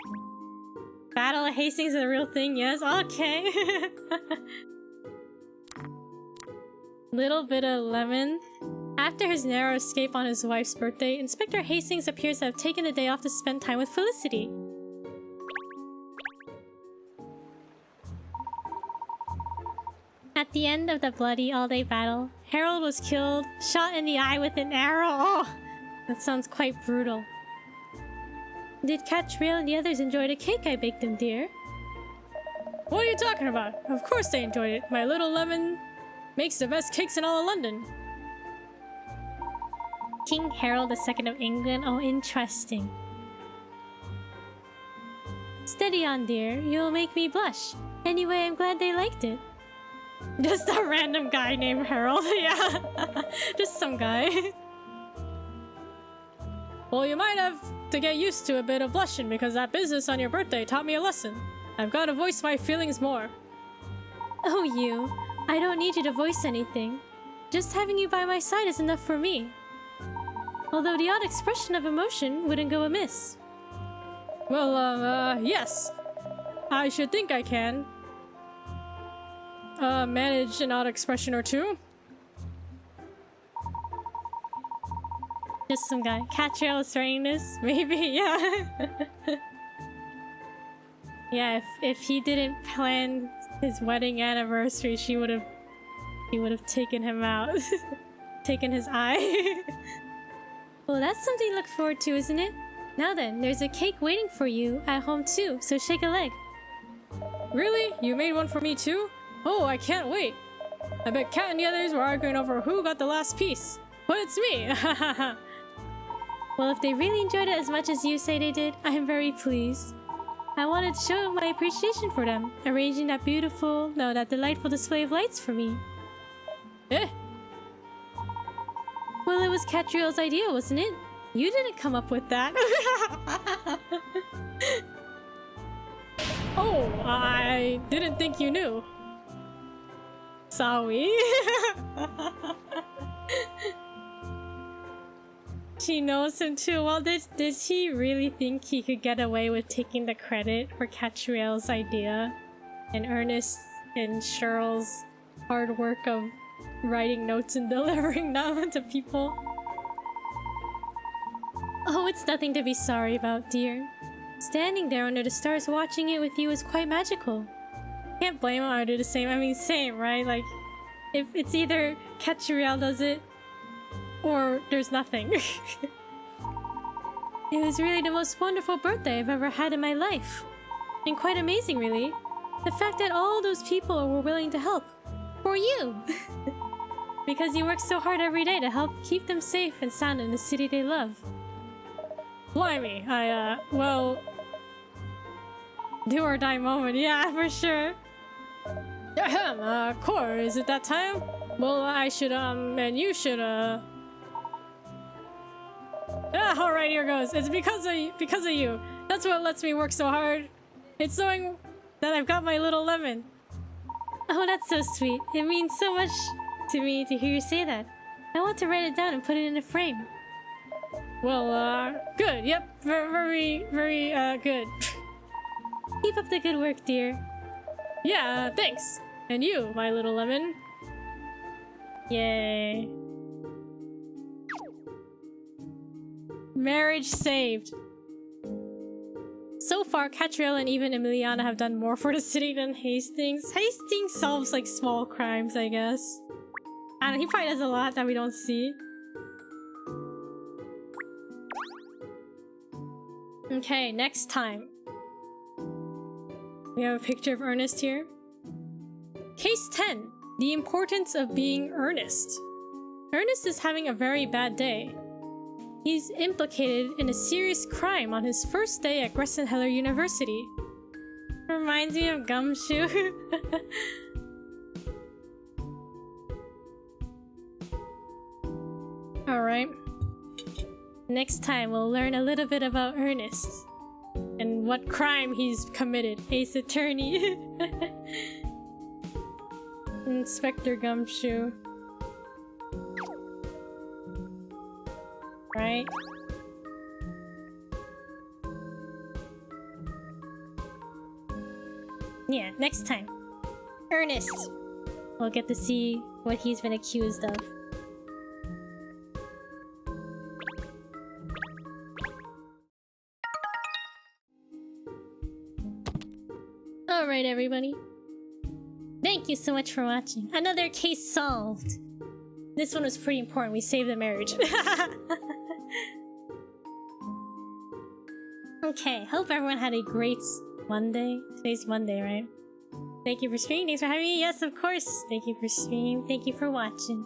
Battle of Hastings is a real thing, yes? Okay. Little bit of lemon. After his narrow escape on his wife's birthday, Inspector Hastings appears to have taken the day off to spend time with Felicity. At the end of the bloody all-day battle, Harold was killed, shot in the eye with an arrow. Oh, that sounds quite brutal. Did Katrielle and the others enjoy the cake I baked them, dear? What are you talking about? Of course they enjoyed it. My little lemon makes the best cakes in all of London. King Harold II of England? Oh, interesting. Steady on, dear. You'll make me blush. Anyway, I'm glad they liked it. Just a random guy named Harold, yeah. Just some guy. Well, you might have to get used to a bit of blushing because that business on your birthday taught me a lesson. I've got to voice my feelings more. Oh, you. I don't need you to voice anything. Just having you by my side is enough for me. Although the odd expression of emotion wouldn't go amiss. Well, yes. I should think I can. Manage an odd expression or two. Just some guy. Katrielle is writing this? Maybe, yeah. Yeah, if he didn't plan his wedding anniversary, he would have taken him out. Taken his eye. Well, that's something to look forward to, isn't it? Now then, there's a cake waiting for you at home too, so shake a leg. Really? You made one for me too? Oh, I can't wait. I bet Kat and the others were arguing over who got the last piece. But it's me! Well, if they really enjoyed it as much as you say they did, I am very pleased. I wanted to show my appreciation for them, arranging that delightful display of lights for me. Eh? Well, it was Katrielle's idea, wasn't it? You didn't come up with that. Oh, I didn't think you knew. Sorry. She knows him too. Well, did he really think he could get away with taking the credit for Katrielle's idea and Ernest and Cheryl's hard work of writing notes and delivering them to people? Oh, it's nothing to be sorry about, dear. Standing there under the stars watching it with you is quite magical. Can't blame him, I would do the same. I mean, same, right? Like, if it's either Katrielle does it, or there's nothing. It was really the most wonderful birthday I've ever had in my life. And quite amazing, really. The fact that all those people were willing to help. For you! Because you work so hard every day to help keep them safe and sound in the city they love. Blimey, well... do or die moment, yeah, for sure. Ahem, Core, is it that time? Well, I should, and you should, Ah, alright, here goes. It's because of you. That's what lets me work so hard. It's knowing that I've got my little lemon. Oh, that's so sweet. It means so much to me to hear you say that. I want to write it down and put it in a frame. Well, good. Yep, very, very, good. Keep up the good work, dear. Yeah, thanks. And you, my little lemon. Yay. Marriage saved. So far, Katrielle and even Emiliana have done more for the city than Hastings. Hastings solves like small crimes, I guess. And he probably does a lot that we don't see. Okay, next time. We have a picture of Ernest here. Case 10. The importance of being earnest. Ernest is having a very bad day. He's implicated in a serious crime on his first day at Gressenheller University. Reminds me of Gumshoe. Alright. Next time we'll learn a little bit about Ernest. And what crime he's committed. Ace Attorney. Inspector Gumshoe. Right? Yeah, next time. Ernest! We'll get to see what he's been accused of. Alright, everybody. Thank you so much for watching. Another case solved. This one was pretty important. We saved the marriage. Okay, hope everyone had a great Monday. Today's Monday, right? Thank you for streaming. Thanks for having me. Yes, of course. Thank you for streaming. Thank you for watching.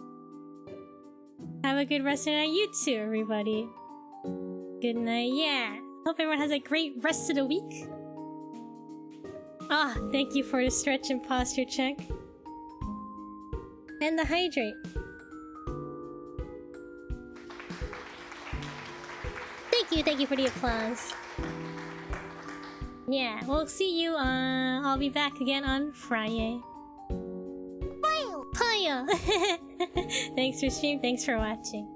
Have a good rest of the night. You too, everybody. Good night. Yeah. Hope everyone has a great rest of the week. Ah, thank you for the stretch and posture check. And the hydrate. Thank you for the applause. Yeah, we'll see you I'll be back again on Friday. Paya! Thanks for streaming, thanks for watching.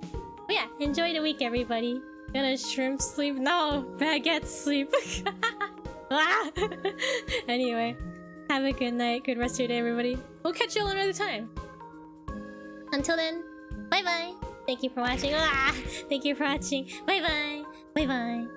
But yeah, enjoy the week, everybody. Gonna shrimp sleep? No, baguette sleep. Anyway, have a good night, good rest of your day, everybody. We'll catch you all another time. Until then, bye bye. Thank you for watching. Thank you for watching. Bye bye. Bye bye.